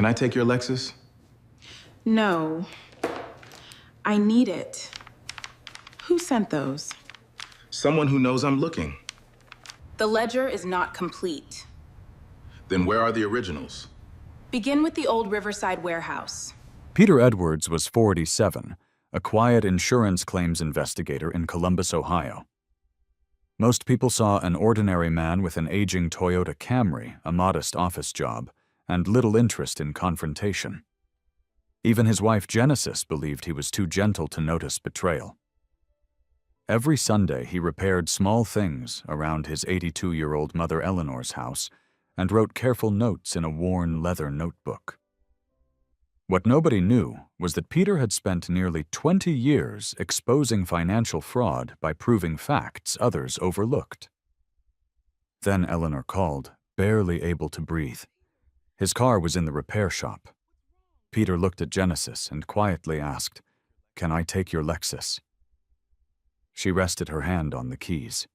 Can I take your Lexus? No. I need it. Who sent those? Someone who knows I'm looking. The ledger is not complete. Then where are the originals? Begin with the old Riverside warehouse. Peter Edwards was 47, a quiet insurance claims investigator in Columbus, Ohio. Most people saw an ordinary man with an aging Toyota Camry, a modest office job, and little interest in confrontation. Even his wife Genesis believed he was too gentle to notice betrayal. Every Sunday he repaired small things around his 82-year-old mother Eleanor's house and wrote careful notes in a worn leather notebook. What nobody knew was that Peter had spent nearly 20 years exposing financial fraud by proving facts others overlooked. Then Eleanor called, barely able to breathe. His car was in the repair shop. Peter looked at Genesis and quietly asked, "Can I take your Lexus?" She rested her hand on the keys,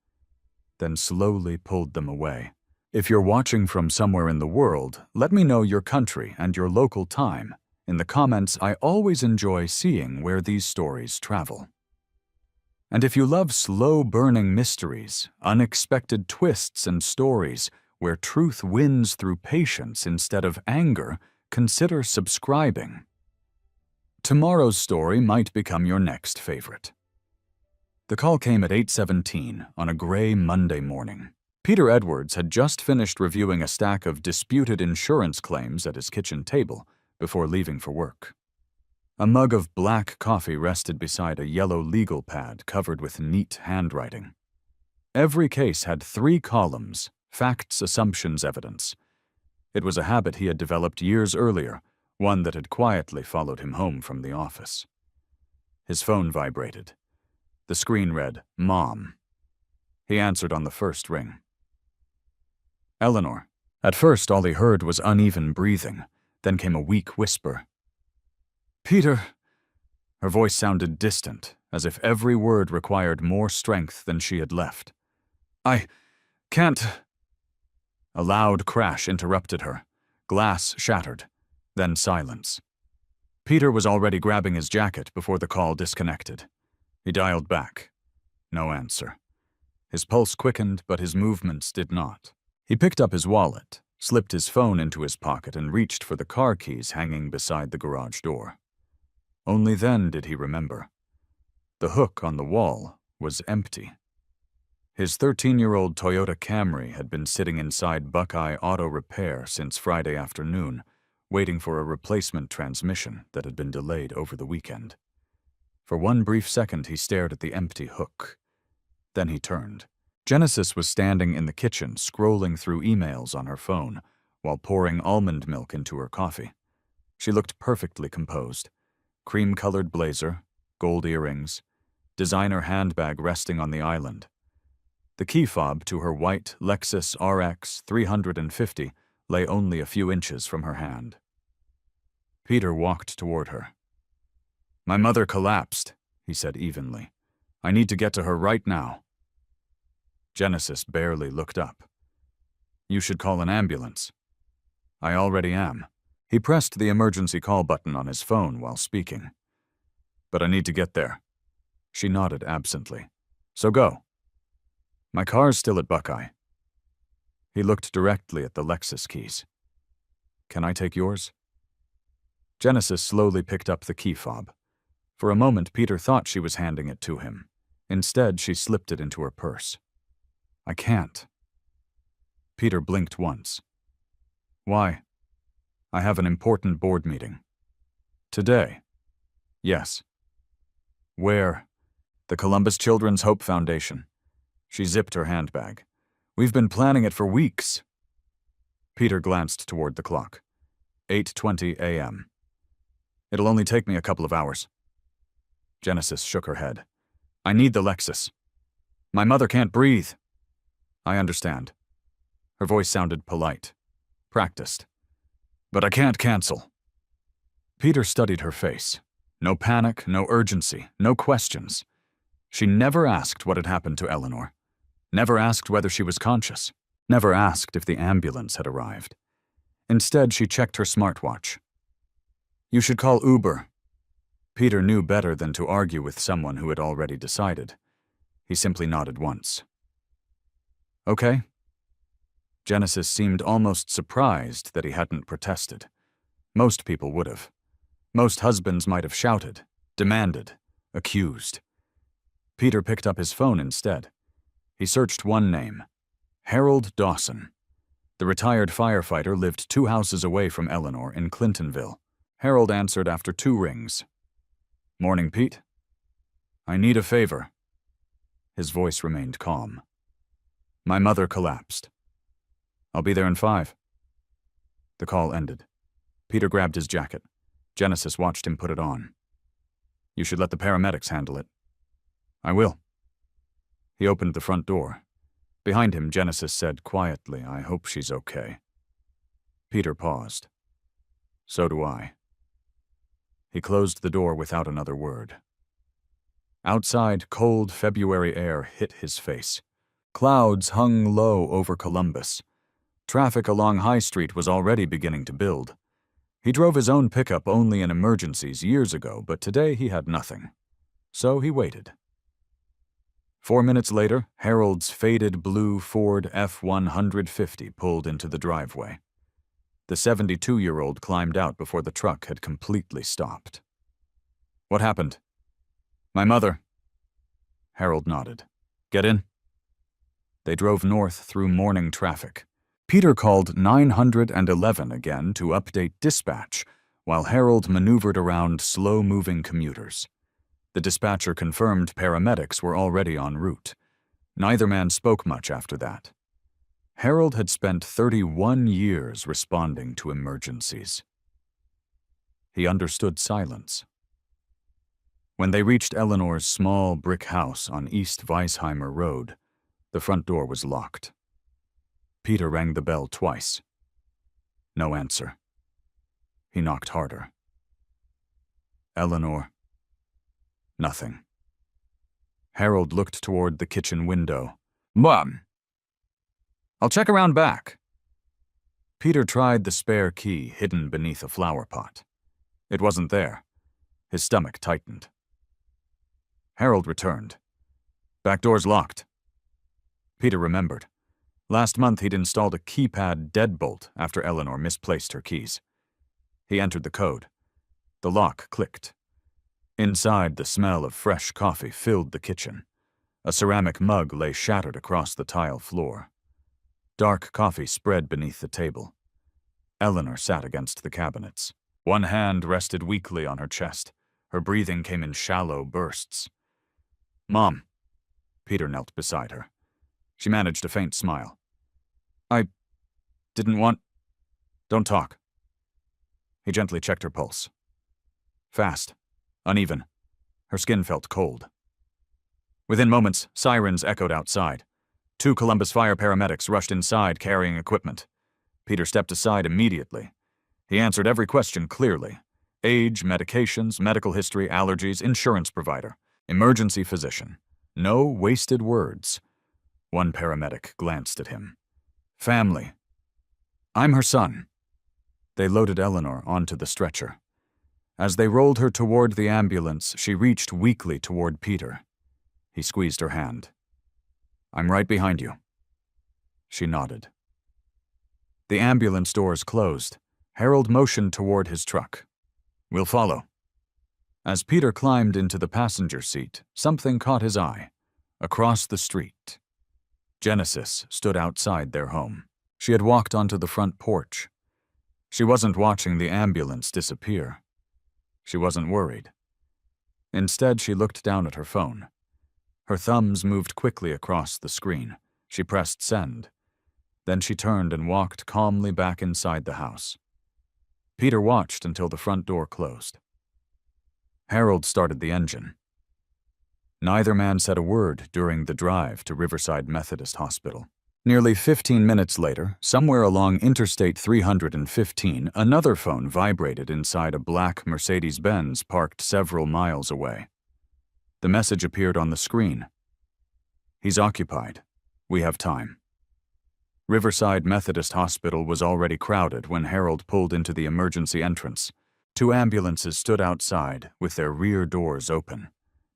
then slowly pulled them away. "If you're watching from somewhere in the world, let me know your country and your local time. In the comments, I always enjoy seeing where these stories travel. And if you love slow-burning mysteries, unexpected twists and stories where truth wins through patience instead of anger, consider subscribing. Tomorrow's story might become your next favorite." The call came at 8:17 on a gray Monday morning. Peter Edwards had just finished reviewing a stack of disputed insurance claims at his kitchen table before leaving for work. A mug of black coffee rested beside a yellow legal pad covered with neat handwriting. Every case had 3 columns: facts, assumptions, evidence. It was a habit he had developed years earlier, one that had quietly followed him home from the office. His phone vibrated. The screen read, "Mom." He answered on the first ring. "Eleanor." At first, all he heard was uneven breathing. Then came a weak whisper. "Peter." Her voice sounded distant, as if every word required more strength than she had left. "I can't." A loud crash interrupted her. Glass shattered, then silence. Peter was already grabbing his jacket before the call disconnected. He dialed back. No answer. His pulse quickened, but his movements did not. He picked up his wallet, slipped his phone into his pocket, and reached for the car keys hanging beside the garage door. Only then did he remember. The hook on the wall was empty. His 13-year-old Toyota Camry had been sitting inside Buckeye Auto Repair since Friday afternoon, waiting for a replacement transmission that had been delayed over the weekend. For one brief second, he stared at the empty hook. Then he turned. Genesis was standing in the kitchen, scrolling through emails on her phone, while pouring almond milk into her coffee. She looked perfectly composed. Cream-colored blazer, gold earrings, designer handbag resting on the island. The key fob to her white Lexus RX 350 lay only a few inches from her hand. Peter walked toward her. "My mother collapsed," he said evenly. "I need to get to her right now." Genesis barely looked up. "You should call an ambulance." "I already am." He pressed the emergency call button on his phone while speaking. "But I need to get there." She nodded absently. "So go." "My car's still at Buckeye." He looked directly at the Lexus keys. "Can I take yours?" Genesis slowly picked up the key fob. For a moment, Peter thought she was handing it to him. Instead, she slipped it into her purse. "I can't." Peter blinked once. "Why?" "I have an important board meeting." "Today?" "Yes." "Where?" "The Columbus Children's Hope Foundation." She zipped her handbag. "We've been planning it for weeks." Peter glanced toward the clock. 8:20 a.m. "It'll only take me a couple of hours." Genesis shook her head. "I need the Lexus. My mother can't breathe." "I understand." Her voice sounded polite, practiced. "But I can't cancel." Peter studied her face. No panic, no urgency, no questions. She never asked what had happened to Eleanor. Never asked whether she was conscious. Never asked if the ambulance had arrived. Instead, she checked her smartwatch. "You should call Uber." Peter knew better than to argue with someone who had already decided. He simply nodded once. "Okay." Genesis seemed almost surprised that he hadn't protested. Most people would have. Most husbands might have shouted, demanded, accused. Peter picked up his phone instead. He searched one name: Harold Dawson. The retired firefighter lived 2 houses away from Eleanor in Clintonville. Harold answered after 2 rings. "Morning, Pete. I need a favor." His voice remained calm. "My mother collapsed. I'll be there in 5. The call ended. Peter grabbed his jacket. Genesis watched him put it on. "You should let the paramedics handle it." "I will." He opened the front door. Behind him, Genesis said quietly, "I hope she's okay." Peter paused. "So do I." He closed the door without another word. Outside, cold February air hit his face. Clouds hung low over Columbus. Traffic along High Street was already beginning to build. He drove his own pickup only in emergencies years ago, but today he had nothing. So he waited. 4 minutes later, Harold's faded blue Ford F-150 pulled into the driveway. The 72-year-old climbed out before the truck had completely stopped. "What happened?" "My mother." Harold nodded. "Get in." They drove north through morning traffic. Peter called 911 again to update dispatch, while Harold maneuvered around slow-moving commuters. The dispatcher confirmed paramedics were already en route. Neither man spoke much after that. Harold had spent 31 years responding to emergencies. He understood silence. When they reached Eleanor's small brick house on East Weisheimer Road, the front door was locked. Peter rang the bell twice. No answer. He knocked harder. "Eleanor." Nothing. Harold looked toward the kitchen window. "Mom, I'll check around back." Peter tried the spare key hidden beneath a flower pot. It wasn't there. His stomach tightened. Harold returned. "Back door's locked." Peter remembered. Last month he'd installed a keypad deadbolt after Eleanor misplaced her keys. He entered the code. The lock clicked. Inside, the smell of fresh coffee filled the kitchen. A ceramic mug lay shattered across the tile floor. Dark coffee spread beneath the table. Eleanor sat against the cabinets. One hand rested weakly on her chest. Her breathing came in shallow bursts. "Mom." Peter knelt beside her. She managed a faint smile. "I didn't want... Don't talk." He gently checked her pulse. Fast, uneven. Her skin felt cold. Within moments, sirens echoed outside. 2 Columbus Fire paramedics rushed inside carrying equipment. Peter stepped aside immediately. He answered every question clearly. Age, medications, medical history, allergies, insurance provider, emergency physician. No wasted words. One paramedic glanced at him. "Family. I'm her son." They loaded Eleanor onto the stretcher. As they rolled her toward the ambulance, she reached weakly toward Peter. He squeezed her hand. "I'm right behind you." She nodded. The ambulance doors closed. Harold motioned toward his truck. "We'll follow." As Peter climbed into the passenger seat, something caught his eye. Across the street, Genesis stood outside their home. She had walked onto the front porch. She wasn't watching the ambulance disappear. She wasn't worried. Instead, she looked down at her phone. Her thumbs moved quickly across the screen. She pressed send. Then she turned and walked calmly back inside the house. Peter watched until the front door closed. Harold started the engine. Neither man said a word during the drive to Riverside Methodist Hospital. Nearly 15 minutes later, somewhere along Interstate 315, another phone vibrated inside a black Mercedes-Benz parked several miles away. The message appeared on the screen. "He's occupied. We have time." Riverside Methodist Hospital was already crowded when Harold pulled into the emergency entrance. 2 ambulances stood outside, with their rear doors open.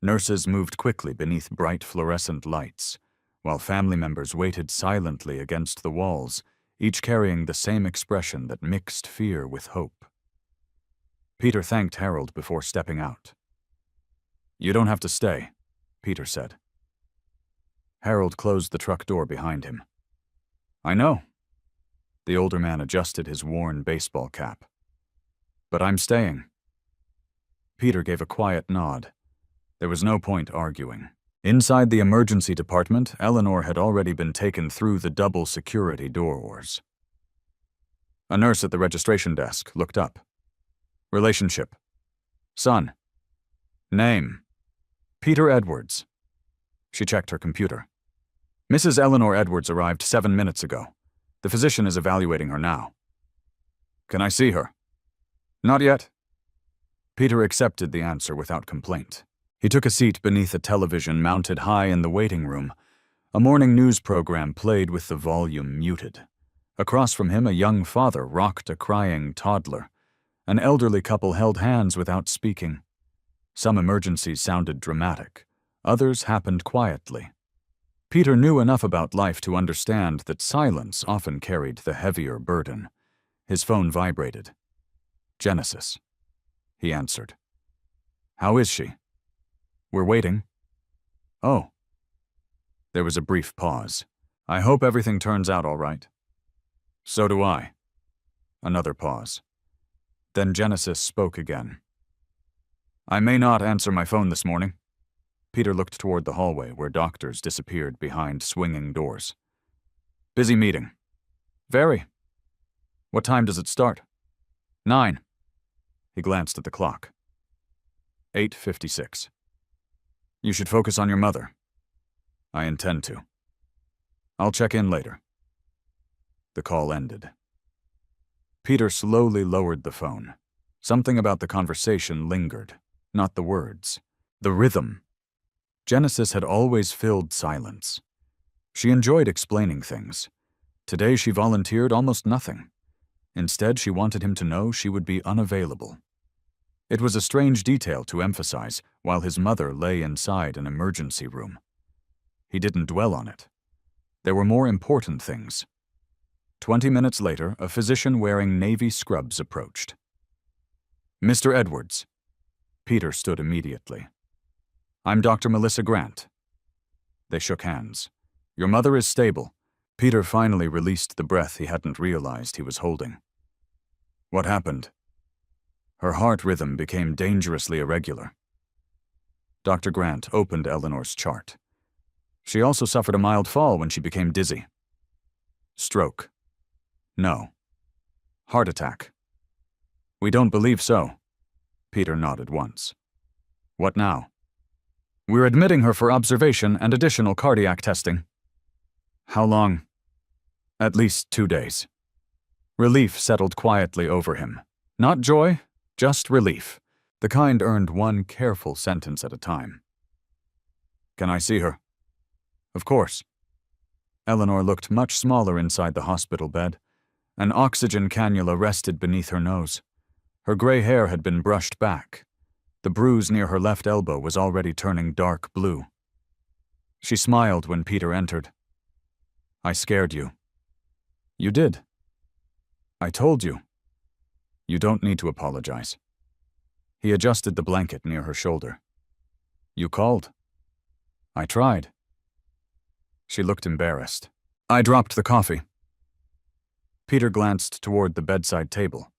Nurses moved quickly beneath bright fluorescent lights, while family members waited silently against the walls, each carrying the same expression that mixed fear with hope. Peter thanked Harold before stepping out. "You don't have to stay," Peter said. Harold closed the truck door behind him. "I know." The older man adjusted his worn baseball cap. "But I'm staying." Peter gave a quiet nod. There was no point arguing. Inside the emergency department, Eleanor had already been taken through the double security doors. A nurse at the registration desk looked up. "Relationship. Son. Name. Peter Edwards." She checked her computer. "Mrs. Eleanor Edwards arrived 7 minutes ago. The physician is evaluating her now." "Can I see her?" "Not yet." Peter accepted the answer without complaint. He took a seat beneath a television mounted high in the waiting room. A morning news program played with the volume muted. Across from him, a young father rocked a crying toddler. An elderly couple held hands without speaking. Some emergencies sounded dramatic. Others happened quietly. Peter knew enough about life to understand that silence often carried the heavier burden. His phone vibrated. "Genesis," he answered. "How is she?" "We're waiting." "Oh." There was a brief pause. "I hope everything turns out all right." "So do I." Another pause. Then Genesis spoke again. "I may not answer my phone this morning." Peter looked toward the hallway where doctors disappeared behind swinging doors. "Busy meeting." "Very." "What time does it start?" 9. He glanced at the clock. 8:56. "You should focus on your mother." "I intend to." "I'll check in later." The call ended. Peter slowly lowered the phone. Something about the conversation lingered, not the words. The rhythm. Genesis had always filled silence. She enjoyed explaining things. Today she volunteered almost nothing. Instead, she wanted him to know she would be unavailable. It was a strange detail to emphasize while his mother lay inside an emergency room. He didn't dwell on it. There were more important things. 20 minutes later, a physician wearing navy scrubs approached. "Mr. Edwards." Peter stood immediately. "I'm Dr. Melissa Grant." They shook hands. "Your mother is stable." Peter finally released the breath he hadn't realized he was holding. "What happened?" "Her heart rhythm became dangerously irregular." Dr. Grant opened Eleanor's chart. "She also suffered a mild fall when she became dizzy." "Stroke?" "No." "Heart attack?" "We don't believe so." Peter nodded once. "What now?" "We're admitting her for observation and additional cardiac testing." "How long?" "At least 2 days." Relief settled quietly over him. Not joy, just relief. The kind earned one careful sentence at a time. "Can I see her?" "Of course." Eleanor looked much smaller inside the hospital bed. An oxygen cannula rested beneath her nose. Her gray hair had been brushed back. The bruise near her left elbow was already turning dark blue. She smiled when Peter entered. "I scared you." "You did." "I told you." "You don't need to apologize." He adjusted the blanket near her shoulder. "You called." "I tried." She looked embarrassed. "I dropped the coffee." Peter glanced toward the bedside table.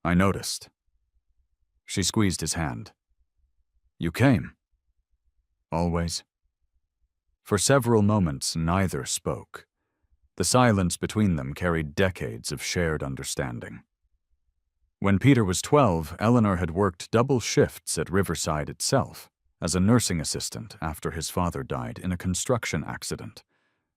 "I noticed." She squeezed his hand. "You came." "Always." For several moments, neither spoke. The silence between them carried decades of shared understanding. When Peter was 12, Eleanor had worked double shifts at Riverside itself, as a nursing assistant after his father died in a construction accident.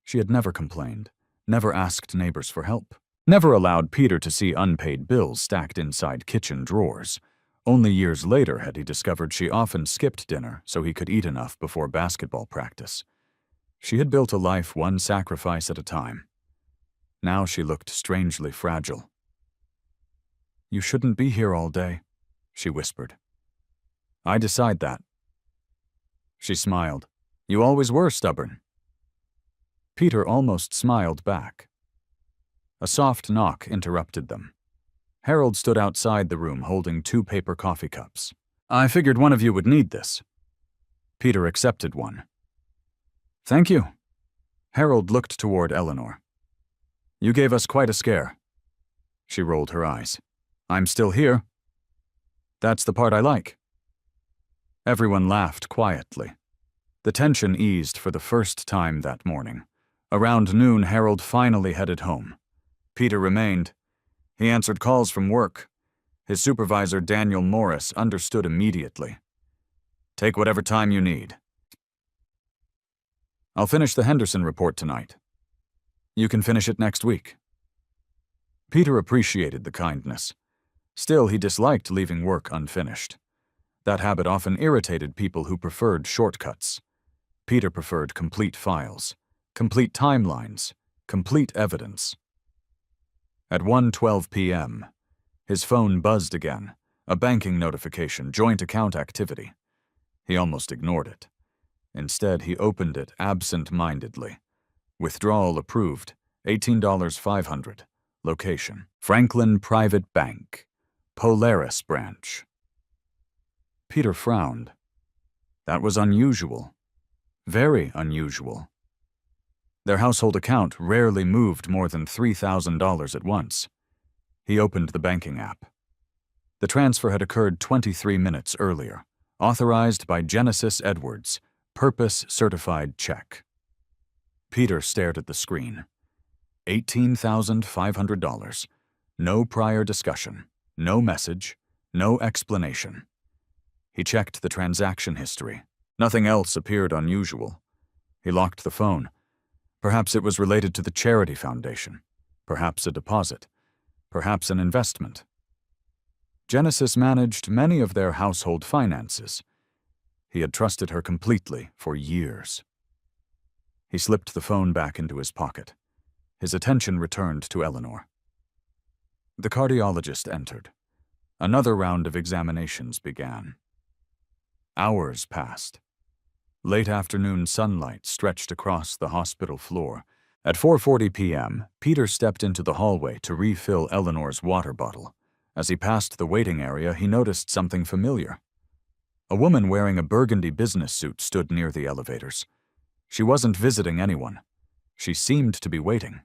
She had never complained, never asked neighbors for help, never allowed Peter to see unpaid bills stacked inside kitchen drawers. Only years later had he discovered she often skipped dinner so he could eat enough before basketball practice. She had built a life one sacrifice at a time. Now she looked strangely fragile. "You shouldn't be here all day," she whispered. "I decide that." She smiled. "You always were stubborn." Peter almost smiled back. A soft knock interrupted them. Harold stood outside the room holding 2 paper coffee cups. "I figured one of you would need this." Peter accepted one. "Thank you." Harold looked toward Eleanor. "You gave us quite a scare." She rolled her eyes. "I'm still here." "That's the part I like." Everyone laughed quietly. The tension eased for the first time that morning. Around noon, Harold finally headed home. Peter remained. He answered calls from work. His supervisor, Daniel Morris, understood immediately. "Take whatever time you need. I'll finish the Henderson report tonight. You can finish it next week." Peter appreciated the kindness. Still, he disliked leaving work unfinished. That habit often irritated people who preferred shortcuts. Peter preferred complete files, complete timelines, complete evidence. At 1:12 p.m., his phone buzzed again, a banking notification, joint account activity. He almost ignored it. Instead, he opened it absent-mindedly. Withdrawal approved, $18,500. Location: Franklin Private Bank, Polaris Branch. Peter frowned. That was unusual. Very unusual. Their household account rarely moved more than $3,000 at once. He opened the banking app. The transfer had occurred 23 minutes earlier, authorized by Genesis Edwards, Purpose Certified Check. Peter stared at the screen. $18,500. No prior discussion, no message, no explanation. He checked the transaction history. Nothing else appeared unusual. He locked the phone. Perhaps it was related to the charity foundation. Perhaps a deposit. Perhaps an investment. Genesis managed many of their household finances. He had trusted her completely for years. He slipped the phone back into his pocket. His attention returned to Eleanor. The cardiologist entered. Another round of examinations began. Hours passed. Late afternoon sunlight stretched across the hospital floor. At 4:40 p.m., Peter stepped into the hallway to refill Eleanor's water bottle. As he passed the waiting area, he noticed something familiar. A woman wearing a burgundy business suit stood near the elevators. She wasn't visiting anyone. She seemed to be waiting.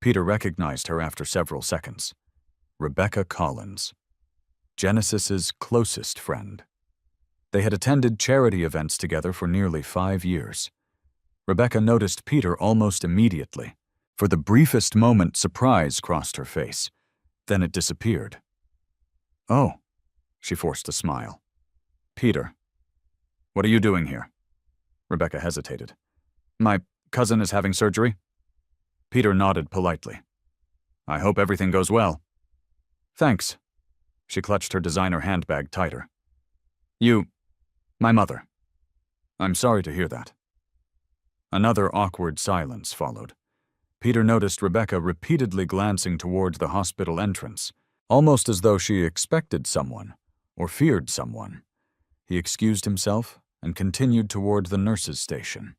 Peter recognized her after several seconds. Rebecca Collins, Genesis's closest friend. They had attended charity events together for nearly 5 years. Rebecca noticed Peter almost immediately. For the briefest moment, surprise crossed her face. Then it disappeared. "Oh," she forced a smile. "Peter, what are you doing here?" Rebecca hesitated. "My cousin is having surgery." Peter nodded politely. "I hope everything goes well." "Thanks." She clutched her designer handbag tighter. My mother. I'm sorry to hear that." Another awkward silence followed. Peter noticed Rebecca repeatedly glancing toward the hospital entrance, almost as though she expected someone or feared someone. He excused himself and continued toward the nurse's station.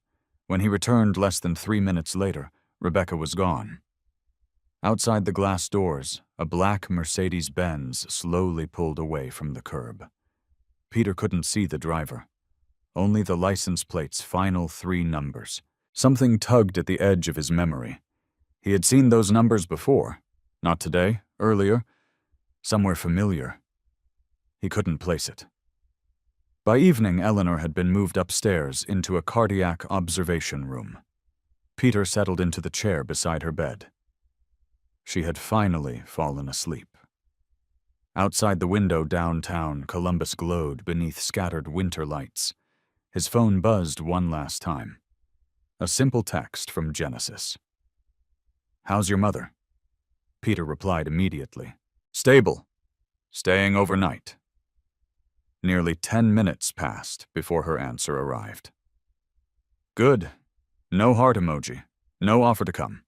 When he returned less than 3 minutes later, Rebecca was gone. Outside the glass doors, a black Mercedes-Benz slowly pulled away from the curb. Peter couldn't see the driver. Only the license plate's final 3 numbers. Something tugged at the edge of his memory. He had seen those numbers before. Not today, earlier. Somewhere familiar. He couldn't place it. By evening, Eleanor had been moved upstairs into a cardiac observation room. Peter settled into the chair beside her bed. She had finally fallen asleep. Outside the window downtown, Columbus glowed beneath scattered winter lights. His phone buzzed one last time. A simple text from Genesis. "How's your mother?" Peter replied immediately. "Stable. Staying overnight." Nearly 10 minutes passed before her answer arrived. "Good. No heart emoji. No offer to come.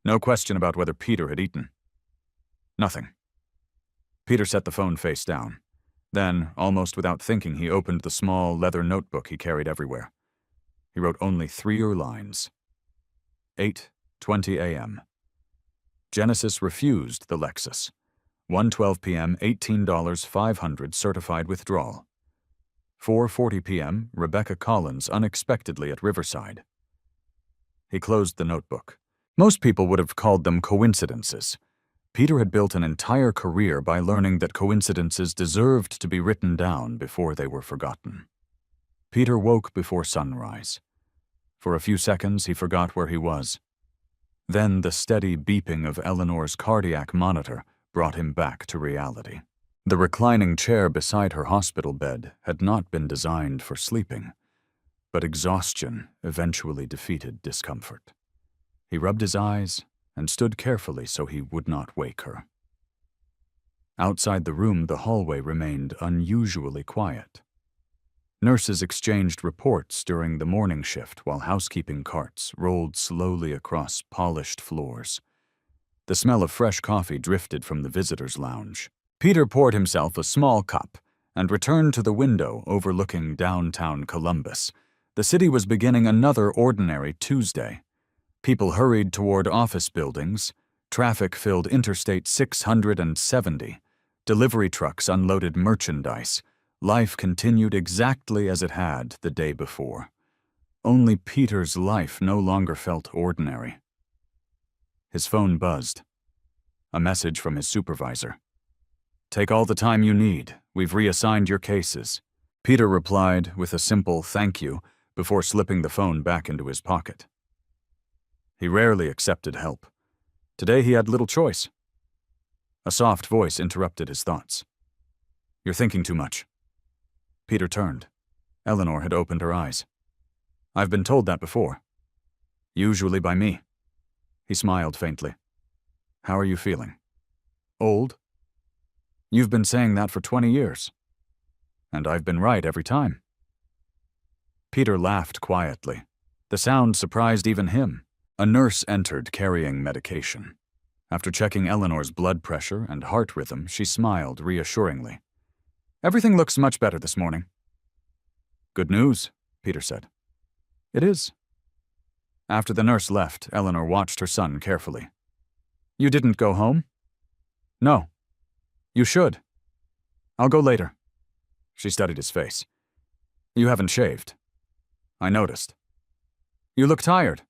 No question about whether Peter had eaten. Nothing. Peter set the phone face down. Then, almost without thinking, he opened the small leather notebook he carried everywhere. He wrote only 3 lines. 8:20 a.m. Genesis refused the Lexus. 1:12 p.m., $18,500 certified withdrawal. 4:40 p.m., Rebecca Collins unexpectedly at Riverside. He closed the notebook. Most people would have called them coincidences. Peter had built an entire career by learning that coincidences deserved to be written down before they were forgotten. Peter woke before sunrise. For a few seconds, he forgot where he was. Then the steady beeping of Eleanor's cardiac monitor brought him back to reality. The reclining chair beside her hospital bed had not been designed for sleeping, but exhaustion eventually defeated discomfort. He rubbed his eyes and stood carefully so he would not wake her. Outside the room, the hallway remained unusually quiet. Nurses exchanged reports during the morning shift while housekeeping carts rolled slowly across polished floors. The smell of fresh coffee drifted from the visitors' lounge. Peter poured himself a small cup and returned to the window overlooking downtown Columbus. The city was beginning another ordinary Tuesday. People hurried toward office buildings. Traffic filled Interstate 670. Delivery trucks unloaded merchandise. Life continued exactly as it had the day before. Only Peter's life no longer felt ordinary. His phone buzzed. A message from his supervisor. "Take all the time you need. We've reassigned your cases." Peter replied with a simple thank you before slipping the phone back into his pocket. He rarely accepted help. Today he had little choice. A soft voice interrupted his thoughts. "You're thinking too much." Peter turned. Eleanor had opened her eyes. "I've been told that before. Usually by me." He smiled faintly. "How are you feeling? Old? You've been saying that for 20 years. And I've been right every time." Peter laughed quietly. The sound surprised even him. A nurse entered carrying medication. After checking Eleanor's blood pressure and heart rhythm, she smiled reassuringly. "Everything looks much better this morning." "Good news," Peter said. "It is." After the nurse left, Eleanor watched her son carefully. "You didn't go home?" "No." "You should." "I'll go later." She studied his face. "You haven't shaved." "I noticed." "You look tired."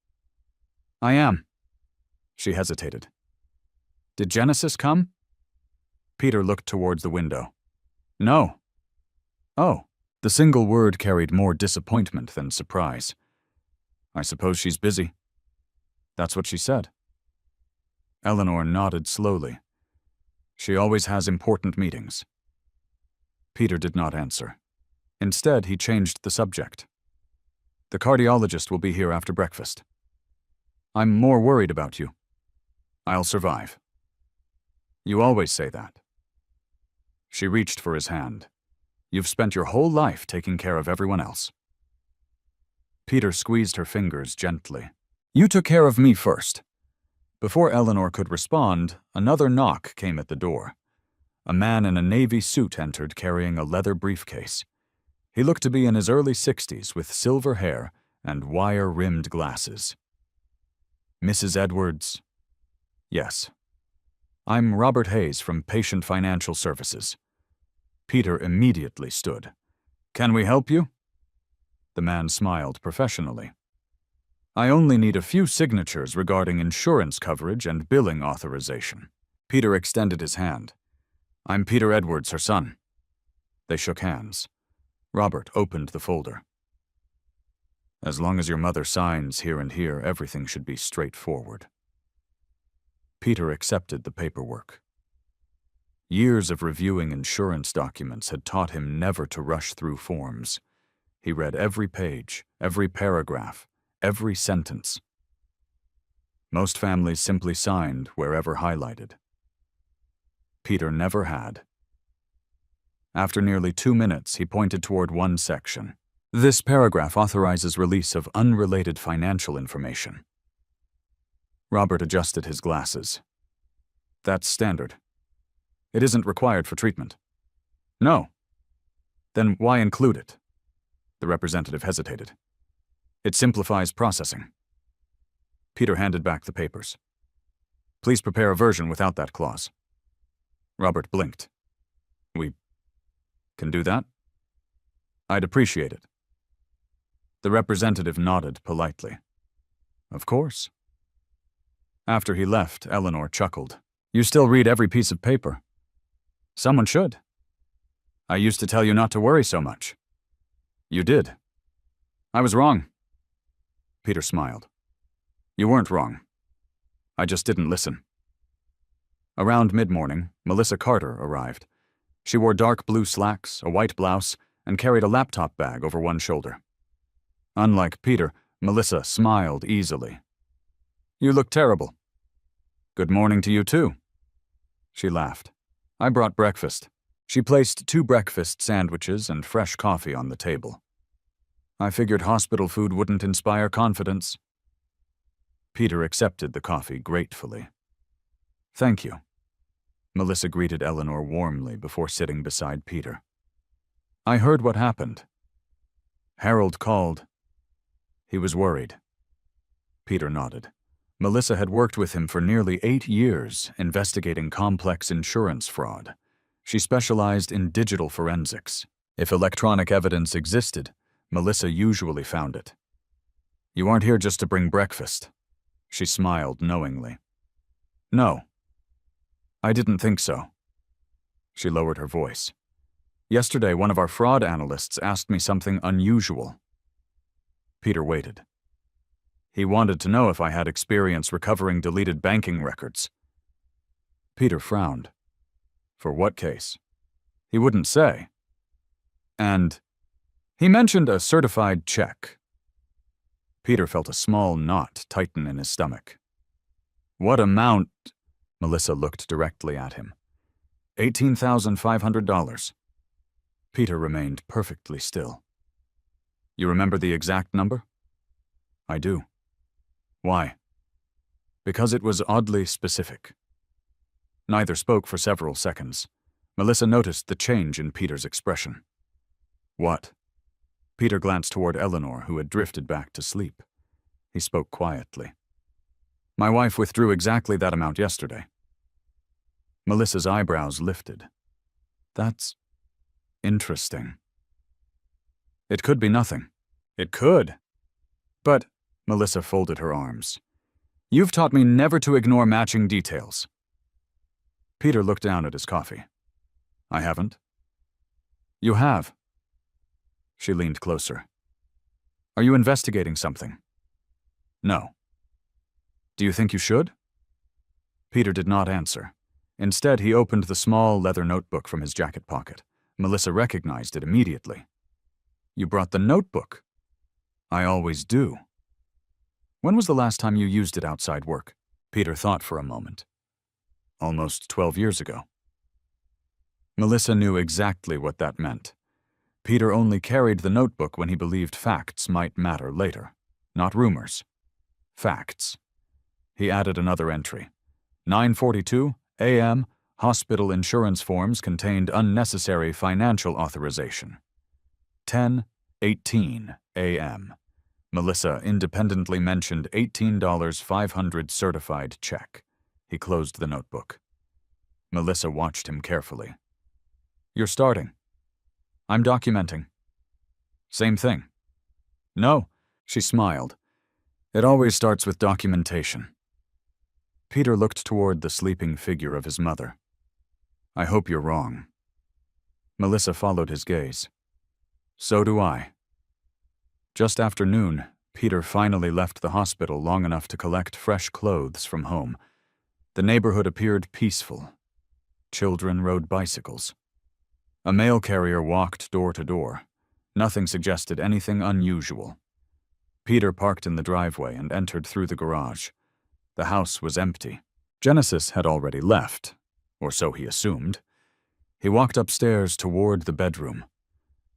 "I am." She hesitated. "Did Genesis come?" Peter looked towards the window. "No." "Oh." The single word carried more disappointment than surprise. "I suppose she's busy." "That's what she said." Eleanor nodded slowly. "She always has important meetings." Peter did not answer. Instead, he changed the subject. "The cardiologist will be here after breakfast." "I'm more worried about you." "I'll survive." "You always say that." She reached for his hand. "You've spent your whole life taking care of everyone else." Peter squeezed her fingers gently. "You took care of me first." Before Eleanor could respond, another knock came at the door. A man in a navy suit entered carrying a leather briefcase. He looked to be in his early 60s with silver hair and wire-rimmed glasses. "Mrs. Edwards?" "Yes." "I'm Robert Hayes from Patient Financial Services." Peter immediately stood. "Can we help you?" The man smiled professionally. "I only need a few signatures regarding insurance coverage and billing authorization." Peter extended his hand. "I'm Peter Edwards, her son." They shook hands. Robert opened the folder. "As long as your mother signs here and here, everything should be straightforward." Peter accepted the paperwork. Years of reviewing insurance documents had taught him never to rush through forms. He read every page, every paragraph, every sentence. Most families simply signed wherever highlighted. Peter never had. After nearly 2 minutes, he pointed toward one section. "This paragraph authorizes release of unrelated financial information." Robert adjusted his glasses. That's standard. It isn't required for treatment. No. Then why include it? The representative hesitated. It simplifies processing. Peter handed back the papers. Please prepare a version without that clause. Robert blinked. We can do that? I'd appreciate it. The representative nodded politely. Of course. After he left, Eleanor chuckled. You still read every piece of paper. Someone should. I used to tell you not to worry so much. You did. I was wrong. Peter smiled. You weren't wrong. I just didn't listen. Around mid-morning, Melissa Carter arrived. She wore dark blue slacks, a white blouse, and carried a laptop bag over one shoulder. Unlike Peter, Melissa smiled easily. You look terrible. Good morning to you too. She laughed. I brought breakfast. She placed 2 breakfast sandwiches and fresh coffee on the table. I figured hospital food wouldn't inspire confidence. Peter accepted the coffee gratefully. Thank you. Melissa greeted Eleanor warmly before sitting beside Peter. I heard what happened. Harold called. He was worried. Peter nodded. Melissa had worked with him for nearly 8 years, investigating complex insurance fraud. She specialized in digital forensics. If electronic evidence existed, Melissa usually found it. You aren't here just to bring breakfast. She smiled knowingly. No. I didn't think so. She lowered her voice. Yesterday, one of our fraud analysts asked me something unusual. Peter waited. He wanted to know if I had experience recovering deleted banking records. Peter frowned. For what case? He wouldn't say. And he mentioned a certified check. Peter felt a small knot tighten in his stomach. What amount? Melissa looked directly at him. $18,500. Peter remained perfectly still. You remember the exact number? I do. Why? Because it was oddly specific. Neither spoke for several seconds. Melissa noticed the change in Peter's expression. What? Peter glanced toward Eleanor, who had drifted back to sleep. He spoke quietly. My wife withdrew exactly that amount yesterday. Melissa's eyebrows lifted. That's interesting. It could be nothing. It could. But, Melissa folded her arms. You've taught me never to ignore matching details. Peter looked down at his coffee. I haven't. You have. She leaned closer. Are you investigating something? No. Do you think you should? Peter did not answer. Instead, he opened the small leather notebook from his jacket pocket. Melissa recognized it immediately. You brought the notebook. I always do. When was the last time you used it outside work? Peter thought for a moment. Almost 12 years ago. Melissa knew exactly what that meant. Peter only carried the notebook when he believed facts might matter later, not rumors. Facts. He added another entry. 9:42 a.m. Hospital insurance forms contained unnecessary financial authorization. 10:18 a.m. Melissa independently mentioned $18,500 certified check. He closed the notebook. Melissa watched him carefully. You're starting. I'm documenting. Same thing. No, she smiled. It always starts with documentation. Peter looked toward the sleeping figure of his mother. I hope you're wrong. Melissa followed his gaze. So do I. Just after noon, Peter finally left the hospital long enough to collect fresh clothes from home. The neighborhood appeared peaceful. Children rode bicycles. A mail carrier walked door to door. Nothing suggested anything unusual. Peter parked in the driveway and entered through the garage. The house was empty. Genesis had already left, or so he assumed. He walked upstairs toward the bedroom.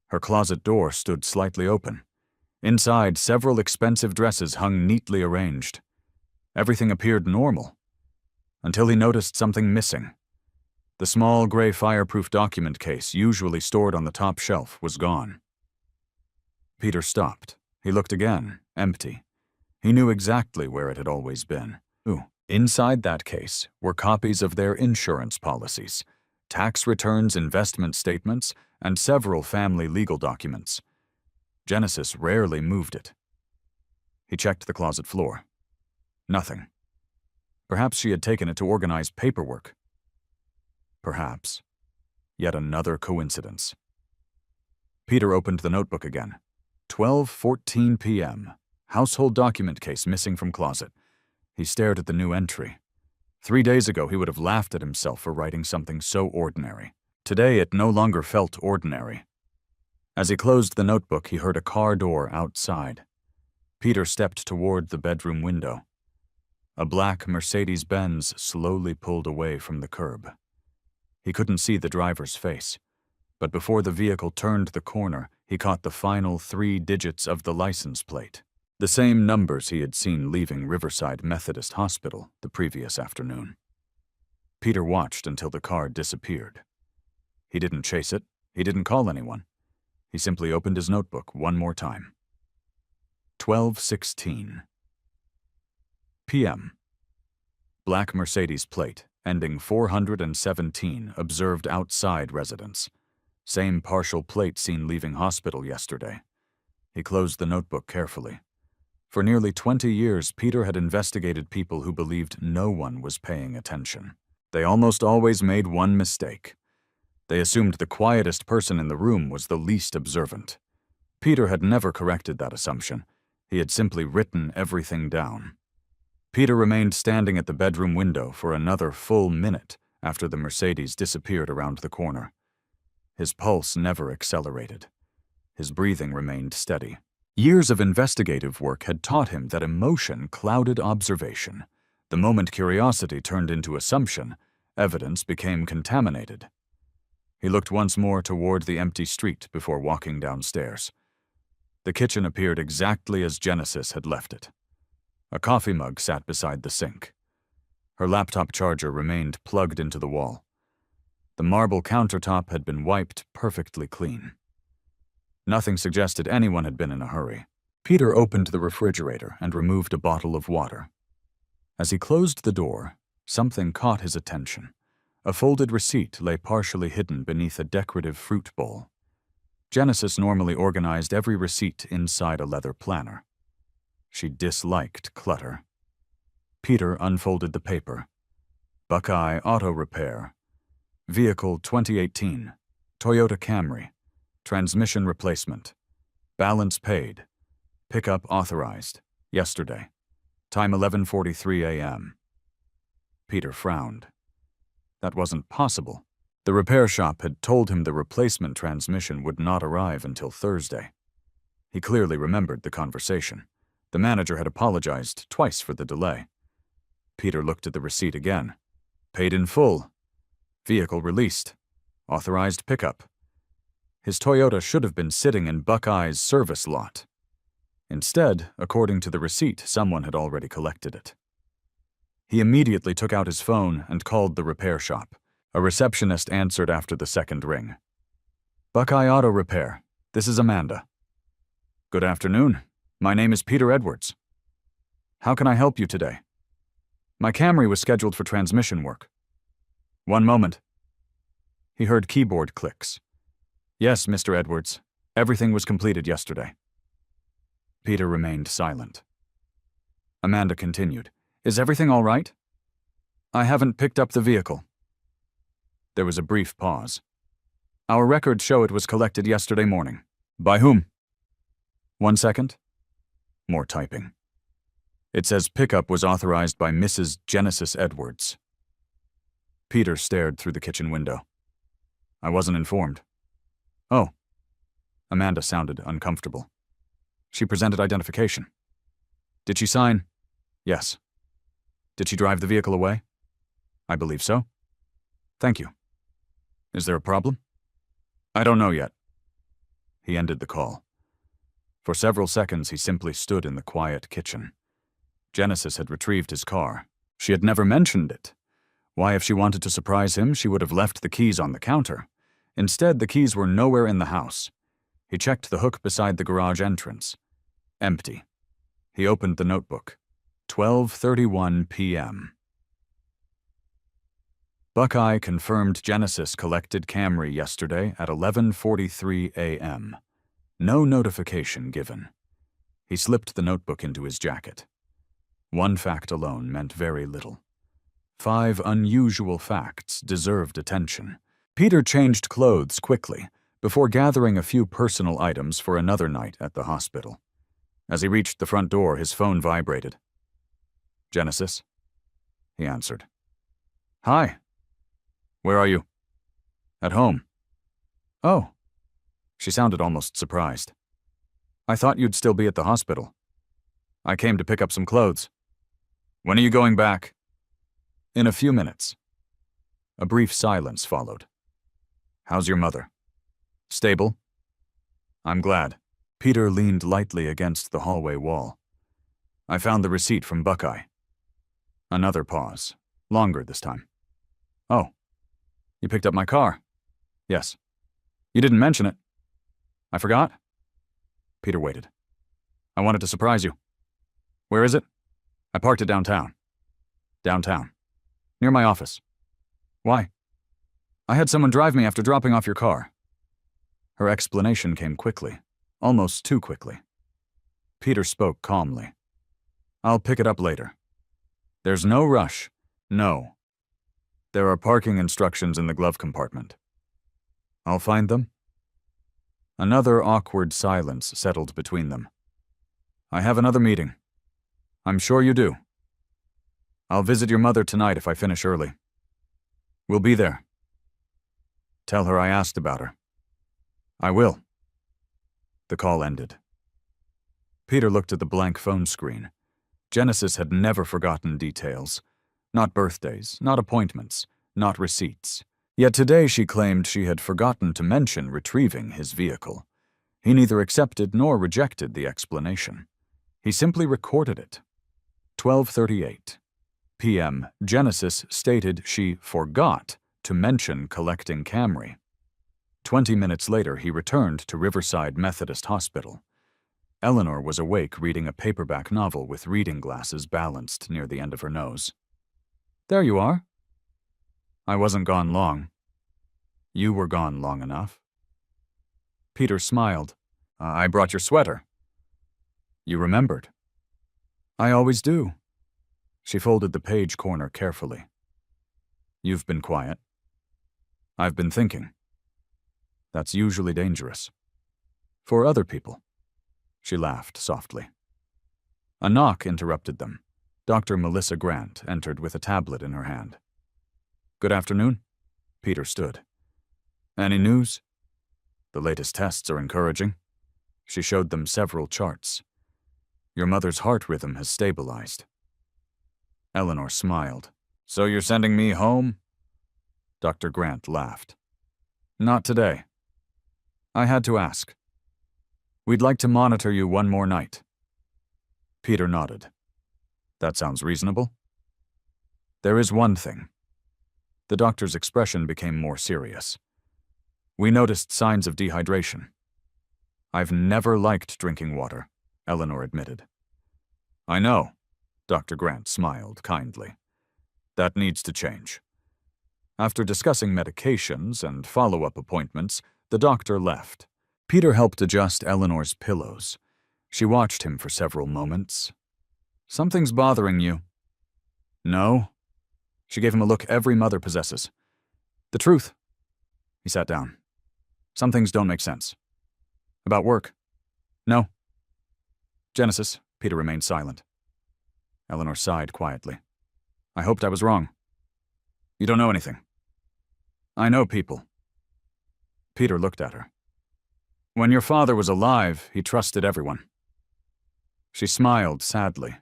Her closet door stood slightly open. Inside, several expensive dresses hung neatly arranged. Everything appeared normal, until he noticed something missing. The small gray fireproof document case usually stored on the top shelf was gone. Peter stopped. He looked again, empty. He knew exactly where it had always been. Inside that case were copies of their insurance policies, tax returns, investment statements, and several family legal documents. Genesis rarely moved it. He checked the closet floor. Nothing. Perhaps she had taken it to organize paperwork. Perhaps. Yet another coincidence. Peter opened the notebook again. 12:14 p.m. Household document case missing from closet. He stared at the new entry. 3 days ago, he would have laughed at himself for writing something so ordinary. Today, it no longer felt ordinary. As he closed the notebook, he heard a car door outside. Peter stepped toward the bedroom window. A black Mercedes-Benz slowly pulled away from the curb. He couldn't see the driver's face, but before the vehicle turned the corner, he caught the final 3 digits of the license plate. The same numbers he had seen leaving Riverside Methodist Hospital the previous afternoon. Peter watched until the car disappeared. He didn't chase it. He didn't call anyone. He simply opened his notebook one more time. 12:16 p.m. Black Mercedes plate, ending 417, observed outside residence. Same partial plate seen leaving hospital yesterday. He closed the notebook carefully. For nearly 20 years, Peter had investigated people who believed no one was paying attention. They almost always made one mistake. They assumed the quietest person in the room was the least observant. Peter had never corrected that assumption. He had simply written everything down. Peter remained standing at the bedroom window for another full minute after the Mercedes disappeared around the corner. His pulse never accelerated. His breathing remained steady. Years of investigative work had taught him that emotion clouded observation. The moment curiosity turned into assumption, evidence became contaminated. He looked once more toward the empty street before walking downstairs. The kitchen appeared exactly as Genesis had left it. A coffee mug sat beside the sink. Her laptop charger remained plugged into the wall. The marble countertop had been wiped perfectly clean. Nothing suggested anyone had been in a hurry. Peter opened the refrigerator and removed a bottle of water. As he closed the door, something caught his attention. A folded receipt lay partially hidden beneath a decorative fruit bowl. Genesis normally organized every receipt inside a leather planner. She disliked clutter. Peter unfolded the paper. Buckeye Auto Repair. Vehicle 2018. Toyota Camry. Transmission replacement. Balance paid. Pickup authorized. Yesterday. Time 11:43 a.m. Peter frowned. That wasn't possible. The repair shop had told him the replacement transmission would not arrive until Thursday. He clearly remembered the conversation. The manager had apologized twice for the delay. Peter looked at the receipt again. Paid in full. Vehicle released. Authorized pickup. His Toyota should have been sitting in Buckeye's service lot. Instead, according to the receipt, someone had already collected it. He immediately took out his phone and called the repair shop. A receptionist answered after the second ring. Buckeye Auto Repair. This is Amanda. Good afternoon. My name is Peter Edwards. How can I help you today? My Camry was scheduled for transmission work. One moment. He heard keyboard clicks. Yes, Mr. Edwards. Everything was completed yesterday. Peter remained silent. Amanda continued. Is everything all right? I haven't picked up the vehicle. There was a brief pause. Our records show it was collected yesterday morning. By whom? 1 second. More typing. It says pickup was authorized by Mrs. Genesis Edwards. Peter stared through the kitchen window. I wasn't informed. Oh. Amanda sounded uncomfortable. She presented identification. Did she sign? Yes. Did she drive the vehicle away? I believe so. Thank you. Is there a problem? I don't know yet. He ended the call. For several seconds, he simply stood in the quiet kitchen. Genesis had retrieved his car. She had never mentioned it. Why, if she wanted to surprise him, she would have left the keys on the counter. Instead, the keys were nowhere in the house. He checked the hook beside the garage entrance. Empty. He opened the notebook. 12:31 p.m. Buckeye confirmed Genesis collected Camry yesterday at 11:43 a.m. No notification given. He slipped the notebook into his jacket. One fact alone meant very little. 5 unusual facts deserved attention. Peter changed clothes quickly before gathering a few personal items for another night at the hospital. As he reached the front door, his phone vibrated. "Genesis?" He answered. "Hi. Where are you?" "At home." "Oh." She sounded almost surprised. "I thought you'd still be at the hospital. I came to pick up some clothes." "When are you going back?" "In a few minutes." A brief silence followed. "How's your mother?" "Stable." "I'm glad." Peter leaned lightly against the hallway wall. "I found the receipt from Buckeye." Another pause. Longer this time. "Oh. You picked up my car?" "Yes." "You didn't mention it." "I forgot?" Peter waited. "I wanted to surprise you." "Where is it?" "I parked it downtown." "Downtown?" "Near my office." "Why?" "I had someone drive me after dropping off your car." Her explanation came quickly, almost too quickly. Peter spoke calmly. "I'll pick it up later." "There's no rush." "No. There are parking instructions in the glove compartment." "I'll find them." Another awkward silence settled between them. "I have another meeting." "I'm sure you do." "I'll visit your mother tonight if I finish early." "We'll be there." "Tell her I asked about her." "I will." The call ended. Peter looked at the blank phone screen. Genesis had never forgotten details. Not birthdays, not appointments, not receipts. Yet today she claimed she had forgotten to mention retrieving his vehicle. He neither accepted nor rejected the explanation. He simply recorded it. 12:38 p.m. Genesis stated she forgot to mention collecting Camry. 20 minutes later, he returned to Riverside Methodist Hospital. Eleanor was awake reading a paperback novel with reading glasses balanced near the end of her nose. "There you are." "I wasn't gone long." "You were gone long enough." Peter smiled. I brought your sweater." "You remembered." "I always do." She folded the page corner carefully. "You've been quiet." "I've been thinking." "That's usually dangerous." "For other people." She laughed softly. A knock interrupted them. Dr. Melissa Grant entered with a tablet in her hand. "Good afternoon." Peter stood. "Any news?" "The latest tests are encouraging." She showed them several charts. "Your mother's heart rhythm has stabilized." Eleanor smiled. "So you're sending me home?" Dr. Grant laughed. "Not today." "I had to ask." "We'd like to monitor you one more night." Peter nodded. "That sounds reasonable." "There is one thing." The doctor's expression became more serious. "We noticed signs of dehydration." "I've never liked drinking water," Eleanor admitted. "I know," Dr. Grant smiled kindly. "That needs to change." After discussing medications and follow-up appointments, the doctor left. Peter helped adjust Eleanor's pillows. She watched him for several moments. "Something's bothering you." "No." She gave him a look every mother possesses. "The truth." He sat down. "Some things don't make sense." "About work?" "No." "Genesis." Peter remained silent. Eleanor sighed quietly. "I hoped I was wrong." "You don't know anything." "I know people." Peter looked at her. "When your father was alive, he trusted everyone." She smiled sadly.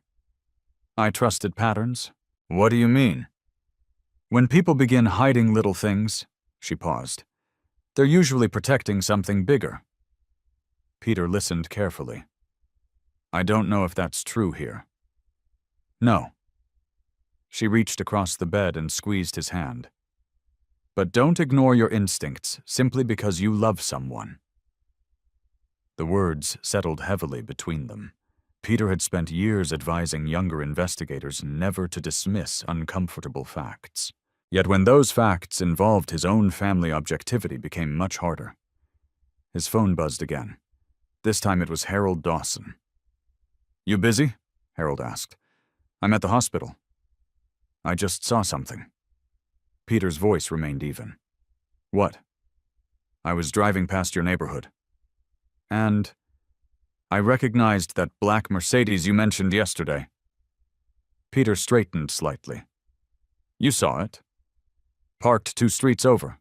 "I trusted patterns." "What do you mean?" "When people begin hiding little things," she paused, "they're usually protecting something bigger." Peter listened carefully. "I don't know if that's true here." No. She reached across the bed and squeezed his hand. But don't ignore your instincts simply because you love someone. The words settled heavily between them. Peter had spent years advising younger investigators never to dismiss uncomfortable facts. Yet when those facts involved his own family objectivity became much harder. His phone buzzed again. This time it was Harold Dawson. "You busy?" Harold asked. "I'm at the hospital. I just saw something." Peter's voice remained even. "What?" "I was driving past your neighborhood. And I recognized that black Mercedes you mentioned yesterday." Peter straightened slightly. "You saw it? Parked 2 streets over.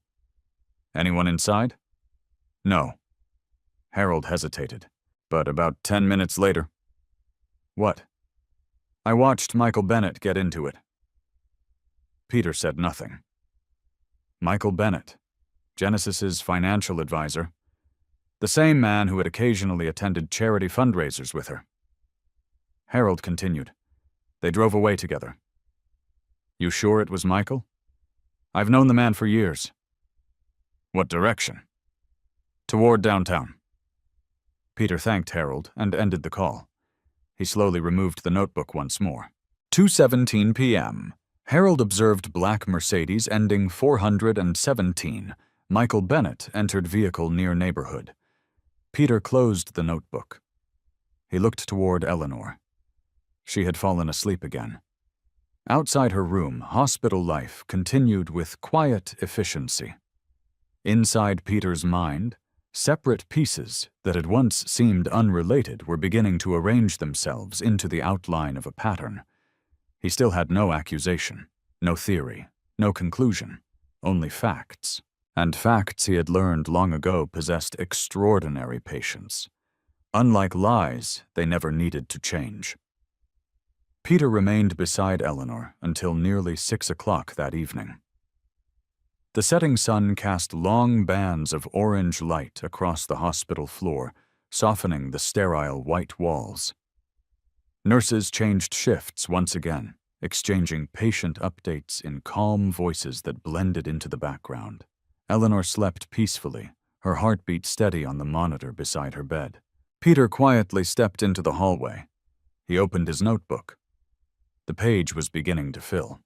Anyone inside?" "No." Harold hesitated, but about 10 minutes later. "What?" "I watched Michael Bennett get into it." Peter said nothing. Michael Bennett, Genesis's financial advisor, the same man who had occasionally attended charity fundraisers with her. Harold continued. "They drove away together." "You sure it was Michael?" "I've known the man for years." "What direction?" "Toward downtown." Peter thanked Harold and ended the call. He slowly removed the notebook once more. 2:17 p.m. Harold observed black Mercedes ending 417. Michael Bennett entered vehicle near neighborhood. Peter closed the notebook. He looked toward Eleanor. She had fallen asleep again. Outside her room, hospital life continued with quiet efficiency. Inside Peter's mind, separate pieces that had once seemed unrelated were beginning to arrange themselves into the outline of a pattern. He still had no accusation, no theory, no conclusion, only facts. And facts he had learned long ago possessed extraordinary patience. Unlike lies, they never needed to change. Peter remained beside Eleanor until nearly 6 o'clock that evening. The setting sun cast long bands of orange light across the hospital floor, softening the sterile white walls. Nurses changed shifts once again, exchanging patient updates in calm voices that blended into the background. Eleanor slept peacefully, her heartbeat steady on the monitor beside her bed. Peter quietly stepped into the hallway. He opened his notebook. The page was beginning to fill.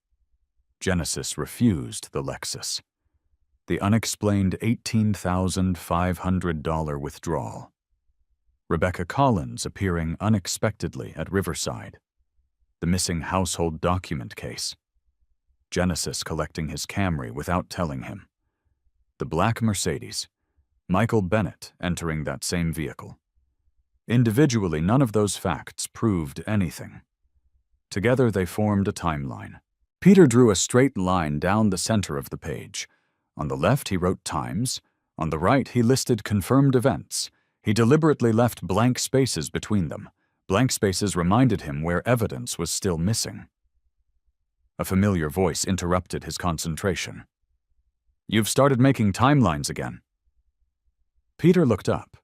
Genesis refused the Lexus. The unexplained $18,500 withdrawal. Rebecca Collins appearing unexpectedly at Riverside. The missing household document case. Genesis collecting his Camry without telling him. The black Mercedes. Michael Bennett entering that same vehicle. Individually, none of those facts proved anything. Together, they formed a timeline. Peter drew a straight line down the center of the page. On the left, he wrote times. On the right, he listed confirmed events. He deliberately left blank spaces between them. Blank spaces reminded him where evidence was still missing. A familiar voice interrupted his concentration. "You've started making timelines again." Peter looked up.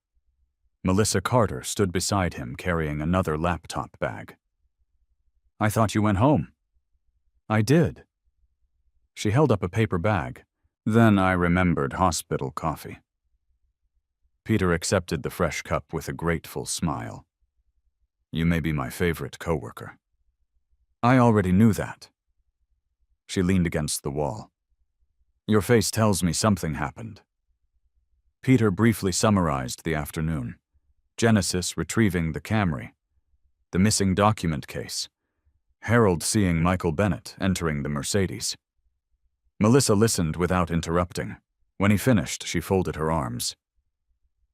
Melissa Carter stood beside him carrying another laptop bag. "I thought you went home." "I did." She held up a paper bag. "Then I remembered hospital coffee." Peter accepted the fresh cup with a grateful smile. "You may be my favorite coworker." "I already knew that." She leaned against the wall. "Your face tells me something happened." Peter briefly summarized the afternoon. Genesis retrieving the Camry. The missing document case. Harold seeing Michael Bennett entering the Mercedes. Melissa listened without interrupting. When he finished, she folded her arms.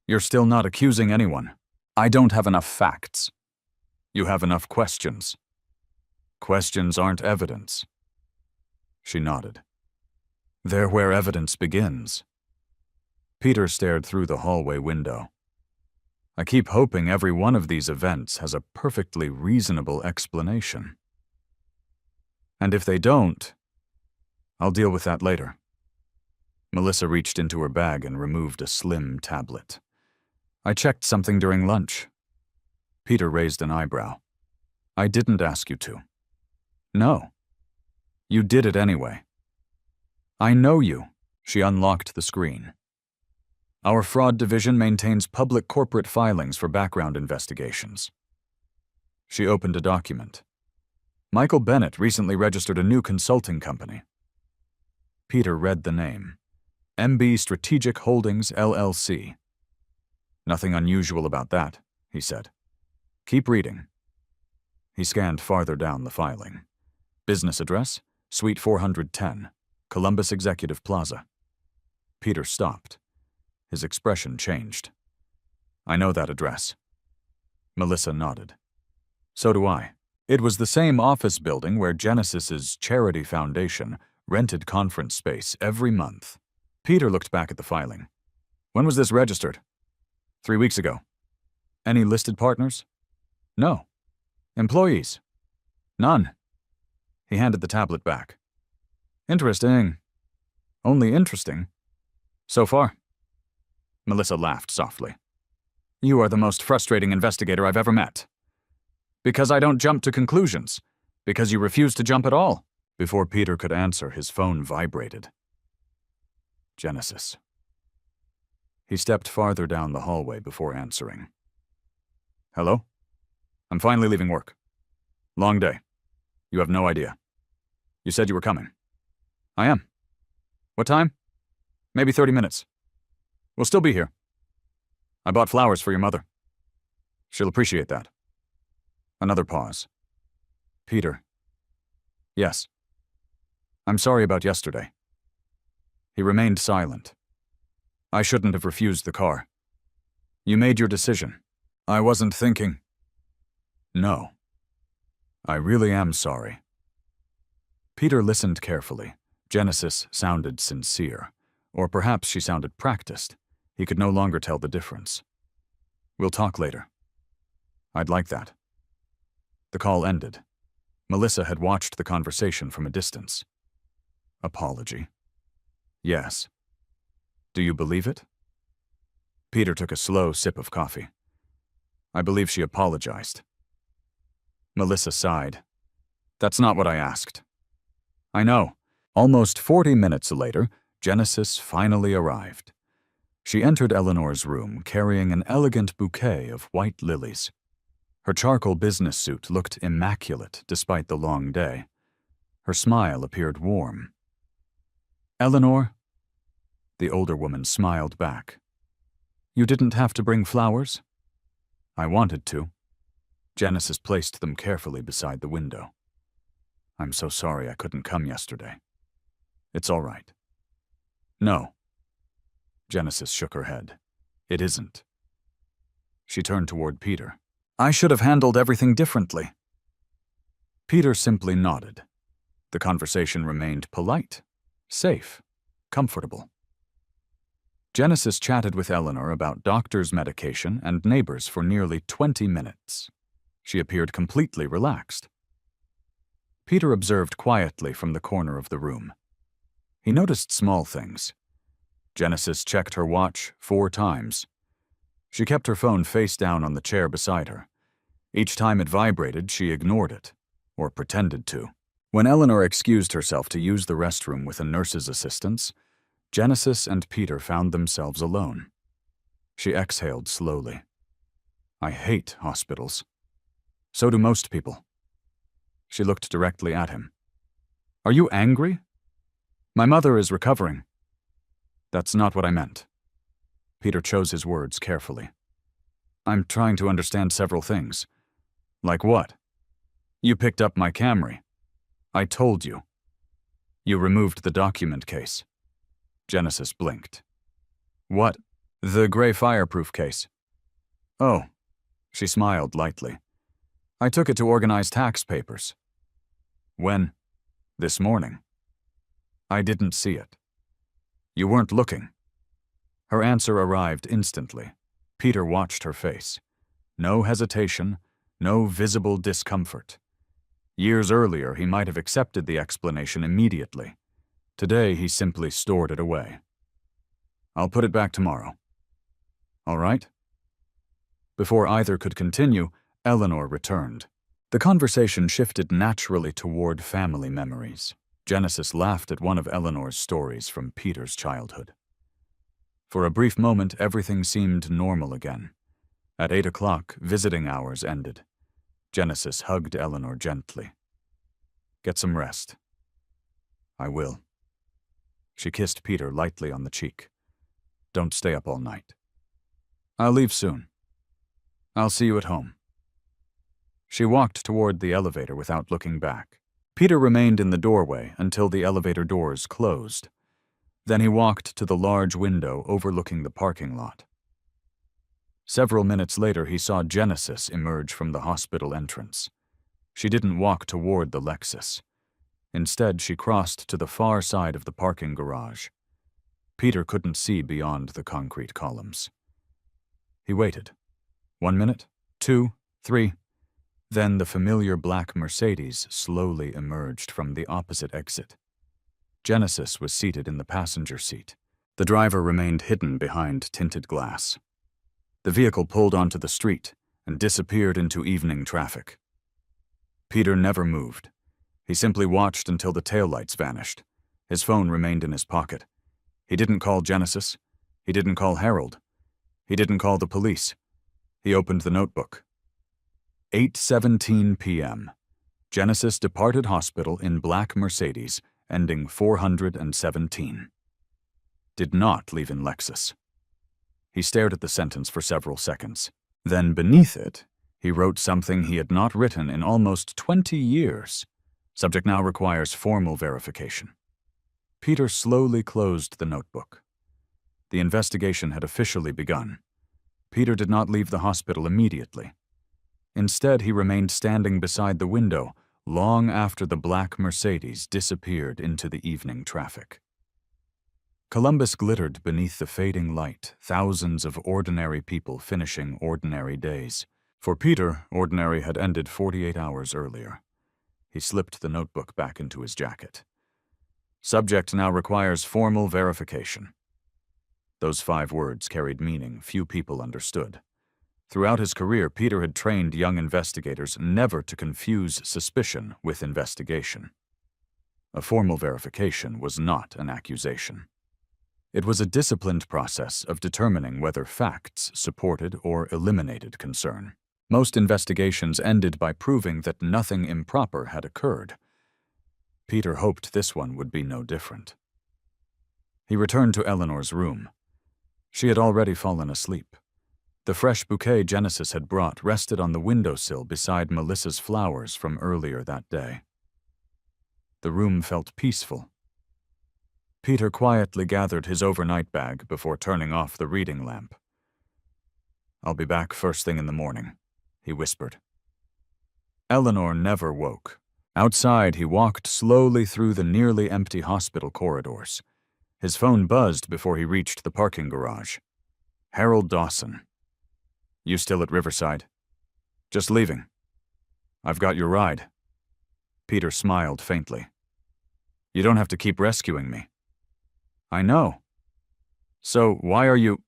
"You're still not accusing anyone. I don't have enough facts." "You have enough questions." "Questions aren't evidence." She nodded. "They're where evidence begins." Peter stared through the hallway window. "I keep hoping every one of these events has a perfectly reasonable explanation. And if they don't, I'll deal with that later." Melissa reached into her bag and removed a slim tablet. "I checked something during lunch." Peter raised an eyebrow. "I didn't ask you to." No. You did it anyway. I know you. She unlocked the screen. Our fraud division maintains public corporate filings for background investigations. She opened a document. Michael Bennett recently registered a new consulting company. Peter read the name. MB Strategic Holdings, LLC. Nothing unusual about that, he said. Keep reading. He scanned farther down the filing. Business address, Suite 410, Columbus Executive Plaza. Peter stopped. His expression changed. I know that address. Melissa nodded. So do I. It was the same office building where Genesis's charity foundation rented conference space every month. Peter looked back at the filing. When was this registered? 3 weeks ago. Any listed partners? No. Employees? None. He handed the tablet back. Interesting. Only interesting. So far. Melissa laughed softly. You are the most frustrating investigator I've ever met. Because I don't jump to conclusions. Because you refuse to jump at all. Before Peter could answer, his phone vibrated. Genesis. He stepped farther down the hallway before answering. Hello? I'm finally leaving work. Long day. You have no idea. You said you were coming. I am. What time? Maybe 30 minutes. We'll still be here. I bought flowers for your mother. She'll appreciate that. Another pause. Peter. Yes. I'm sorry about yesterday. He remained silent. I shouldn't have refused the car. You made your decision. I wasn't thinking. No. I really am sorry. Peter listened carefully. Genesis sounded sincere, or perhaps she sounded practiced. He could no longer tell the difference. We'll talk later. I'd like that. The call ended. Melissa had watched the conversation from a distance. Apology. Yes. Do you believe it? Peter took a slow sip of coffee. I believe she apologized. Melissa sighed. That's not what I asked. I know. Almost 40 minutes later, Genesis finally arrived. She entered Eleanor's room carrying an elegant bouquet of white lilies. Her charcoal business suit looked immaculate despite the long day. Her smile appeared warm. Eleanor? The older woman smiled back. You didn't have to bring flowers? I wanted to. Genesis placed them carefully beside the window. I'm so sorry I couldn't come yesterday. It's all right. No. Genesis shook her head. It isn't. She turned toward Peter. I should have handled everything differently. Peter simply nodded. The conversation remained polite, safe, comfortable. Genesis chatted with Eleanor about doctor's medication and neighbors for nearly 20 minutes. She appeared completely relaxed. Peter observed quietly from the corner of the room. He noticed small things. Genesis checked her watch 4 times. She kept her phone face down on the chair beside her. Each time it vibrated, she ignored it, or pretended to. When Eleanor excused herself to use the restroom with a nurse's assistance, Genesis and Peter found themselves alone. She exhaled slowly. I hate hospitals. So do most people. She looked directly at him. Are you angry? My mother is recovering. That's not what I meant. Peter chose his words carefully. I'm trying to understand several things. Like what? You picked up my Camry. I told you. You removed the document case. Genesis blinked. What? The gray fireproof case. Oh. She smiled lightly. I took it to organize tax papers. When? This morning. I didn't see it. You weren't looking. Her answer arrived instantly. Peter watched her face. No hesitation, no visible discomfort. Years earlier, he might have accepted the explanation immediately. Today, he simply stored it away. I'll put it back tomorrow. All right? Before either could continue, Eleanor returned. The conversation shifted naturally toward family memories. Genesis laughed at one of Eleanor's stories from Peter's childhood. For a brief moment, everything seemed normal again. At 8 o'clock, visiting hours ended. Genesis hugged Eleanor gently. "Get some rest." "I will." She kissed Peter lightly on the cheek. "Don't stay up all night." "I'll leave soon. I'll see you at home." She walked toward the elevator without looking back. Peter remained in the doorway until the elevator doors closed. Then he walked to the large window overlooking the parking lot. Several minutes later, he saw Genesis emerge from the hospital entrance. She didn't walk toward the Lexus. Instead, she crossed to the far side of the parking garage. Peter couldn't see beyond the concrete columns. He waited. 1 minute, 2, 3. Then the familiar black Mercedes slowly emerged from the opposite exit. Genesis was seated in the passenger seat. The driver remained hidden behind tinted glass. The vehicle pulled onto the street and disappeared into evening traffic. Peter never moved. He simply watched until the taillights vanished. His phone remained in his pocket. He didn't call Genesis. He didn't call Harold. He didn't call the police. He opened the notebook. 8:17 p.m. Genesis departed hospital in black Mercedes, ending 417. Did not leave in Lexus. He stared at the sentence for several seconds. Then beneath it, he wrote something he had not written in almost 20 years. Subject now requires formal verification. Peter slowly closed the notebook. The investigation had officially begun. Peter did not leave the hospital immediately. Instead, he remained standing beside the window long after the black Mercedes disappeared into the evening traffic. Columbus glittered beneath the fading light, thousands of ordinary people finishing ordinary days. For Peter, ordinary had ended 48 hours earlier. He slipped the notebook back into his jacket. Subject now requires formal verification. Those 5 words carried meaning few people understood. Throughout his career, Peter had trained young investigators never to confuse suspicion with investigation. A formal verification was not an accusation. It was a disciplined process of determining whether facts supported or eliminated concern. Most investigations ended by proving that nothing improper had occurred. Peter hoped this one would be no different. He returned to Eleanor's room. She had already fallen asleep. The fresh bouquet Genesis had brought rested on the windowsill beside Melissa's flowers from earlier that day. The room felt peaceful. Peter quietly gathered his overnight bag before turning off the reading lamp. "I'll be back first thing in the morning," he whispered. Eleanor never woke. Outside, he walked slowly through the nearly empty hospital corridors. His phone buzzed before he reached the parking garage. Harold Dawson. "You still at Riverside?" "Just leaving." "I've got your ride." Peter smiled faintly. "You don't have to keep rescuing me." "I know. So why are you—"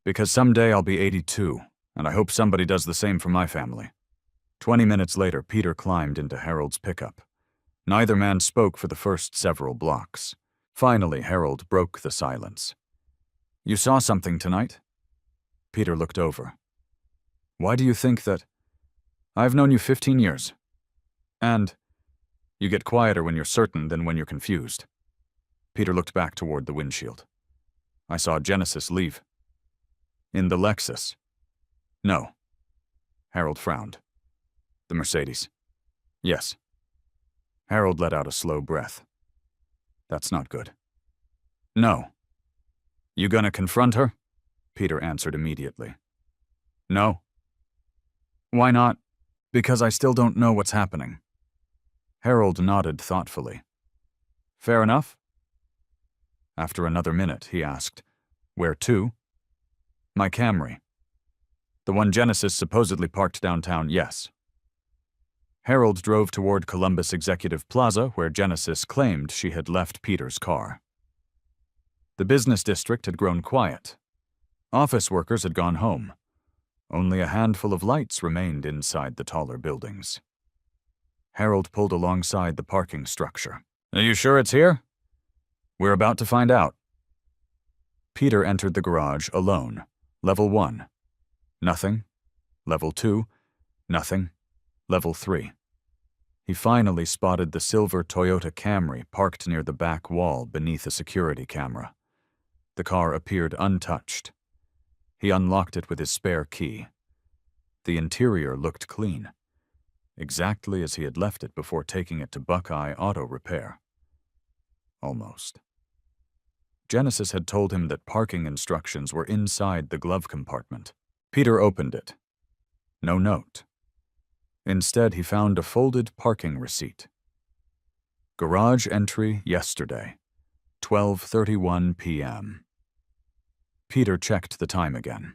"Because someday I'll be 82. And I hope somebody does the same for my family." 20 minutes later, Peter climbed into Harold's pickup. Neither man spoke for the first several blocks. Finally, Harold broke the silence. "You saw something tonight?" Peter looked over. "Why do you think that—" "I've known you 15 years. And you get quieter when you're certain than when you're confused." Peter looked back toward the windshield. "I saw Genesis leave." "In the Lexus?" "No." Harold frowned. "The Mercedes?" "Yes." Harold let out a slow breath. "That's not good." "No." "You gonna confront her?" Peter answered immediately. "No." "Why not?" "Because I still don't know what's happening." Harold nodded thoughtfully. "Fair enough." After another minute, he asked, "Where to?" "My Camry." "The one Genesis supposedly parked downtown?" "Yes." Harold drove toward Columbus Executive Plaza, where Genesis claimed she had left Peter's car. The business district had grown quiet. Office workers had gone home. Only a handful of lights remained inside the taller buildings. Harold pulled alongside the parking structure. Are you sure it's here? We're about to find out. Peter entered the garage alone. Level 1. Nothing. Level 2. Nothing. Level 3. He finally spotted the silver Toyota Camry parked near the back wall beneath a security camera. The car appeared untouched. He unlocked it with his spare key. The interior looked clean, exactly as he had left it before taking it to Buckeye Auto Repair. Almost. Genesis had told him that parking instructions were inside the glove compartment. Peter opened it. No note. Instead, he found a folded parking receipt. Garage entry yesterday, 12:31 p.m. Peter checked the time again.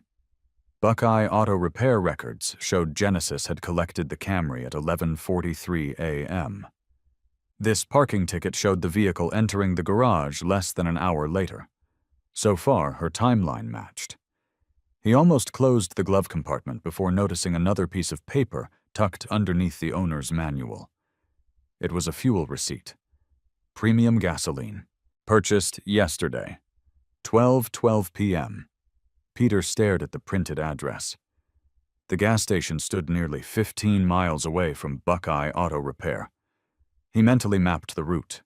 Buckeye Auto Repair records showed Genesis had collected the Camry at 11:43 a.m. This parking ticket showed the vehicle entering the garage less than an hour later. So far, her timeline matched. He almost closed the glove compartment before noticing another piece of paper tucked underneath the owner's manual. It was a fuel receipt. Premium gasoline. Purchased yesterday. 12:12 p.m. Peter stared at the printed address. The gas station stood nearly 15 miles away from Buckeye Auto Repair. He mentally mapped the route.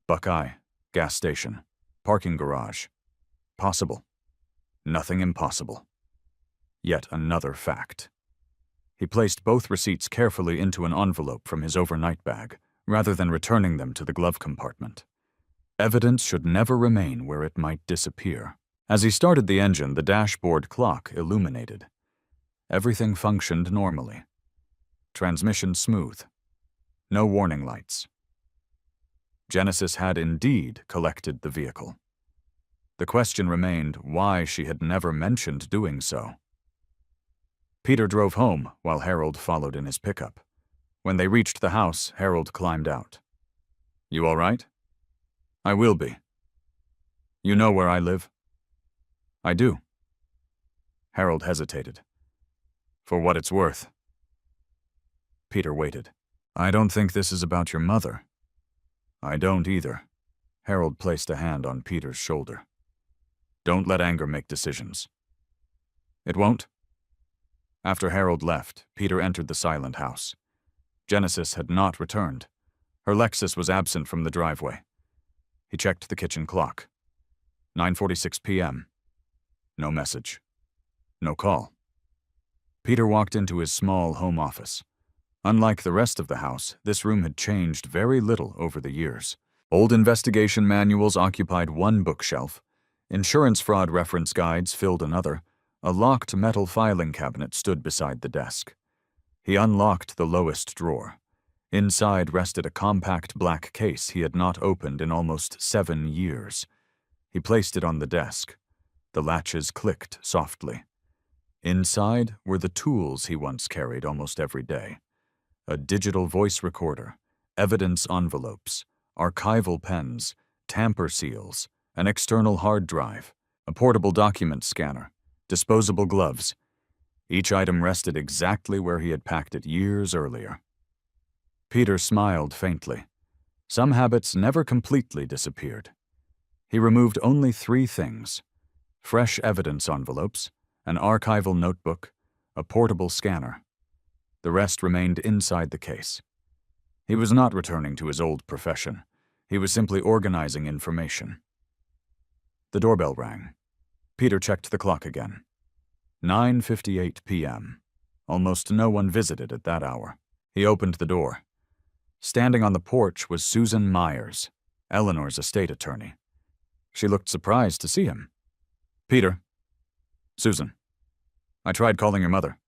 Buckeye, gas station, parking garage. Possible. Nothing impossible. Yet another fact. He placed both receipts carefully into an envelope from his overnight bag, rather than returning them to the glove compartment. Evidence should never remain where it might disappear. As he started the engine, the dashboard clock illuminated. Everything functioned normally. Transmission smooth. No warning lights. Genesis had indeed collected the vehicle. The question remained why she had never mentioned doing so. Peter drove home while Harold followed in his pickup. When they reached the house, Harold climbed out. You all right? I will be. You know where I live? I do. Harold hesitated. For what it's worth. Peter waited. I don't think this is about your mother. I don't either. Harold placed a hand on Peter's shoulder. Don't let anger make decisions. It won't? After Harold left, Peter entered the silent house. Genesis had not returned. Her Lexus was absent from the driveway. He checked the kitchen clock. 9:46 p.m. No message. No call. Peter walked into his small home office. Unlike the rest of the house, this room had changed very little over the years. Old investigation manuals occupied one bookshelf. Insurance fraud reference guides filled another. A locked metal filing cabinet stood beside the desk. He unlocked the lowest drawer. Inside rested a compact black case he had not opened in almost 7 years. He placed it on the desk. The latches clicked softly. Inside were the tools he once carried almost every day. A digital voice recorder, evidence envelopes, archival pens, tamper seals, an external hard drive, a portable document scanner, disposable gloves. Each item rested exactly where he had packed it years earlier. Peter smiled faintly. Some habits never completely disappeared. He removed only 3 things: fresh evidence envelopes, an archival notebook, a portable scanner. The rest remained inside the case. He was not returning to his old profession. He was simply organizing information. The doorbell rang. Peter checked the clock again. 9:58 p.m. Almost no one visited at that hour. He opened the door. Standing on the porch was Susan Myers, Eleanor's estate attorney. She looked surprised to see him. Peter. Susan. I tried calling your mother.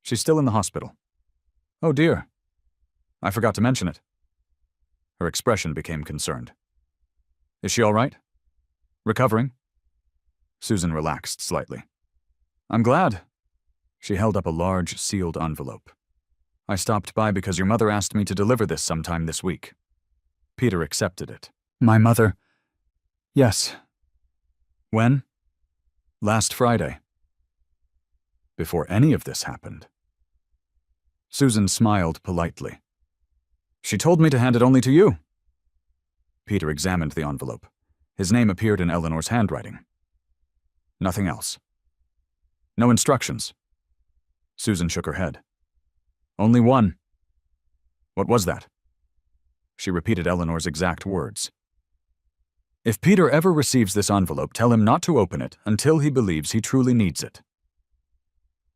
She's still in the hospital. Oh dear. I forgot to mention it. Her expression became concerned. Is she all right? Recovering? Susan relaxed slightly. I'm glad. She held up a large, sealed envelope. I stopped by because your mother asked me to deliver this sometime this week. Peter accepted it. My mother? Yes. When? Last Friday. before any of this happened. Susan smiled politely. She told me to hand it only to you. Peter examined the envelope. His name appeared in Eleanor's handwriting. Nothing else. No instructions. Susan shook her head. Only one. What was that? She repeated Eleanor's exact words. If Peter ever receives this envelope, tell him not to open it until he believes he truly needs it.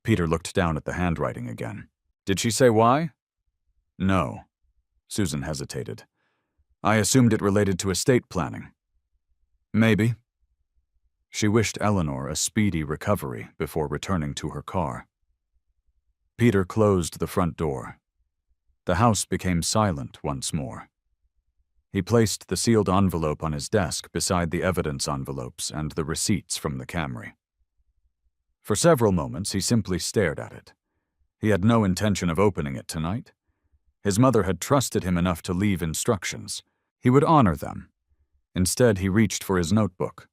Peter looked down at the handwriting again. Did she say why? No. Susan hesitated. I assumed it related to estate planning. Maybe. She wished Eleanor a speedy recovery before returning to her car. Peter closed the front door. The house became silent once more. He placed the sealed envelope on his desk beside the evidence envelopes and the receipts from the Camry. For several moments, he simply stared at it. He had no intention of opening it tonight. His mother had trusted him enough to leave instructions. He would honor them. Instead, he reached for his notebook.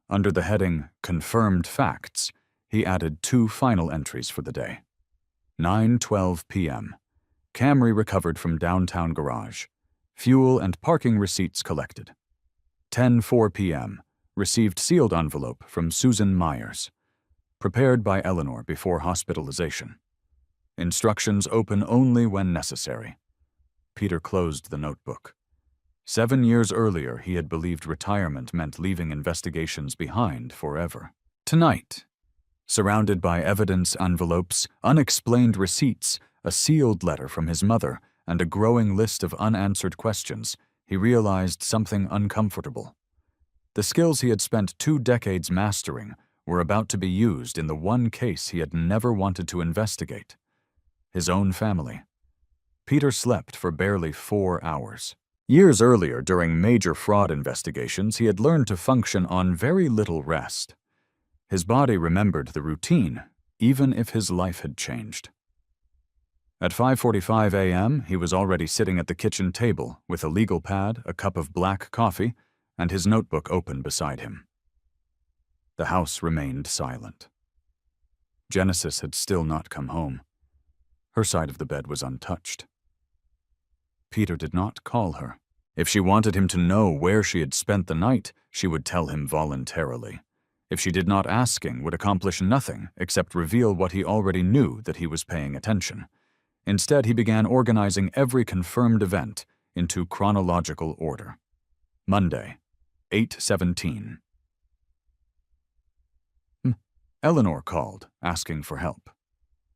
Under the heading, Confirmed Facts, he added 2 final entries for the day. 9:12 p.m. Camry recovered from downtown garage. Fuel and parking receipts collected. 10:04 p.m. Received sealed envelope from Susan Myers. Prepared by Eleanor before hospitalization. Instructions open only when necessary. Peter closed the notebook. 7 years earlier, he had believed retirement meant leaving investigations behind forever. Tonight, surrounded by evidence envelopes, unexplained receipts, a sealed letter from his mother, and a growing list of unanswered questions, he realized something uncomfortable. The skills he had spent 2 decades mastering were about to be used in the one case he had never wanted to investigate. His own family. Peter slept for barely 4 hours. Years earlier, during major fraud investigations, he had learned to function on very little rest. His body remembered the routine, even if his life had changed. At 5:45 a.m., he was already sitting at the kitchen table with a legal pad, a cup of black coffee, and his notebook open beside him. The house remained silent. Genesis had still not come home. Her side of the bed was untouched. Peter did not call her. If she wanted him to know where she had spent the night, she would tell him voluntarily. If she did not, asking would accomplish nothing except reveal what he already knew, that he was paying attention. Instead, he began organizing every confirmed event into chronological order. Monday, 8:17. Eleanor called, asking for help.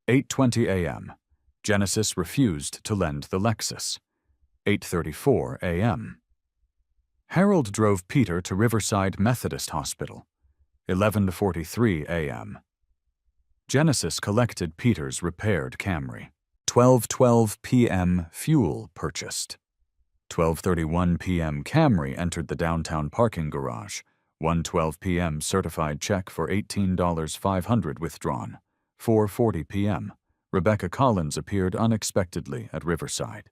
8:20 a.m. Genesis refused to lend the Lexus. 8:34 a.m. Harold drove Peter to Riverside Methodist Hospital. 11:43 a.m. Genesis collected Peter's repaired Camry. 12:12 p.m. Fuel purchased. 12:31 p.m. Camry entered the downtown parking garage. 1:12 p.m. certified check for $18,500 withdrawn. 4:40 p.m. Rebecca Collins appeared unexpectedly at Riverside.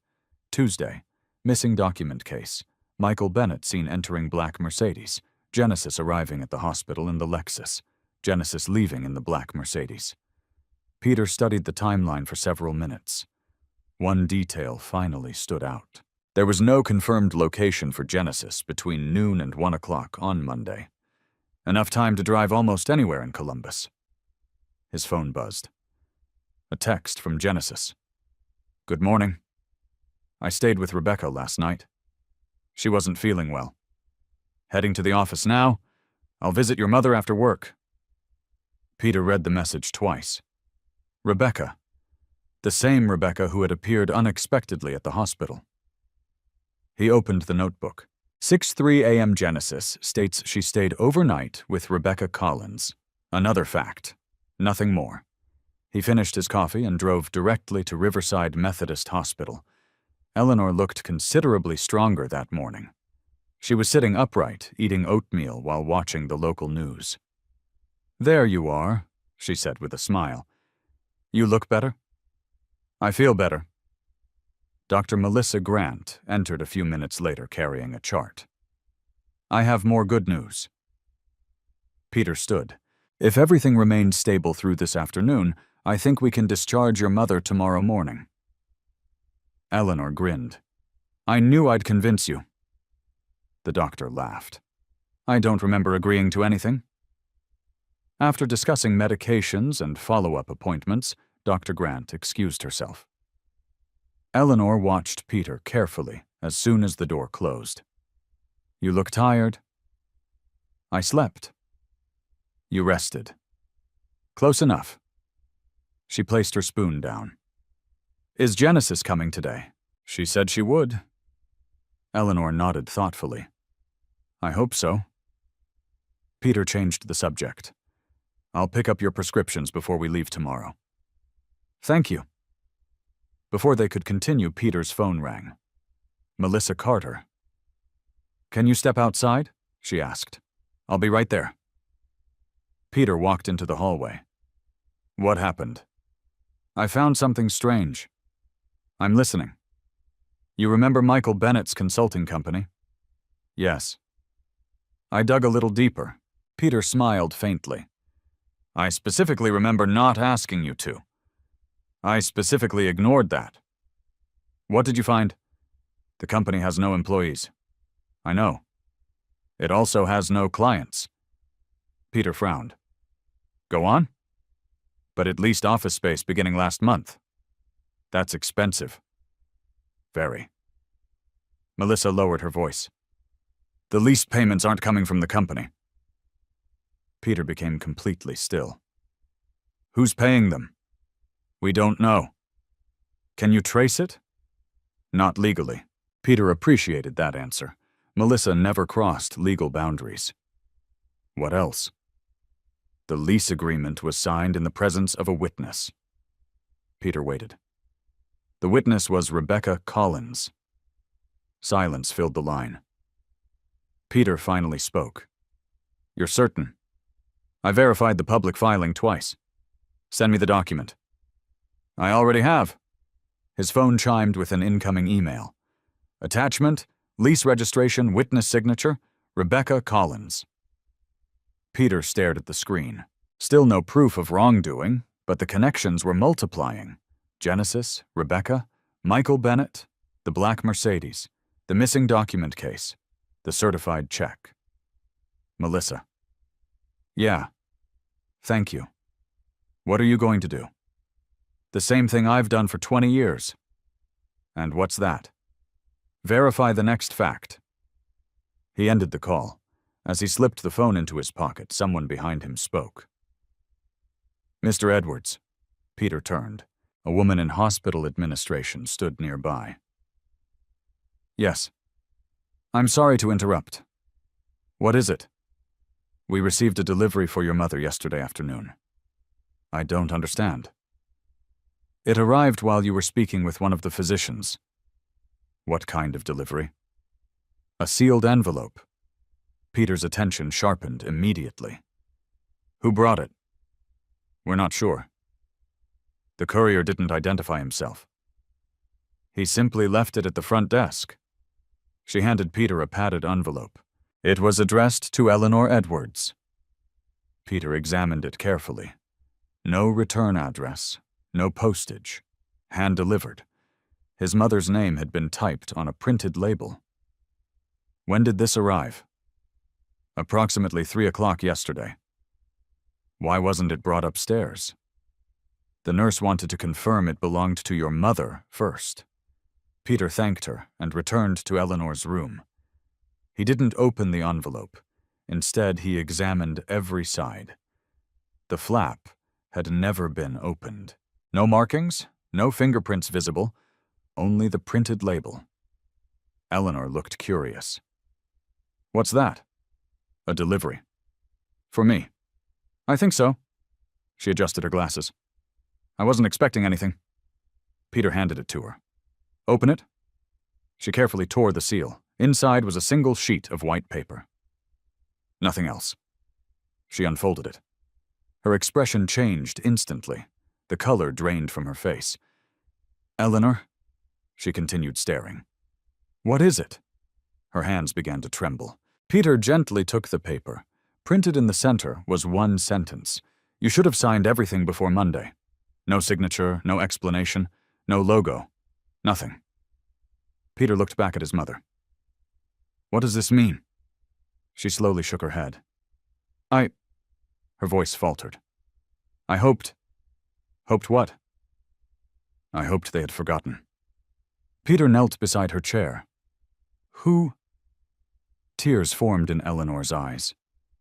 Tuesday, missing document case. Michael Bennett seen entering black Mercedes. Genesis arriving at the hospital in the Lexus. Genesis leaving in the black Mercedes. Peter studied the timeline for several minutes. One detail finally stood out. There was no confirmed location for Genesis between noon and 1 o'clock on Monday. Enough time to drive almost anywhere in Columbus. His phone buzzed. A text from Genesis. Good morning. I stayed with Rebecca last night. She wasn't feeling well. Heading to the office now. I'll visit your mother after work. Peter read the message twice. Rebecca. The same Rebecca who had appeared unexpectedly at the hospital. He opened the notebook. 6:03 a.m. Genesis states she stayed overnight with Rebecca Collins. Another fact. Nothing more. He finished his coffee and drove directly to Riverside Methodist Hospital. Eleanor looked considerably stronger that morning. She was sitting upright, eating oatmeal while watching the local news. There you are, she said with a smile. You look better? I feel better. Dr. Melissa Grant entered a few minutes later carrying a chart. I have more good news. Peter stood. If everything remains stable through this afternoon, I think we can discharge your mother tomorrow morning. Eleanor grinned. I knew I'd convince you. The doctor laughed. I don't remember agreeing to anything. After discussing medications and follow-up appointments, Dr. Grant excused herself. Eleanor watched Peter carefully as soon as the door closed. You look tired. I slept. You rested. Close enough. She placed her spoon down. Is Genesis coming today? She said she would. Eleanor nodded thoughtfully. I hope so. Peter changed the subject. I'll pick up your prescriptions before we leave tomorrow. Thank you. Before they could continue, Peter's phone rang. Melissa Carter. Can you step outside? She asked. I'll be right there. Peter walked into the hallway. What happened? I found something strange. I'm listening. You remember Michael Bennett's consulting company? Yes. I dug a little deeper. Peter smiled faintly. I specifically remember not asking you to. I specifically ignored that. What did you find? The company has no employees. I know. It also has no clients. Peter frowned. Go on? But it leased office space beginning last month. That's expensive. Very. Melissa lowered her voice. The lease payments aren't coming from the company. Peter became completely still. Who's paying them? We don't know. Can you trace it? Not legally. Peter appreciated that answer. Melissa never crossed legal boundaries. What else? The lease agreement was signed in the presence of a witness. Peter waited. The witness was Rebecca Collins. Silence filled the line. Peter finally spoke. You're certain? I verified the public filing twice. Send me the document. I already have. His phone chimed with an incoming email. Attachment, lease registration, witness signature, Rebecca Collins. Peter stared at the screen. Still no proof of wrongdoing, but the connections were multiplying. Genesis, Rebecca, Michael Bennett, the black Mercedes, the missing document case, the certified check. Melissa. Yeah. Thank you. What are you going to do? The same thing I've done for 20 years. And what's that? Verify the next fact. He ended the call. As he slipped the phone into his pocket, someone behind him spoke. Mr. Edwards. Peter turned. A woman in hospital administration stood nearby. Yes. I'm sorry to interrupt. What is it? We received a delivery for your mother yesterday afternoon. I don't understand. It arrived while you were speaking with one of the physicians. What kind of delivery? A sealed envelope. Peter's attention sharpened immediately. Who brought it? We're not sure. The courier didn't identify himself. He simply left it at the front desk. She handed Peter a padded envelope. It was addressed to Eleanor Edwards. Peter examined it carefully. No return address, no postage, hand-delivered. His mother's name had been typed on a printed label. When did this arrive? Approximately 3 o'clock yesterday. Why wasn't it brought upstairs? The nurse wanted to confirm it belonged to your mother first. Peter thanked her and returned to Eleanor's room. He didn't open the envelope. Instead, he examined every side. The flap had never been opened. No markings, no fingerprints visible, only the printed label. Eleanor looked curious. What's that? A delivery. For me. I think so. She adjusted her glasses. I wasn't expecting anything. Peter handed it to her. Open it. She carefully tore the seal. Inside was a single sheet of white paper. Nothing else. She unfolded it. Her expression changed instantly. The color drained from her face. Eleanor, she continued staring. What is it? Her hands began to tremble. Peter gently took the paper, Printed in the center was one sentence. You should have signed everything before Monday. No signature, no explanation, no logo. Nothing. Peter looked back at his mother. What does this mean? She slowly shook her head. Her voice faltered. I hoped. Hoped what? I hoped they had forgotten. Peter knelt beside her chair. Who? Tears formed in Eleanor's eyes.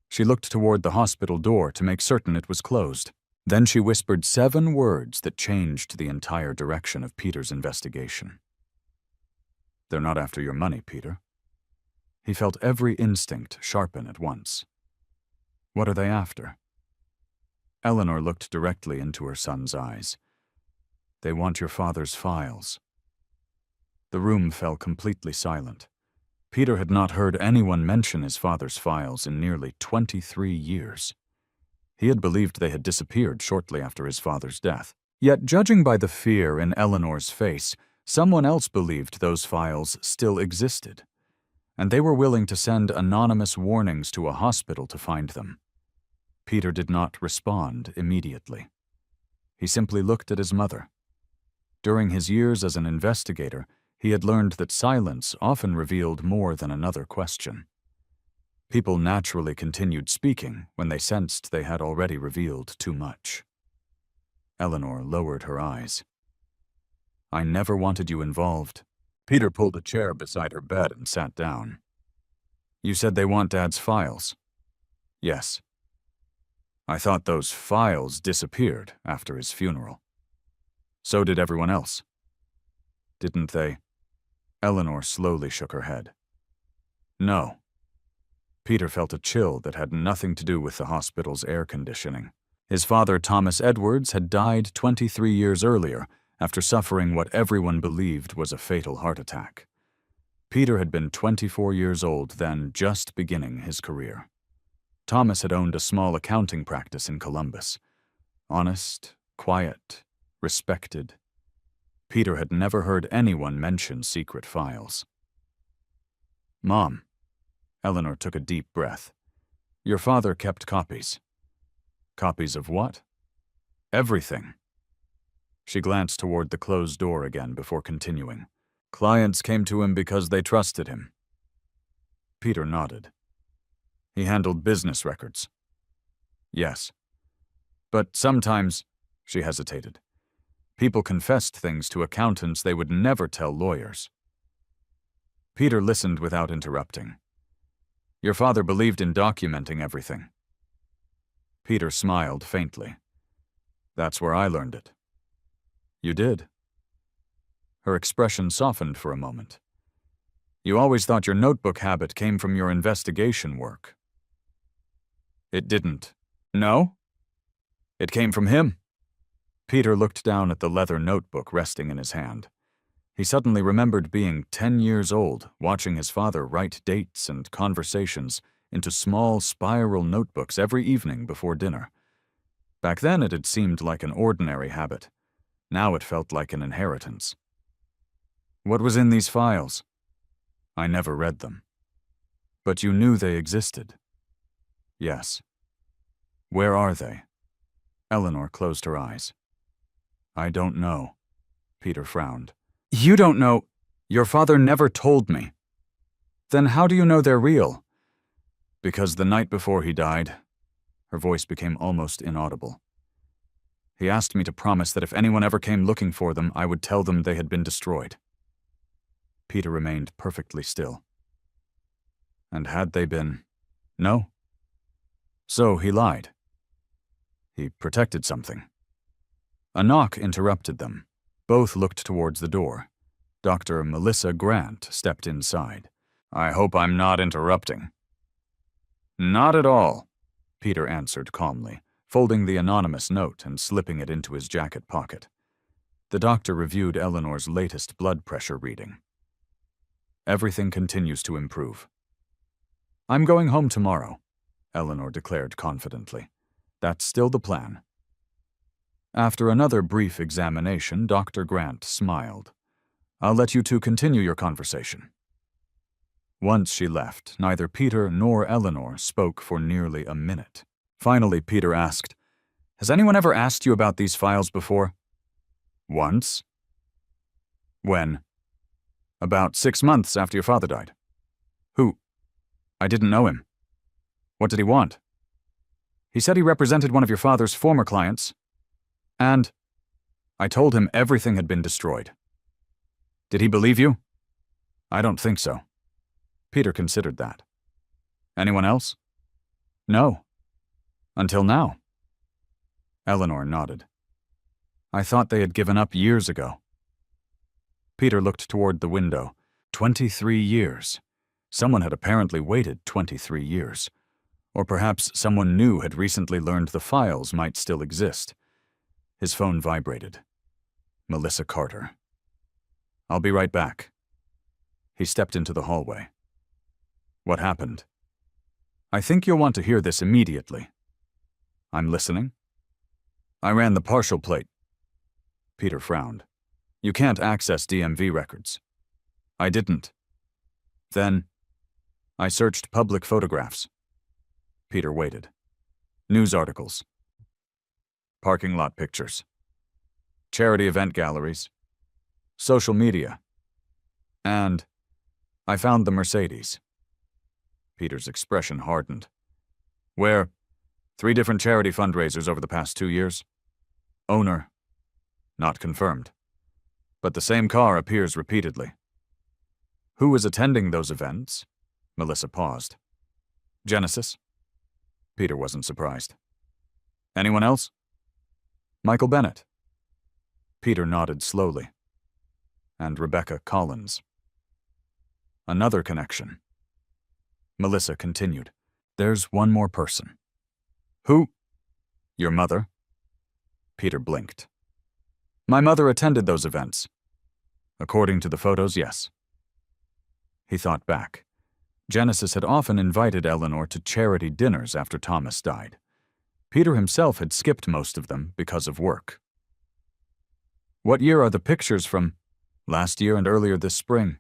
She looked toward the hospital door to make certain it was closed. Then she whispered 7 words that changed the entire direction of Peter's investigation. They're not after your money, Peter. He felt every instinct sharpen at once. What are they after? Eleanor looked directly into her son's eyes. They want your father's files. The room fell completely silent. Peter had not heard anyone mention his father's files in nearly 23 years. He had believed they had disappeared shortly after his father's death. Yet, judging by the fear in Eleanor's face, someone else believed those files still existed, and they were willing to send anonymous warnings to a hospital to find them. Peter did not respond immediately. He simply looked at his mother. During his years as an investigator, he had learned that silence often revealed more than another question. People naturally continued speaking when they sensed they had already revealed too much. Eleanor lowered her eyes. I never wanted you involved. Peter pulled a chair beside her bed and sat down. You said they want Dad's files. Yes. I thought those files disappeared after his funeral. So did everyone else. Didn't they? Eleanor slowly shook her head. No. Peter felt a chill that had nothing to do with the hospital's air conditioning. His father, Thomas Edwards, had died 23 years earlier after suffering what everyone believed was a fatal heart attack. Peter had been 24 years old then, just beginning his career. Thomas had owned a small accounting practice in Columbus. Honest, quiet, respected. Peter had never heard anyone mention secret files. Mom. Eleanor took a deep breath. Your father kept copies. Copies of what? Everything. She glanced toward the closed door again before continuing. Clients came to him because they trusted him. Peter nodded. He handled business records. Yes. But sometimes, she hesitated, people confessed things to accountants they would never tell lawyers. Peter listened without interrupting. Your father believed in documenting everything. Peter smiled faintly. That's where I learned it. You did? Her expression softened for a moment. You always thought your notebook habit came from your investigation work. It didn't. No? It came from him. Peter looked down at the leather notebook resting in his hand. He suddenly remembered being 10 years old, watching his father write dates and conversations into small spiral notebooks every evening before dinner. Back then it had seemed like an ordinary habit. Now it felt like an inheritance. What was in these files? I never read them. But you knew they existed. Yes. Where are they? Eleanor closed her eyes. I don't know. Peter frowned. You don't know? Your father never told me. Then how do you know they're real? Because the night before he died, her voice became almost inaudible. He asked me to promise that if anyone ever came looking for them, I would tell them they had been destroyed. Peter remained perfectly still. And had they been? No? So he lied. He protected something. A knock interrupted them. Both looked towards the door. Dr. Melissa Grant stepped inside. I hope I'm not interrupting. Not at all, Peter answered calmly, folding the anonymous note and slipping it into his jacket pocket. The doctor reviewed Eleanor's latest blood pressure reading. Everything continues to improve. I'm going home tomorrow, Eleanor declared confidently. That's still the plan. After another brief examination, Dr. Grant smiled. I'll let you two continue your conversation. Once she left, neither Peter nor Eleanor spoke for nearly a minute. Finally, Peter asked, "Has anyone ever asked you about these files before?" "Once." "When?" "About 6 months after your father died." "Who?" "I didn't know him." "What did he want?" "He said he represented one of your father's former clients. And I told him everything had been destroyed." "Did he believe you?" "I don't think so." Peter considered that. "Anyone else?" "No. Until now." Eleanor nodded. "I thought they had given up years ago." Peter looked toward the window. 23 years. Someone had apparently waited 23 years. Or perhaps someone new had recently learned the files might still exist. His phone vibrated. Melissa Carter. "I'll be right back." He stepped into the hallway. "What happened?" "I think you'll want to hear this immediately." "I'm listening." "I ran the partial plate." Peter frowned. "You can't access DMV records." "I didn't." "Then I searched public photographs." Peter waited. "News articles. Parking lot pictures. Charity event galleries. Social media. And I found the Mercedes." Peter's expression hardened. "Where?" 3 different charity fundraisers over the past 2 years. Owner. Not confirmed. But the same car appears repeatedly. "Who was attending those events?" Melissa paused. "Genesis." Peter wasn't surprised. "Anyone else?" "Michael Bennett." Peter nodded slowly. "And Rebecca Collins." Another connection. Melissa continued. "There's one more person." "Who?" "Your mother." Peter blinked. "My mother attended those events." "According to the photos, yes." He thought back. Genesis had often invited Eleanor to charity dinners after Thomas died. Peter himself had skipped most of them because of work. "What year are the pictures from?" "Last year and earlier this spring."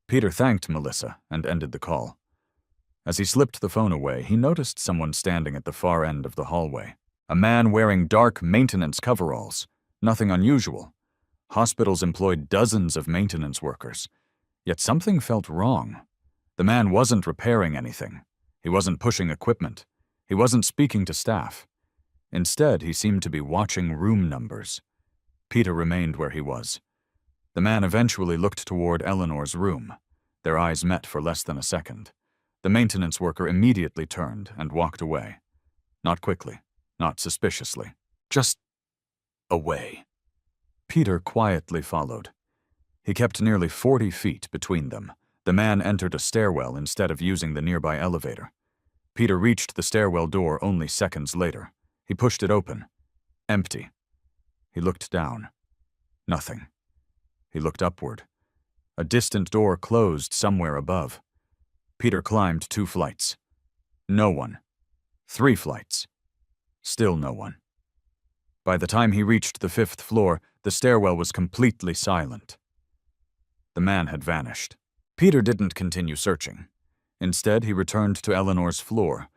Peter thanked Melissa and ended the call. As he slipped the phone away, he noticed someone standing at the far end of the hallway. A man wearing dark maintenance coveralls. Nothing unusual. Hospitals employed dozens of maintenance workers. Yet something felt wrong. The man wasn't repairing anything. He wasn't pushing equipment. He wasn't speaking to staff. Instead, he seemed to be watching room numbers. Peter remained where he was. The man eventually looked toward Eleanor's room. Their eyes met for less than a second. The maintenance worker immediately turned and walked away. Not quickly, not suspiciously. Just away. Peter quietly followed. He kept nearly 40 feet between them. The man entered a stairwell instead of using the nearby elevator. Peter reached the stairwell door only seconds later. He pushed it open. Empty. He looked down. Nothing. He looked upward. A distant door closed somewhere above. Peter climbed 2 flights. No one. 3 flights. Still no one. By the time he reached the 5th floor, the stairwell was completely silent. The man had vanished. Peter didn't continue searching. Instead, he returned to Eleanor's floor.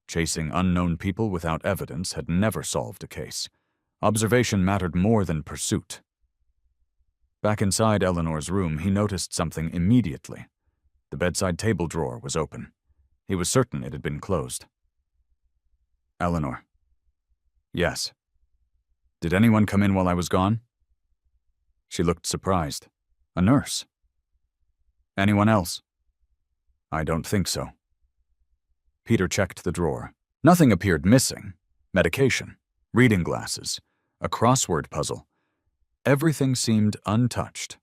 Chasing unknown people without evidence had never solved a case. Observation mattered more than pursuit. Back inside Eleanor's room, he noticed something immediately. The bedside table drawer was open. He was certain it had been closed. "Eleanor." "Yes." "Did anyone come in while I was gone?" She looked surprised. "A nurse." "Anyone else?" "I don't think so." Peter checked the drawer. Nothing appeared missing. Medication, reading glasses, a crossword puzzle. Everything seemed untouched.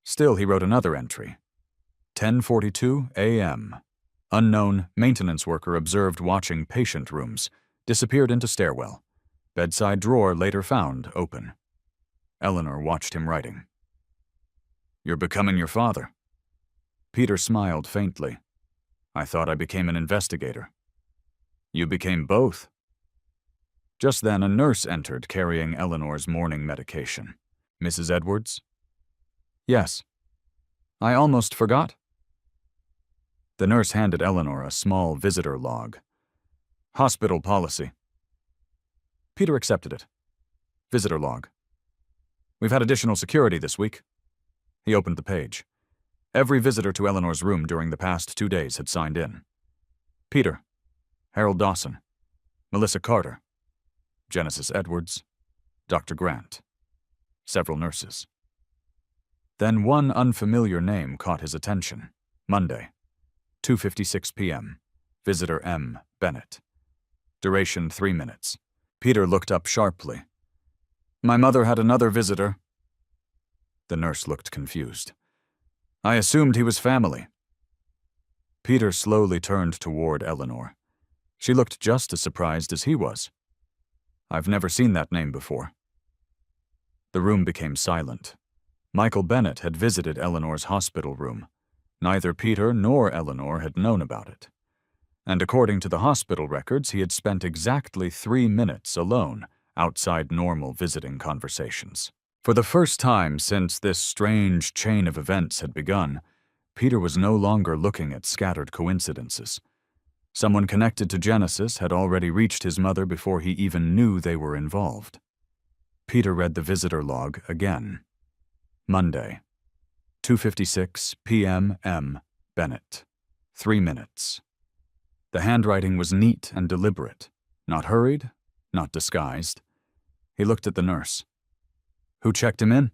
Still, he wrote another entry. 10:42 a.m. Unknown maintenance worker observed watching patient rooms. Disappeared into stairwell. Bedside drawer later found open. Eleanor watched him writing. "You're becoming your father." Peter smiled faintly. "I thought I became an investigator." "You became both." Just then, a nurse entered carrying Eleanor's morning medication. "Mrs. Edwards?" "Yes." I almost forgot. The nurse handed Eleanor a small visitor log. Hospital policy. Peter accepted it. Visitor log. We've had additional security this week. He opened the page. Every visitor to Eleanor's room during the past 2 days had signed in. Peter, Harold Dawson, Melissa Carter, Genesis Edwards, Dr. Grant, several nurses. Then one unfamiliar name caught his attention. Monday, 2:56 p.m. Visitor M. Bennett. Duration 3 minutes. Peter looked up sharply. My mother had another visitor. The nurse looked confused. I assumed he was family. Peter slowly turned toward Eleanor. She looked just as surprised as he was. I've never seen that name before. The room became silent. Michael Bennett had visited Eleanor's hospital room. Neither Peter nor Eleanor had known about it. And according to the hospital records, he had spent exactly 3 minutes alone outside normal visiting conversations. For the first time since this strange chain of events had begun, Peter was no longer looking at scattered coincidences. Someone connected to Genesis had already reached his mother before he even knew they were involved. Peter read the visitor log again. Monday, 2:56 p.m. M. Bennett. 3 minutes. The handwriting was neat and deliberate, not hurried, not disguised. He looked at the nurse. Who checked him in?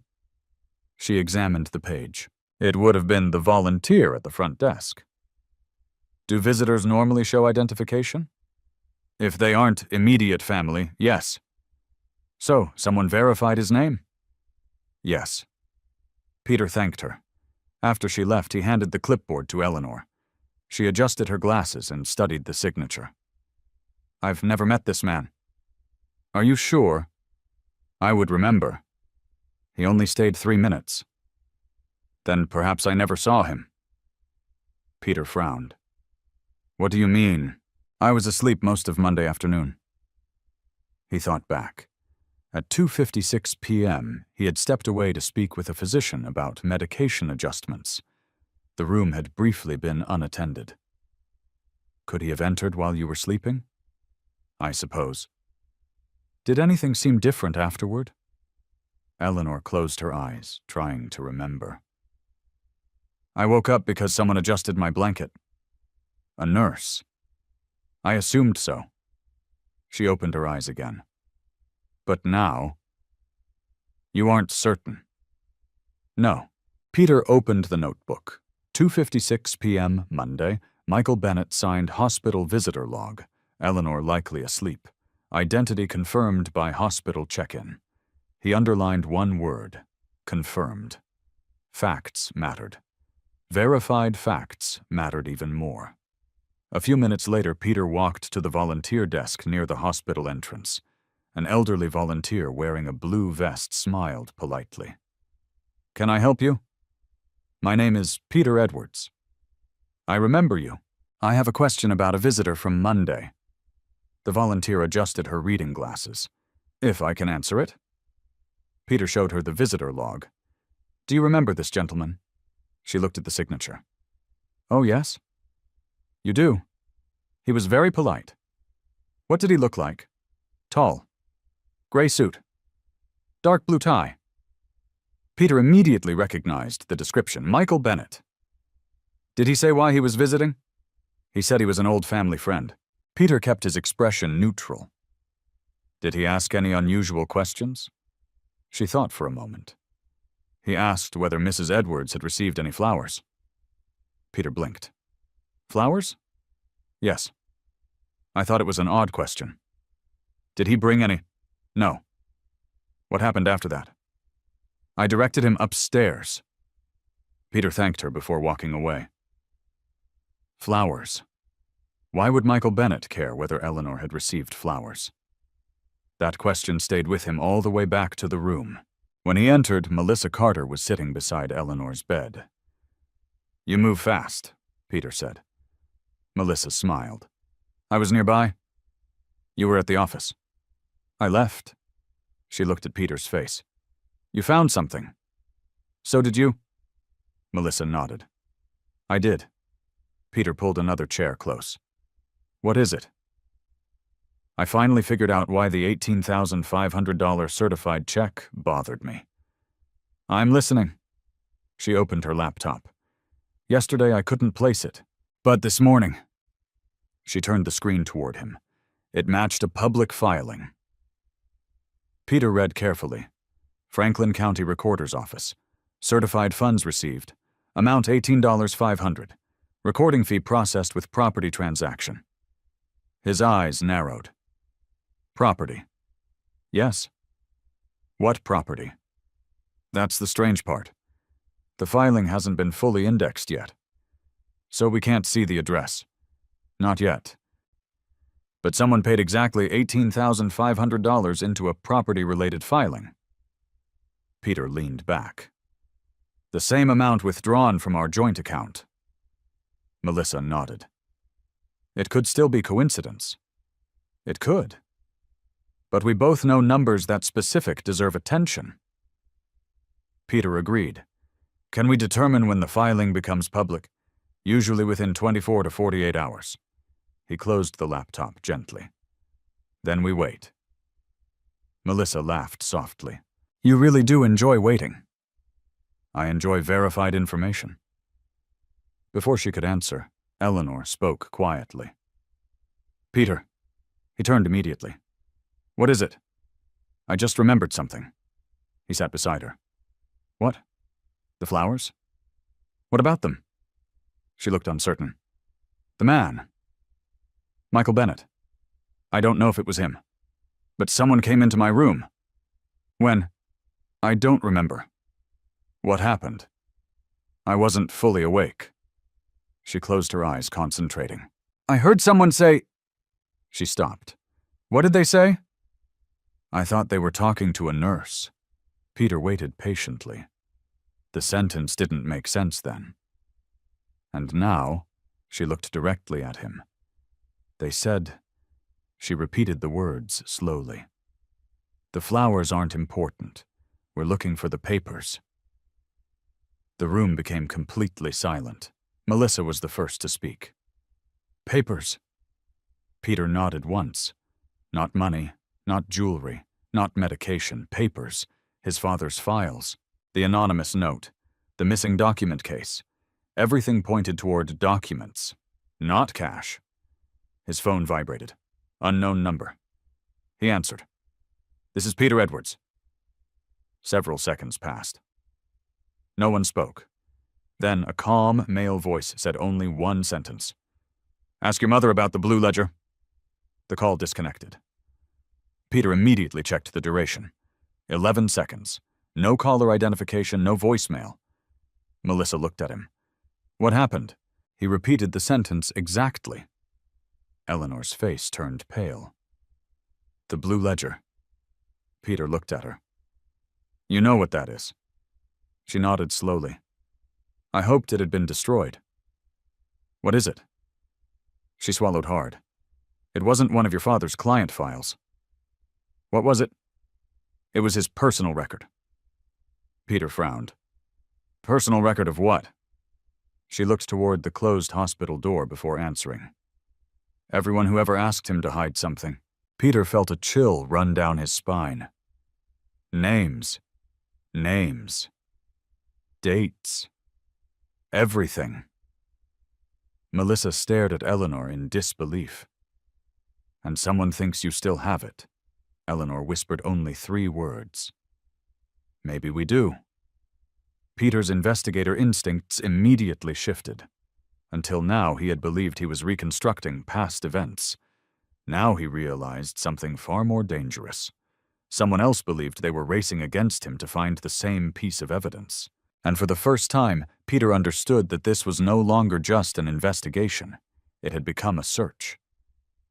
She examined the page. It would have been the volunteer at the front desk. Do visitors normally show identification? If they aren't immediate family, yes. So, someone verified his name? Yes. Peter thanked her. After she left, he handed the clipboard to Eleanor. She adjusted her glasses and studied the signature. I've never met this man. Are you sure? I would remember. He only stayed 3 minutes. Then perhaps I never saw him. Peter frowned. What do you mean? I was asleep most of Monday afternoon. He thought back. At 2:56 p.m., he had stepped away to speak with a physician about medication adjustments. The room had briefly been unattended. Could he have entered while you were sleeping? I suppose. Did anything seem different afterward? Eleanor closed her eyes, trying to remember. I woke up because someone adjusted my blanket. A nurse. I assumed so. She opened her eyes again. But now... You aren't certain. No. Peter opened the notebook. 2:56 p.m. Monday, Michael Bennett signed hospital visitor log. Eleanor likely asleep. Identity confirmed by hospital check-in. He underlined one word. Confirmed. Facts mattered. Verified facts mattered even more. A few minutes later, Peter walked to the volunteer desk near the hospital entrance. An elderly volunteer wearing a blue vest smiled politely. Can I help you? My name is Peter Edwards. I remember you. I have a question about a visitor from Monday. The volunteer adjusted her reading glasses. If I can answer it. Peter showed her the visitor log. Do you remember this gentleman? She looked at the signature. Oh, yes? You do. He was very polite. What did he look like? Tall. Gray suit. Dark blue tie. Peter immediately recognized the description. Michael Bennett. Did he say why he was visiting? He said he was an old family friend. Peter kept his expression neutral. Did he ask any unusual questions? She thought for a moment. He asked whether Mrs. Edwards had received any flowers. Peter blinked. Flowers? Yes. I thought it was an odd question. Did he bring any? No. What happened after that? I directed him upstairs. Peter thanked her before walking away. Flowers. Why would Michael Bennett care whether Eleanor had received flowers? That question stayed with him all the way back to the room. When he entered, Melissa Carter was sitting beside Eleanor's bed. You move fast, Peter said. Melissa smiled. I was nearby. You were at the office. I left. She looked at Peter's face. You found something. So did you. Melissa nodded. I did. Peter pulled another chair close. What is it? I finally figured out why the $18,500 certified check bothered me. I'm listening. She opened her laptop. Yesterday I couldn't place it, but this morning. She turned the screen toward him. It matched a public filing. Peter read carefully. Franklin County Recorder's Office. Certified funds received. Amount $18,500. Recording fee processed with property transaction. His eyes narrowed. Property. Yes. What property? That's the strange part. The filing hasn't been fully indexed yet. So we can't see the address. Not yet. But someone paid exactly $18,500 into a property-related filing. Peter leaned back. The same amount withdrawn from our joint account. Melissa nodded. It could still be coincidence. It could. But we both know numbers that specific deserve attention. Peter agreed. Can we determine when the filing becomes public? Usually within 24 to 48 hours. He closed the laptop gently. Then we wait. Melissa laughed softly. You really do enjoy waiting. I enjoy verified information. Before she could answer, Eleanor spoke quietly. Peter. He turned immediately. What is it? I just remembered something. He sat beside her. What? The flowers? What about them? She looked uncertain. The man. Michael Bennett. I don't know if it was him. But someone came into my room. When? I don't remember. What happened? I wasn't fully awake. She closed her eyes, concentrating. I heard someone say... She stopped. What did they say? I thought they were talking to a nurse. Peter waited patiently. The sentence didn't make sense then. And now, she looked directly at him. They said... She repeated the words slowly. The flowers aren't important. We're looking for the papers. The room became completely silent. Melissa was the first to speak. Papers. Peter nodded once. Not money, not jewelry, not medication, papers, his father's files, the anonymous note, the missing document case. Everything pointed toward documents, not cash. His phone vibrated. Unknown number. He answered. This is Peter Edwards. Several seconds passed. No one spoke. Then a calm male voice said only one sentence. Ask your mother about the blue ledger. The call disconnected. Peter immediately checked the duration. 11 seconds. No caller identification, no voicemail. Melissa looked at him. What happened? He repeated the sentence exactly. Eleanor's face turned pale. The blue ledger. Peter looked at her. You know what that is. She nodded slowly. I hoped it had been destroyed. What is it? She swallowed hard. It wasn't one of your father's client files. What was it? It was his personal record. Peter frowned. Personal record of what? She looked toward the closed hospital door before answering. Everyone who ever asked him to hide something. Peter felt a chill run down his spine. Names. Names. Dates. Everything. Melissa stared at Eleanor in disbelief. And someone thinks you still have it. Eleanor whispered only 3 words. Maybe we do. Peter's investigator instincts immediately shifted. Until now, he had believed he was reconstructing past events. Now he realized something far more dangerous. Someone else believed they were racing against him to find the same piece of evidence. And for the first time, Peter understood that this was no longer just an investigation. It had become a search.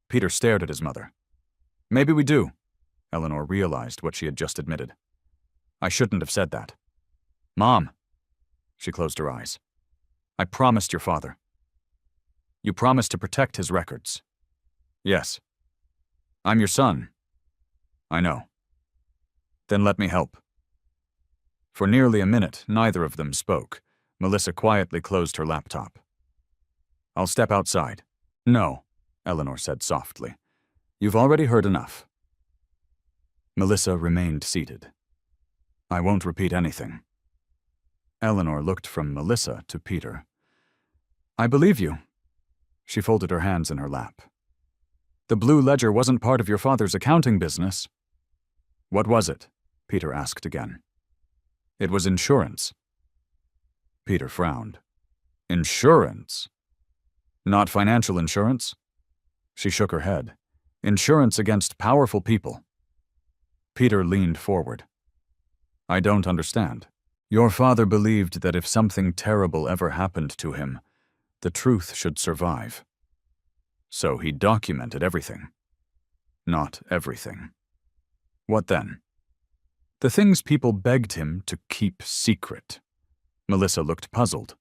Peter stared at his mother. Maybe we do. Eleanor realized what she had just admitted. I shouldn't have said that. Mom. She closed her eyes. I promised your father. You promised to protect his records. Yes. I'm your son. I know. Then let me help. For nearly a minute, neither of them spoke. Melissa quietly closed her laptop. I'll step outside. No, Eleanor said softly. You've already heard enough. Melissa remained seated. I won't repeat anything. Eleanor looked from Melissa to Peter. I believe you. She folded her hands in her lap. The Blue Ledger wasn't part of your father's accounting business. What was it? Peter asked again. It was insurance. Peter frowned. Insurance? Not financial insurance? She shook her head. Insurance against powerful people. Peter leaned forward. I don't understand. Your father believed that if something terrible ever happened to him, the truth should survive. So he documented everything. Not everything. What then? The things people begged him to keep secret. Melissa looked puzzled.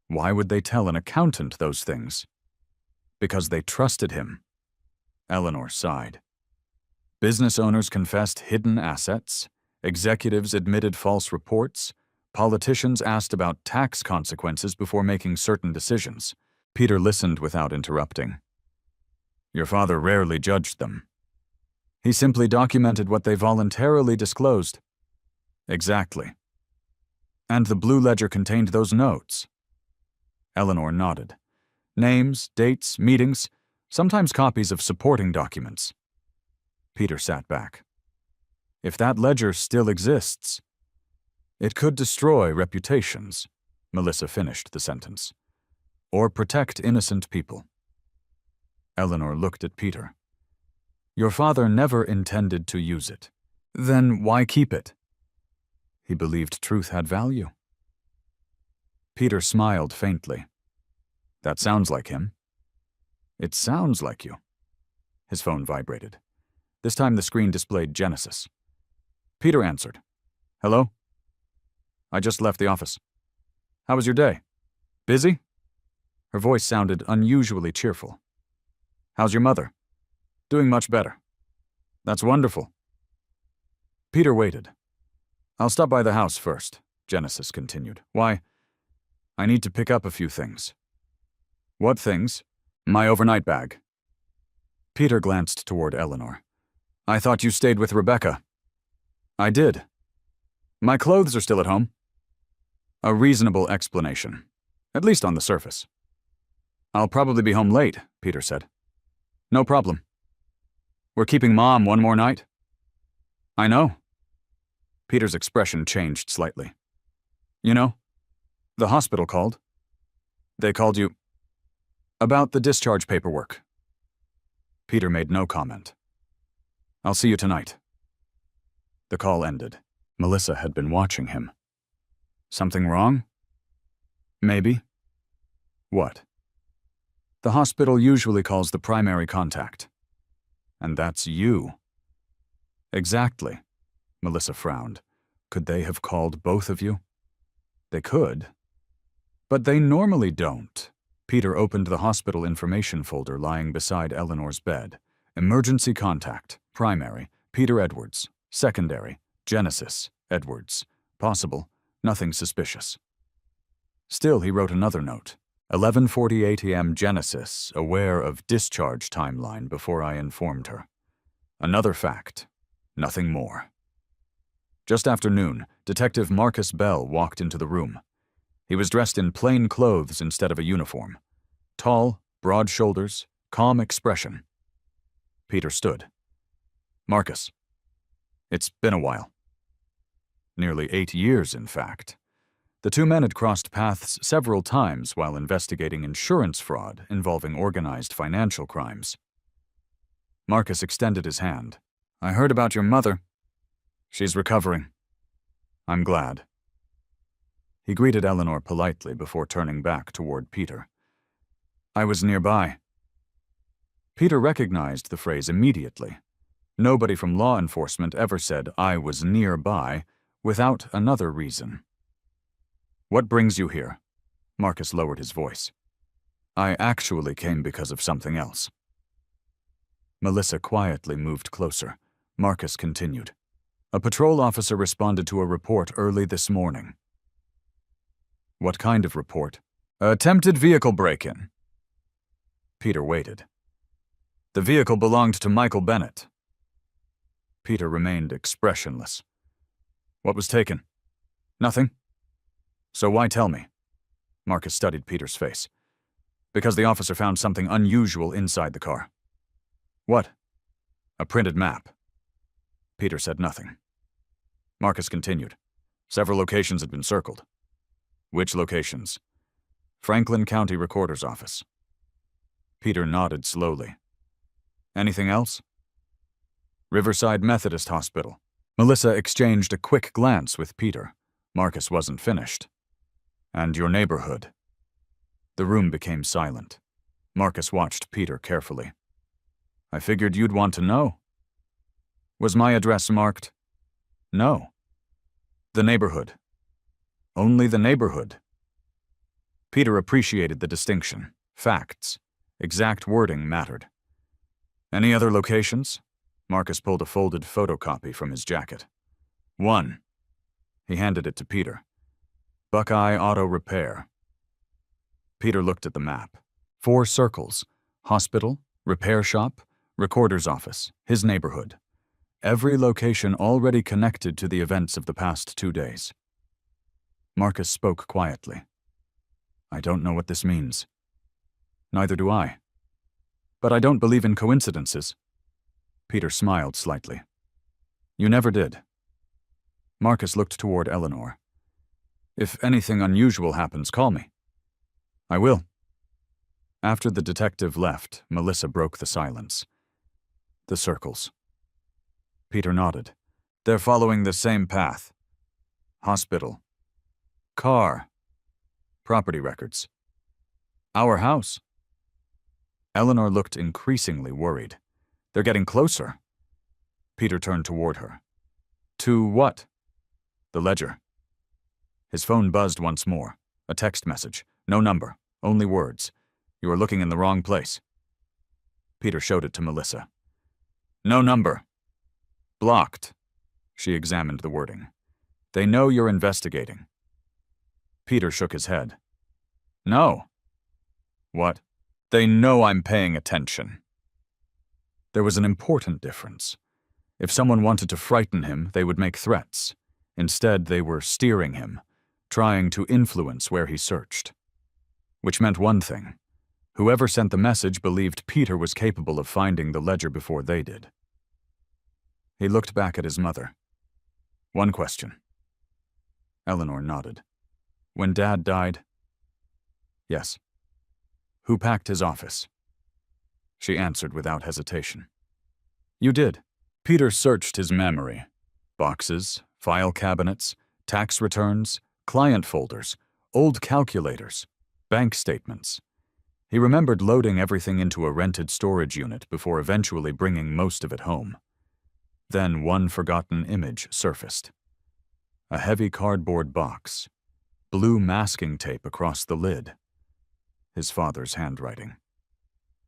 Why would they tell an accountant those things? Because they trusted him. Eleanor sighed. Business owners confessed hidden assets, executives admitted false reports, politicians asked about tax consequences before making certain decisions. Peter listened without interrupting. Your father rarely judged them. He simply documented what they voluntarily disclosed. Exactly. And the Blue Ledger contained those notes. Eleanor nodded. Names, dates, meetings, sometimes copies of supporting documents. Peter sat back. If that ledger still exists, it could destroy reputations, Melissa finished the sentence, or protect innocent people. Eleanor looked at Peter. Your father never intended to use it. Then why keep it? He believed truth had value. Peter smiled faintly. That sounds like him. It sounds like you. His phone vibrated. This time the screen displayed Genesis. Peter answered. Hello? I just left the office. How was your day? Busy? Her voice sounded unusually cheerful. How's your mother? Doing much better. That's wonderful. Peter waited. I'll stop by the house first, Genesis continued. Why? I need to pick up a few things. What things? My overnight bag. Peter glanced toward Eleanor. I thought you stayed with Rebecca. I did. My clothes are still at home. A reasonable explanation, at least on the surface. I'll probably be home late, Peter said. No problem. We're keeping Mom one more night? I know. Peter's expression changed slightly. You know, the hospital called. They called you about the discharge paperwork. Peter made no comment. I'll see you tonight. The call ended. Melissa had been watching him. Something wrong? Maybe. What? The hospital usually calls the primary contact. And that's you. Exactly. Melissa frowned. Could they have called both of you? They could. But they normally don't. Peter opened the hospital information folder lying beside Eleanor's bed. Emergency contact. Primary. Peter Edwards. Secondary. Genesis. Edwards. Possible. Nothing suspicious. Still, he wrote another note. 11:48 a.m. Genesis, aware of discharge timeline before I informed her. Another fact. Nothing more. Just after noon, Detective Marcus Bell walked into the room. He was dressed in plain clothes instead of a uniform. Tall, broad shoulders, calm expression. Peter stood. Marcus. It's been a while. Nearly 8 years, in fact. The two men had crossed paths several times while investigating insurance fraud involving organized financial crimes. Marcus extended his hand. I heard about your mother. She's recovering. I'm glad. He greeted Eleanor politely before turning back toward Peter. I was nearby. Peter recognized the phrase immediately. Nobody from law enforcement ever said, I was nearby, without another reason. What brings you here? Marcus lowered his voice. I actually came because of something else. Melissa quietly moved closer. Marcus continued. A patrol officer responded to a report early this morning. What kind of report? Attempted vehicle break-in. Peter waited. The vehicle belonged to Michael Bennett. Peter remained expressionless. What was taken? Nothing. So why tell me? Marcus studied Peter's face. Because the officer found something unusual inside the car. What? A printed map. Peter said nothing. Marcus continued. Several locations had been circled. Which locations? Franklin County Recorder's Office. Peter nodded slowly. Anything else? Riverside Methodist Hospital. Melissa exchanged a quick glance with Peter. Marcus wasn't finished. And your neighborhood. The room became silent. Marcus watched Peter carefully. I figured you'd want to know. Was my address marked? No. The neighborhood. Only the neighborhood. Peter appreciated the distinction. Facts. Exact wording mattered. Any other locations? Marcus pulled a folded photocopy from his jacket. One. He handed it to Peter. Buckeye Auto Repair. Peter looked at the map. 4 circles. Hospital, repair shop, recorder's office, his neighborhood. Every location already connected to the events of the past 2 days. Marcus spoke quietly. I don't know what this means. Neither do I. But I don't believe in coincidences. Peter smiled slightly. You never did. Marcus looked toward Eleanor. If anything unusual happens, call me. I will. After the detective left, Melissa broke the silence. The circles. Peter nodded. They're following the same path. Hospital. Car. Property records. Our house. Eleanor looked increasingly worried. They're getting closer. Peter turned toward her. To what? The ledger. His phone buzzed once more. A text message. No number. Only words. You are looking in the wrong place. Peter showed it to Melissa. No number. Blocked. She examined the wording. They know you're investigating. Peter shook his head. No. What? They know I'm paying attention. There was an important difference. If someone wanted to frighten him, they would make threats. Instead, they were steering him, trying to influence where he searched. Which meant one thing. Whoever sent the message believed Peter was capable of finding the ledger before they did. He looked back at his mother. One question. Eleanor nodded. When Dad died? Yes. Who packed his office? She answered without hesitation. You did. Peter searched his memory. Boxes, file cabinets, tax returns, client folders, old calculators, bank statements. He remembered loading everything into a rented storage unit before eventually bringing most of it home. Then one forgotten image surfaced. A heavy cardboard box. Blue masking tape across the lid. His father's handwriting.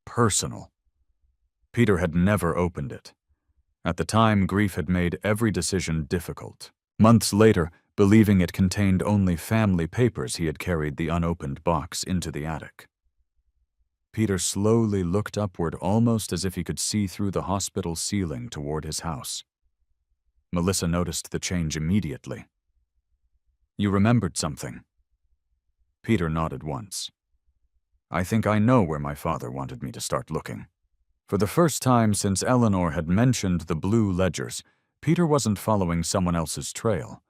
Personal. Peter had never opened it. At the time, grief had made every decision difficult. Months later, believing it contained only family papers, he had carried the unopened box into the attic. Peter slowly looked upward, almost as if he could see through the hospital ceiling toward his house. Melissa noticed the change immediately. You remembered something. Peter nodded once. I think I know where my father wanted me to start looking. For the first time since Eleanor had mentioned the blue ledgers, Peter wasn't following someone else's trail.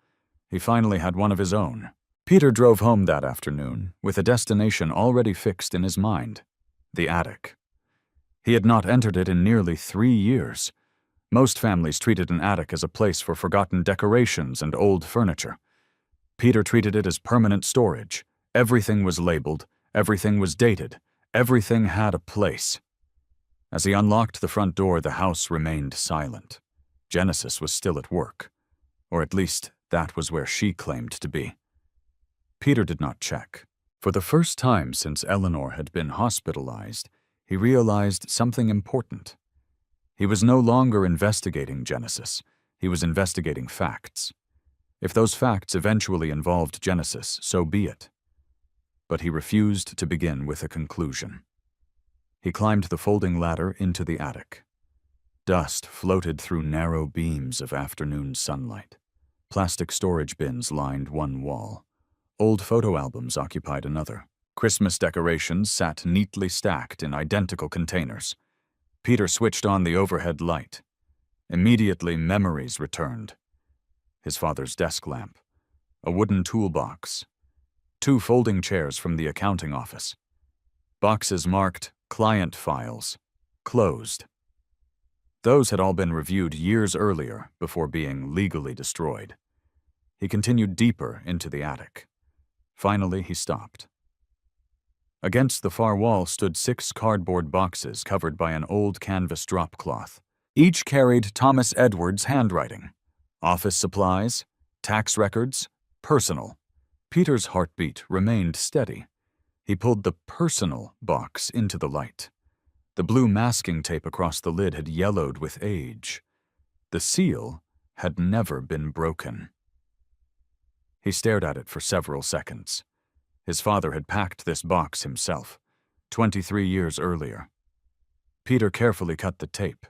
He finally had one of his own. Peter drove home that afternoon, with a destination already fixed in his mind. The attic. He had not entered it in nearly 3 years. Most families treated an attic as a place for forgotten decorations and old furniture. Peter treated it as permanent storage. Everything was labeled, everything was dated, everything had a place. As he unlocked the front door, the house remained silent. Genesis was still at work. Or at least, that was where she claimed to be. Peter did not check. For the first time since Eleanor had been hospitalized, he realized something important. He was no longer investigating Genesis. He was investigating facts. If those facts eventually involved Genesis, so be it. but he refused to begin with a conclusion. He climbed the folding ladder into the attic. Dust floated through narrow beams of afternoon sunlight. Plastic storage bins lined one wall. Old photo albums occupied another. Christmas decorations sat neatly stacked in identical containers. Peter switched on the overhead light. Immediately, memories returned. His father's desk lamp, a wooden toolbox, 2 folding chairs from the accounting office, boxes marked client files, closed. Those had all been reviewed years earlier before being legally destroyed. He continued deeper into the attic. Finally, he stopped. Against the far wall stood 6 cardboard boxes covered by an old canvas drop cloth. Each carried Thomas Edwards' handwriting. Office supplies, tax records, personal. Peter's heartbeat remained steady. He pulled the personal box into the light. The blue masking tape across the lid had yellowed with age. The seal had never been broken. He stared at it for several seconds. His father had packed this box himself, 23 years earlier. Peter carefully cut the tape.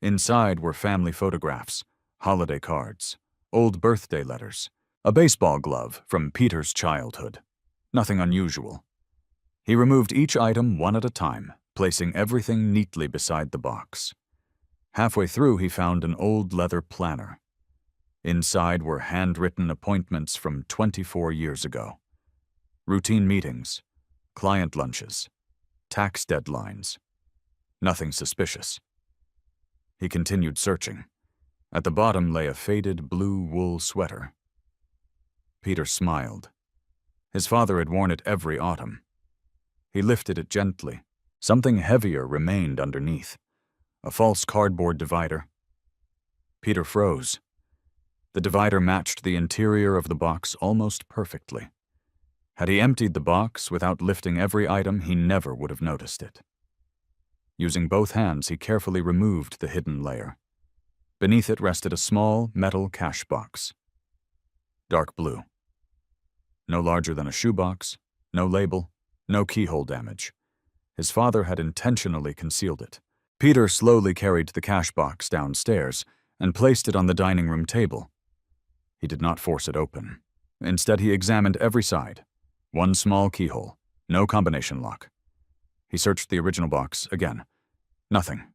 Inside were family photographs, holiday cards, old birthday letters, a baseball glove from Peter's childhood. Nothing unusual. He removed each item one at a time, placing everything neatly beside the box. Halfway through, he found an old leather planner. Inside were handwritten appointments from 24 years ago. Routine meetings, client lunches, tax deadlines. Nothing suspicious. He continued searching. At the bottom lay a faded blue wool sweater. Peter smiled. His father had worn it every autumn. He lifted it gently. Something heavier remained underneath. A false cardboard divider. Peter froze. The divider matched the interior of the box almost perfectly. Had he emptied the box without lifting every item, he never would have noticed it. Using both hands, he carefully removed the hidden layer. Beneath it rested a small metal cash box. Dark blue. No larger than a shoebox, no label, no keyhole damage. His father had intentionally concealed it. Peter slowly carried the cash box downstairs and placed it on the dining room table. He did not force it open. Instead, he examined every side. One small keyhole, no combination lock. He searched the original box again. Nothing.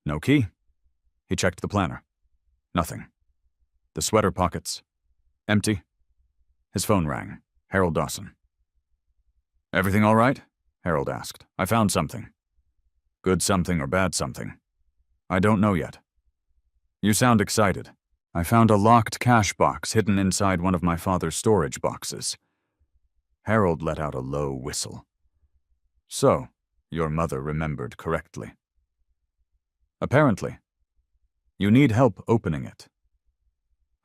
No key. He checked the planner. Nothing. The sweater pockets. Empty. His phone rang. Harold Dawson. "Everything all right?" Harold asked. "I found something." "Good something or bad something?" "I don't know yet." "You sound excited." "I found a locked cash box hidden inside one of my father's storage boxes." Harold let out a low whistle. "So, your mother remembered correctly." "Apparently. You need help opening it."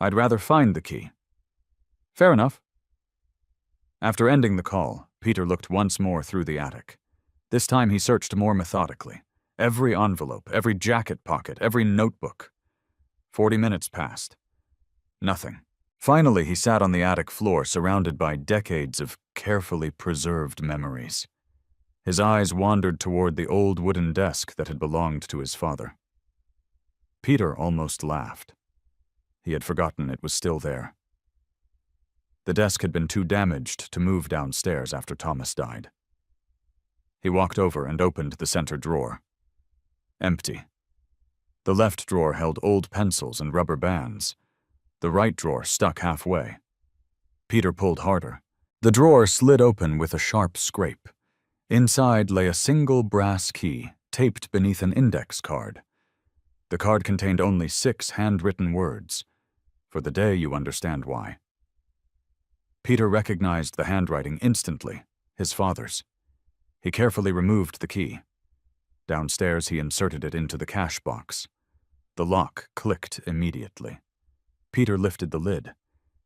"I'd rather find the key." "Fair enough." After ending the call, Peter looked once more through the attic. This time he searched more methodically. Every envelope, every jacket pocket, every notebook. 40 minutes passed. Nothing. Finally, he sat on the attic floor, surrounded by decades of carefully preserved memories. His eyes wandered toward the old wooden desk that had belonged to his father. Peter almost laughed. He had forgotten it was still there. The desk had been too damaged to move downstairs after Thomas died. He walked over and opened the center drawer. Empty. The left drawer held old pencils and rubber bands. The right drawer stuck halfway. Peter pulled harder. The drawer slid open with a sharp scrape. Inside lay a single brass key, taped beneath an index card. The card contained only 6 handwritten words. "For the day you understand why." Peter recognized the handwriting instantly, his father's. He carefully removed the key. Downstairs, he inserted it into the cash box. The lock clicked immediately. Peter lifted the lid.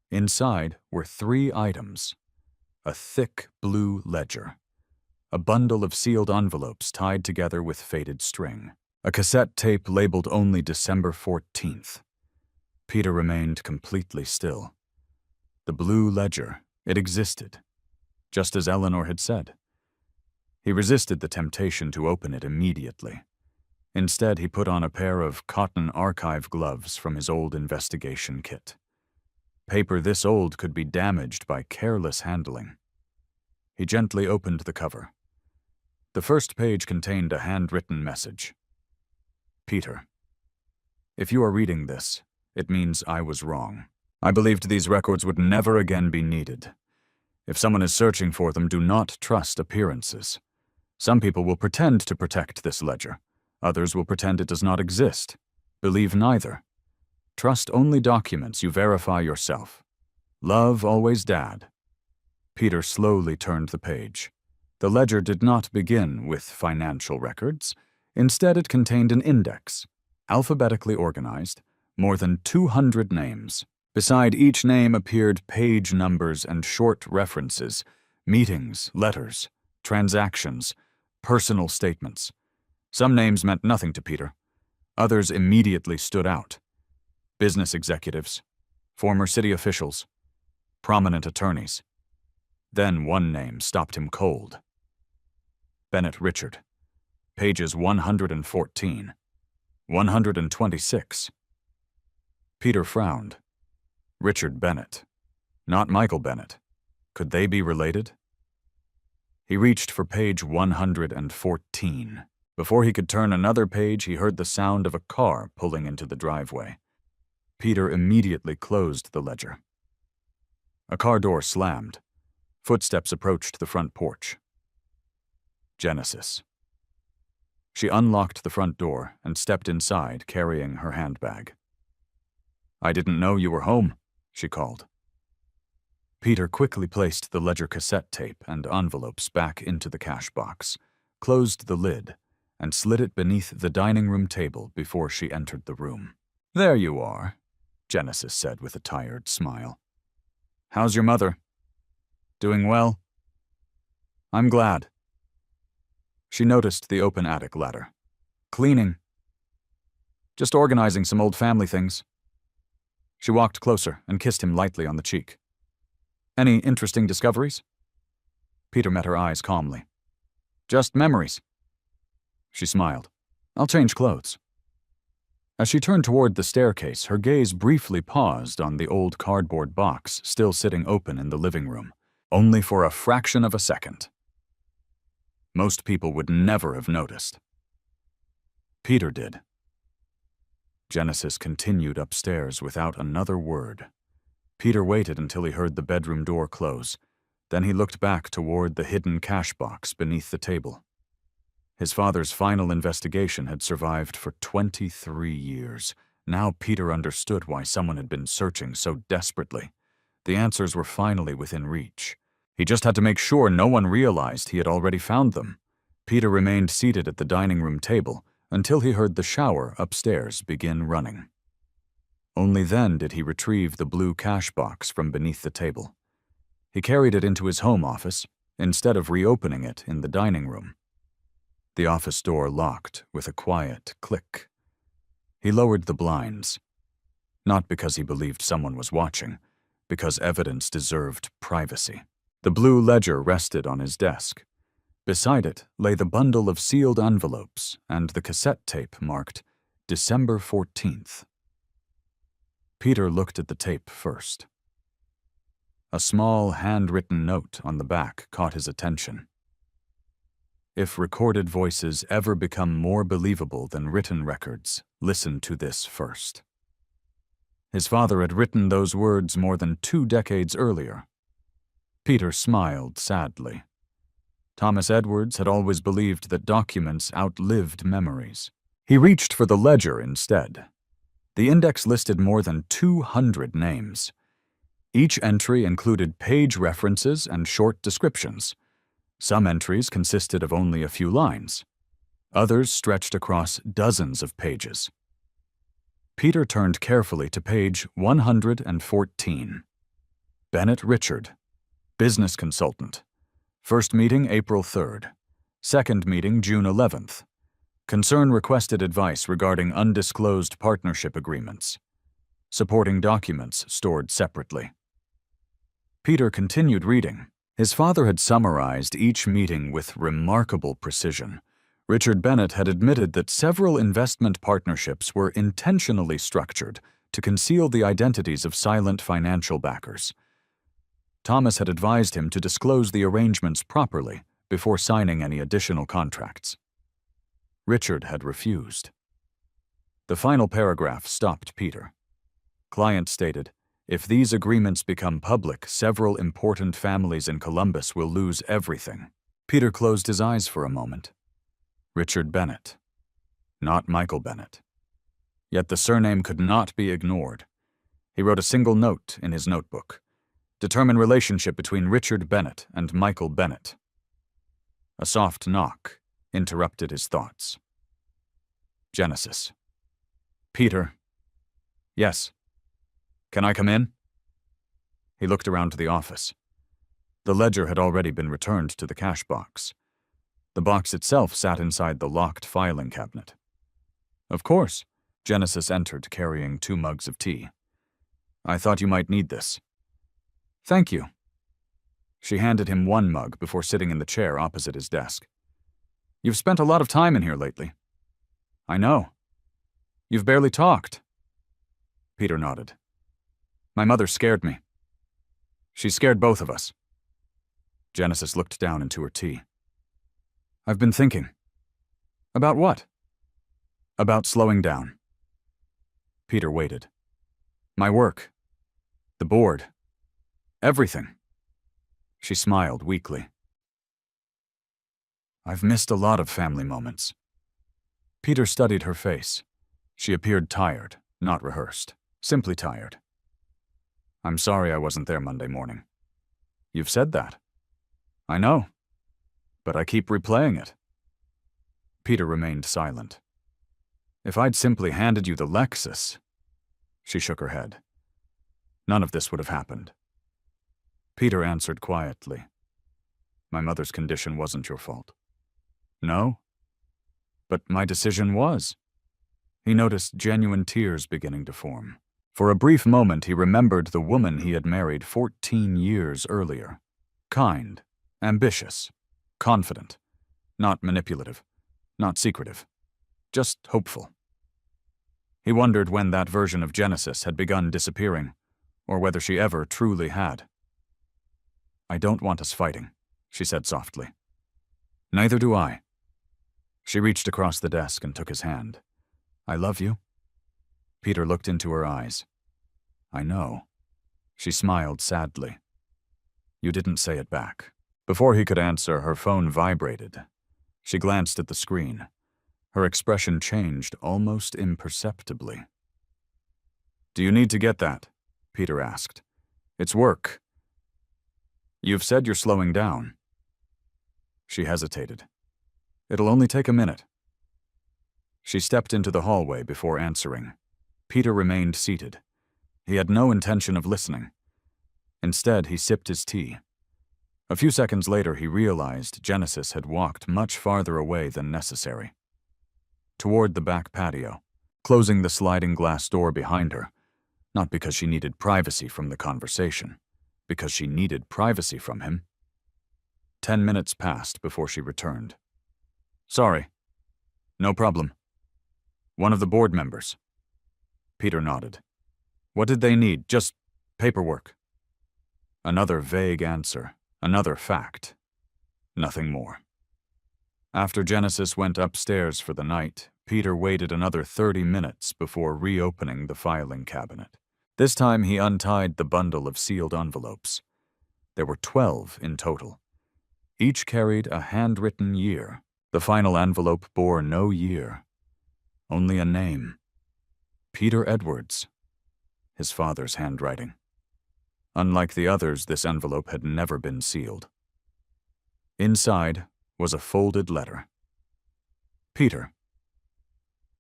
Inside were 3 items. A thick blue ledger. A bundle of sealed envelopes tied together with faded string. A cassette tape labeled only December 14th. Peter remained completely still. The blue ledger, it existed. just as Eleanor had said. He resisted the temptation to open it immediately. Instead, he put on a pair of cotton archive gloves from his old investigation kit. Paper this old could be damaged by careless handling. He gently opened the cover. The first page contained a handwritten message. Peter, if you are reading this, it means I was wrong. I believed these records would never again be needed. If someone is searching for them, do not trust appearances. Some people will pretend to protect this ledger. Others will pretend it does not exist. Believe neither. Trust only documents you verify yourself. Love always, Dad. Peter slowly turned the page. The ledger did not begin with financial records. Instead, it contained an index, alphabetically organized, more than 200 names. Beside each name appeared page numbers and short references, meetings, letters, transactions, personal statements. Some names meant nothing to Peter. Others immediately stood out. Business executives, former city officials, prominent attorneys. Then one name stopped him cold. Bennett Richard. Pages 114, 126. Peter frowned. Richard Bennett. Not Michael Bennett. Could they be related? He reached for page 114. Before he could turn another page, he heard the sound of a car pulling into the driveway. Peter immediately closed the ledger. A car door slammed. Footsteps approached the front porch. Genesis. She unlocked the front door and stepped inside, carrying her handbag. I didn't know you were home, she called. Peter quickly placed the ledger cassette tape and envelopes back into the cash box, closed the lid, and slid it beneath the dining room table before she entered the room. There you are, Genesis said with a tired smile. How's your mother? Doing well? I'm glad. She noticed the open attic ladder. Cleaning. Just organizing some old family things. She walked closer and kissed him lightly on the cheek. Any interesting discoveries? Peter met her eyes calmly. Just memories. She smiled. I'll change clothes. As she turned toward the staircase, her gaze briefly paused on the old cardboard box still sitting open in the living room, only for a fraction of a second. Most people would never have noticed. Peter did. Genesis continued upstairs without another word. Peter waited until he heard the bedroom door close. Then he looked back toward the hidden cash box beneath the table. His father's final investigation had survived for 23 years. Now Peter understood why someone had been searching so desperately. The answers were finally within reach. He just had to make sure no one realized he had already found them. Peter remained seated at the dining room table until he heard the shower upstairs begin running. Only then did he retrieve the blue cash box from beneath the table. He carried it into his home office instead of reopening it in the dining room. The office door locked with a quiet click. He lowered the blinds, not because he believed someone was watching, because evidence deserved privacy. The blue ledger rested on his desk. Beside it lay the bundle of sealed envelopes and the cassette tape marked December 14th. Peter looked at the tape first. A small handwritten note on the back caught his attention. If recorded voices ever become more believable than written records, listen to this first. His father had written those words more than 2 decades earlier. Peter smiled sadly. Thomas Edwards had always believed that documents outlived memories. He reached for the ledger instead. The index listed more than 200 names. Each entry included page references and short descriptions. Some entries consisted of only a few lines. Others stretched across dozens of pages. Peter turned carefully to page 114. Bennett Richard, business consultant. First meeting April 3rd. Second meeting June 11th. Concern requested advice regarding undisclosed partnership agreements. Supporting documents stored separately. Peter continued reading, His father had summarized each meeting with remarkable precision. Richard Bennett had admitted that several investment partnerships were intentionally structured to conceal the identities of silent financial backers. Thomas had advised him to disclose the arrangements properly before signing any additional contracts. Richard had refused. The final paragraph stopped Peter. Client stated, "If these agreements become public, several important families in Columbus will lose everything." Peter closed his eyes for a moment. Richard Bennett, not Michael Bennett. Yet the surname could not be ignored. He wrote a single note in his notebook. Determine relationship between Richard Bennett and Michael Bennett. A soft knock interrupted his thoughts. Genesis. Peter. Yes. Can I come in? He looked around the office. The ledger had already been returned to the cash box. The box itself sat inside the locked filing cabinet. Of course. Genesis entered carrying 2 mugs of tea. I thought you might need this. Thank you. She handed him 1 mug before sitting in the chair opposite his desk. You've spent a lot of time in here lately. I know. You've barely talked. Peter nodded. My mother scared me. She scared both of us. Genesis looked down into her tea. I've been thinking. About what? About slowing down. Peter waited. My work. The board. Everything. She smiled weakly. I've missed a lot of family moments. Peter studied her face. She appeared tired, not rehearsed, simply tired. I'm sorry I wasn't there Monday morning. You've said that. I know, but I keep replaying it. Peter remained silent. If I'd simply handed you the Lexus... She shook her head. None of this would have happened. Peter answered quietly. My mother's condition wasn't your fault. No? But my decision was. He noticed genuine tears beginning to form. For a brief moment he remembered the woman he had married 14 years earlier. Kind, ambitious, confident, not manipulative, not secretive, just hopeful. He wondered when that version of Genesis had begun disappearing, or whether she ever truly had. I don't want us fighting, she said softly. Neither do I. She reached across the desk and took his hand. I love you. Peter looked into her eyes. I know. She smiled sadly. You didn't say it back. Before he could answer, her phone vibrated. She glanced at the screen. Her expression changed almost imperceptibly. Do you need to get that? Peter asked. It's work. You've said you're slowing down. She hesitated. It'll only take a minute. She stepped into the hallway before answering. Peter remained seated. He had no intention of listening. Instead, he sipped his tea. A few seconds later, he realized Genesis had walked much farther away than necessary. Toward the back patio, closing the sliding glass door behind her, not because she needed privacy from the conversation, because she needed privacy from him. 10 minutes passed before she returned. Sorry. No problem. One of the board members. Peter nodded. What did they need? Just paperwork. Another vague answer, another fact. Nothing more. After Genesis went upstairs for the night, Peter waited another 30 minutes before reopening the filing cabinet. This time he untied the bundle of sealed envelopes. There were 12 in total. Each carried a handwritten year. The final envelope bore no year, only a name. Peter Edwards. His father's handwriting. Unlike the others, this envelope had never been sealed. Inside was a folded letter. Peter,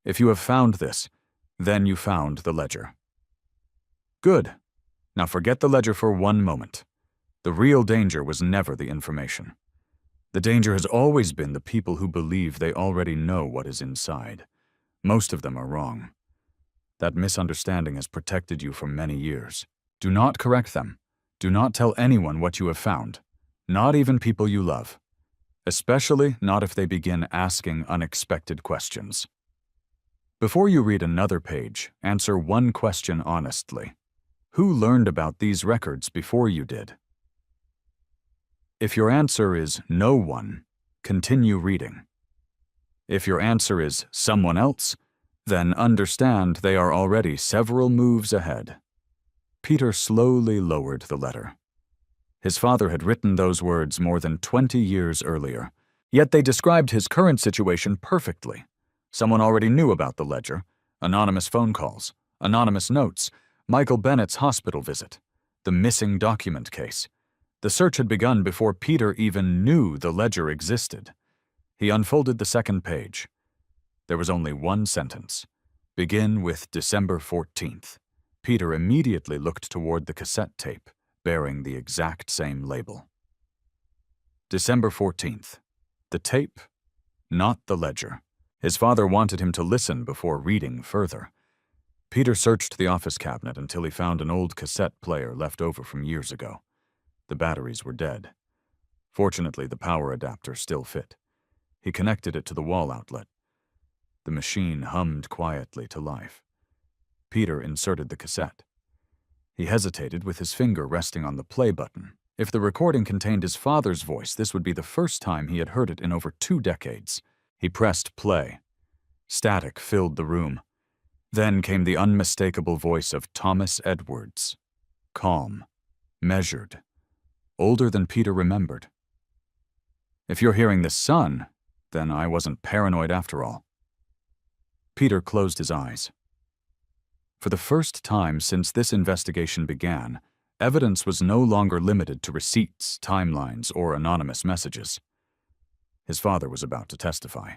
if you have found this, then you found the ledger. Good. Now forget the ledger for one moment. The real danger was never the information. The danger has always been the people who believe they already know what is inside. Most of them are wrong. That misunderstanding has protected you for many years. Do not correct them. Do not tell anyone what you have found. Not even people you love. Especially not if they begin asking unexpected questions. Before you read another page, answer one question honestly. Who learned about these records before you did? If your answer is no one, continue reading. If your answer is someone else, then understand they are already several moves ahead. Peter slowly lowered the letter. His father had written those words more than 20 years earlier, yet they described his current situation perfectly. Someone already knew about the ledger, anonymous phone calls, anonymous notes, Michael Bennett's hospital visit, the missing document case. The search had begun before Peter even knew the ledger existed. He unfolded the second page. There was only one sentence. Begin with December 14th. Peter immediately looked toward the cassette tape, bearing the exact same label. December 14th. The tape, not the ledger. His father wanted him to listen before reading further. Peter searched the office cabinet until he found an old cassette player left over from years ago. The batteries were dead. Fortunately, the power adapter still fit. He connected it to the wall outlet. The machine hummed quietly to life. Peter inserted the cassette. He hesitated with his finger resting on the play button. If the recording contained his father's voice, this would be the first time he had heard it in over 2 decades. He pressed play. Static filled the room. Then came the unmistakable voice of Thomas Edwards. Calm. Measured. Older than Peter remembered. If you're hearing this, son, then I wasn't paranoid after all. Peter closed his eyes. For the first time since this investigation began, evidence was no longer limited to receipts, timelines, or anonymous messages. His father was about to testify.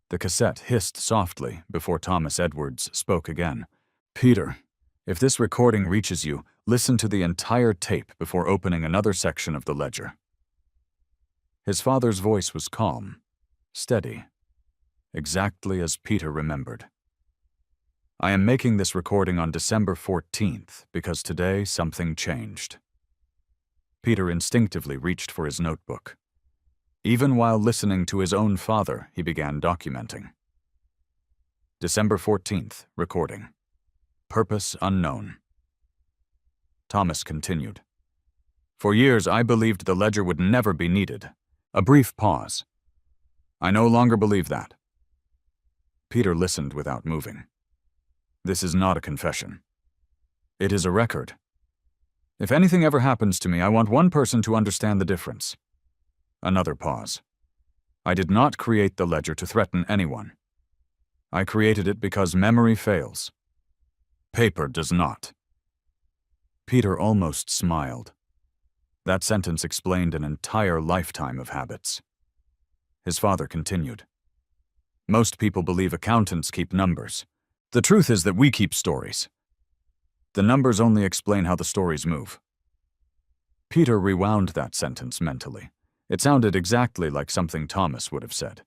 The cassette hissed softly before Thomas Edwards spoke again. Peter, if this recording reaches you, listen to the entire tape before opening another section of the ledger. His father's voice was calm, steady, exactly as Peter remembered. I am making this recording on December 14th because today something changed. Peter instinctively reached for his notebook. Even while listening to his own father, he began documenting. December 14th, recording. Purpose unknown. Thomas continued. For years, I believed the ledger would never be needed. A brief pause. I no longer believe that. Peter listened without moving. This is not a confession. It is a record. If anything ever happens to me, I want one person to understand the difference. Another pause. I did not create the ledger to threaten anyone. I created it because memory fails. Paper does not. Peter almost smiled. That sentence explained an entire lifetime of habits. His father continued. Most people believe accountants keep numbers. The truth is that we keep stories. The numbers only explain how the stories move. Peter rewound that sentence mentally. It sounded exactly like something Thomas would have said.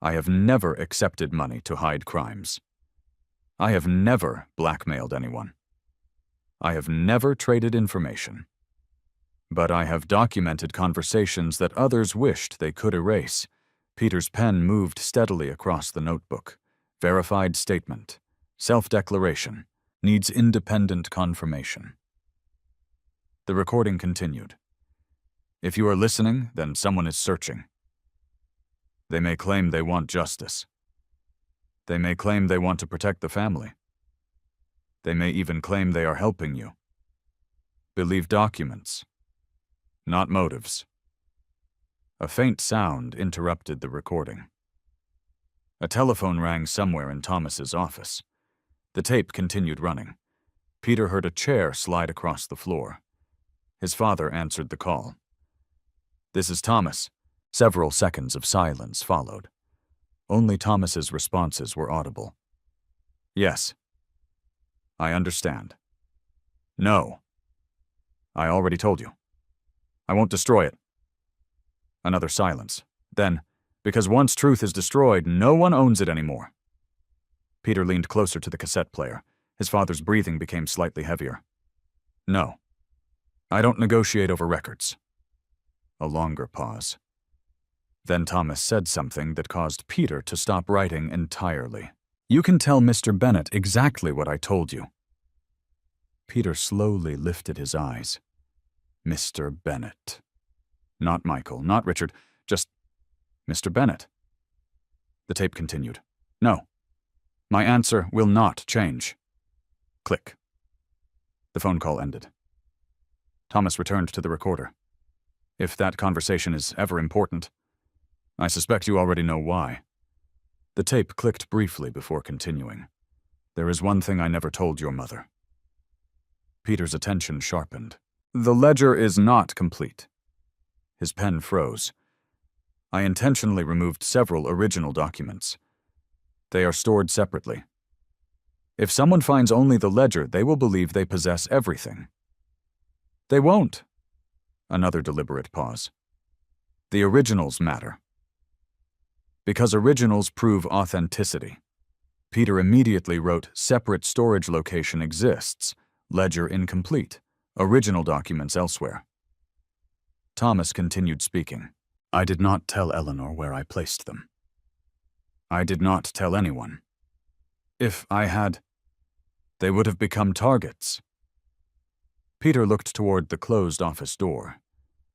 I have never accepted money to hide crimes. I have never blackmailed anyone. I have never traded information. But I have documented conversations that others wished they could erase. Peter's pen moved steadily across the notebook. Verified statement. Self-declaration. Needs independent confirmation. The recording continued. If you are listening, then someone is searching. They may claim they want justice. They may claim they want to protect the family. They may even claim they are helping you. Believe documents, not motives. A faint sound interrupted the recording. A telephone rang somewhere in Thomas's office. The tape continued running. Peter heard a chair slide across the floor. His father answered the call. This is Thomas. Several seconds of silence followed. Only Thomas's responses were audible. Yes. I understand. No. I already told you. I won't destroy it. Another silence. Then, because once truth is destroyed, no one owns it anymore. Peter leaned closer to the cassette player. His father's breathing became slightly heavier. No. I don't negotiate over records. A longer pause. Then Thomas said something that caused Peter to stop writing entirely. "You can tell Mr. Bennett exactly what I told you." Peter slowly lifted his eyes. Mr. Bennett. Not Michael, not Richard, just Mr. Bennett. The tape continued. "No. My answer will not change." Click. The phone call ended. Thomas returned to the recorder. "If that conversation is ever important, I suspect you already know why." The tape clicked briefly before continuing. "There is one thing I never told your mother." Peter's attention sharpened. "The ledger is not complete." His pen froze. "I intentionally removed several original documents. They are stored separately. If someone finds only the ledger, they will believe they possess everything." "They won't." Another deliberate pause. "The originals matter." Because originals prove authenticity. Peter immediately wrote, "Separate storage location exists. Ledger incomplete. Original documents elsewhere." Thomas continued speaking. "I did not tell Eleanor where I placed them. I did not tell anyone. If I had, they would have become targets." Peter looked toward the closed office door.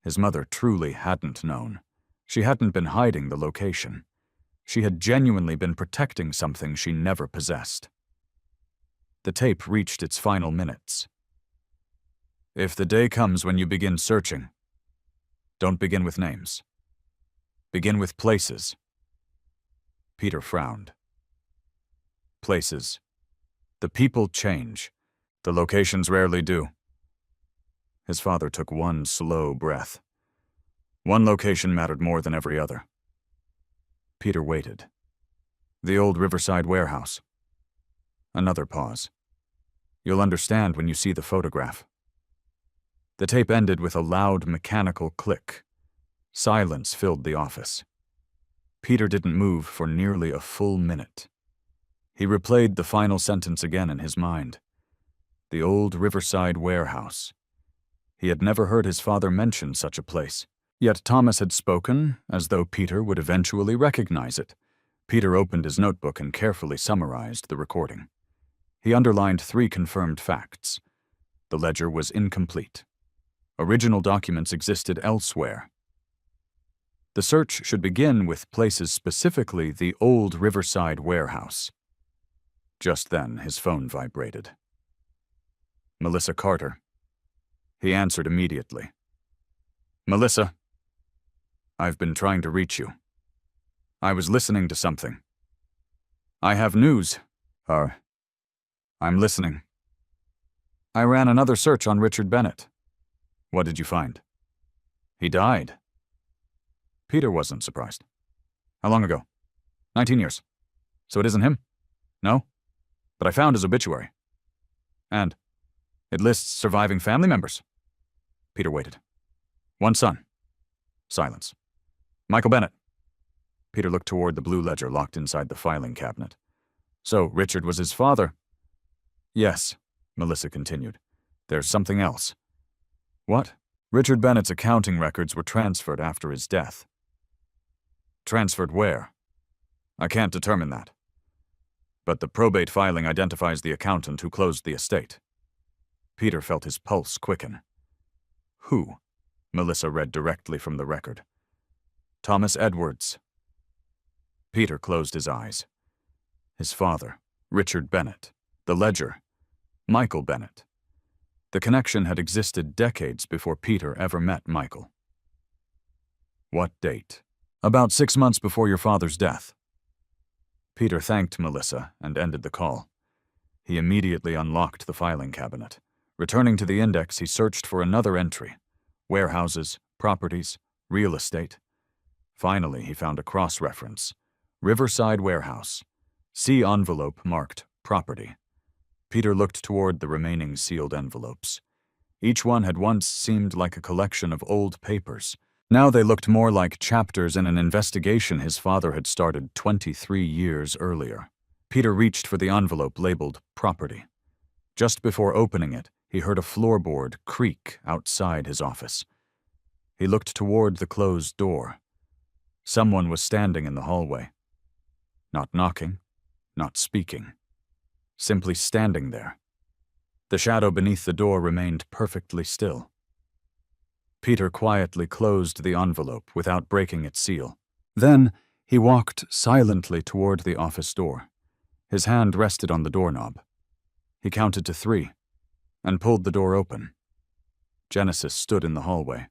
His mother truly hadn't known. She hadn't been hiding the location. She had genuinely been protecting something she never possessed. The tape reached its final minutes. "If the day comes when you begin searching, don't begin with names. Begin with places." Peter frowned. "Places. The people change. The locations rarely do." His father took one slow breath. One location mattered more than every other. Peter waited. "The old Riverside warehouse." Another pause. "You'll understand when you see the photograph." The tape ended with a loud mechanical click. Silence filled the office. Peter didn't move for nearly a full minute. He replayed the final sentence again in his mind. The old Riverside warehouse. He had never heard his father mention such a place. Yet Thomas had spoken as though Peter would eventually recognize it. Peter opened his notebook and carefully summarized the recording. He underlined 3 confirmed facts. The ledger was incomplete. Original documents existed elsewhere. The search should begin with places, specifically the old Riverside warehouse. Just then, his phone vibrated. Melissa Carter. He answered immediately. "Melissa, I've been trying to reach you. I was listening to something. I have news. I'm listening. I ran another search on Richard Bennett. What did you find?" "He died." Peter wasn't surprised. "How long ago?" 19 years. "So it isn't him?" "No. But I found his obituary. And it lists surviving family members." Peter waited. "One son." Silence. "Michael Bennett." Peter looked toward the blue ledger locked inside the filing cabinet. "So Richard was his father?" "Yes," Melissa continued. "There's something else." "What?" "Richard Bennett's accounting records were transferred after his death." "Transferred where?" "I can't determine that. But the probate filing identifies the accountant who closed the estate." Peter felt his pulse quicken. "Who?" Melissa read directly from the record. "Thomas Edwards." Peter closed his eyes. His father, Richard Bennett. The ledger, Michael Bennett. The connection had existed decades before Peter ever met Michael. "What date?" "About 6 months before your father's death." Peter thanked Melissa and ended the call. He immediately unlocked the filing cabinet. Returning to the index, he searched for another entry. Warehouses, properties, real estate. Finally, he found a cross-reference. Riverside Warehouse. See envelope marked property. Peter looked toward the remaining sealed envelopes. Each one had once seemed like a collection of old papers. Now they looked more like chapters in an investigation his father had started 23 years earlier. Peter reached for the envelope labeled property. Just before opening it, he heard a floorboard creak outside his office. He looked toward the closed door. Someone was standing in the hallway. Not knocking, not speaking. Simply standing there. The shadow beneath the door remained perfectly still. Peter quietly closed the envelope without breaking its seal. Then he walked silently toward the office door. His hand rested on the doorknob. He counted to 3 and pulled the door open. Genesis stood in the hallway.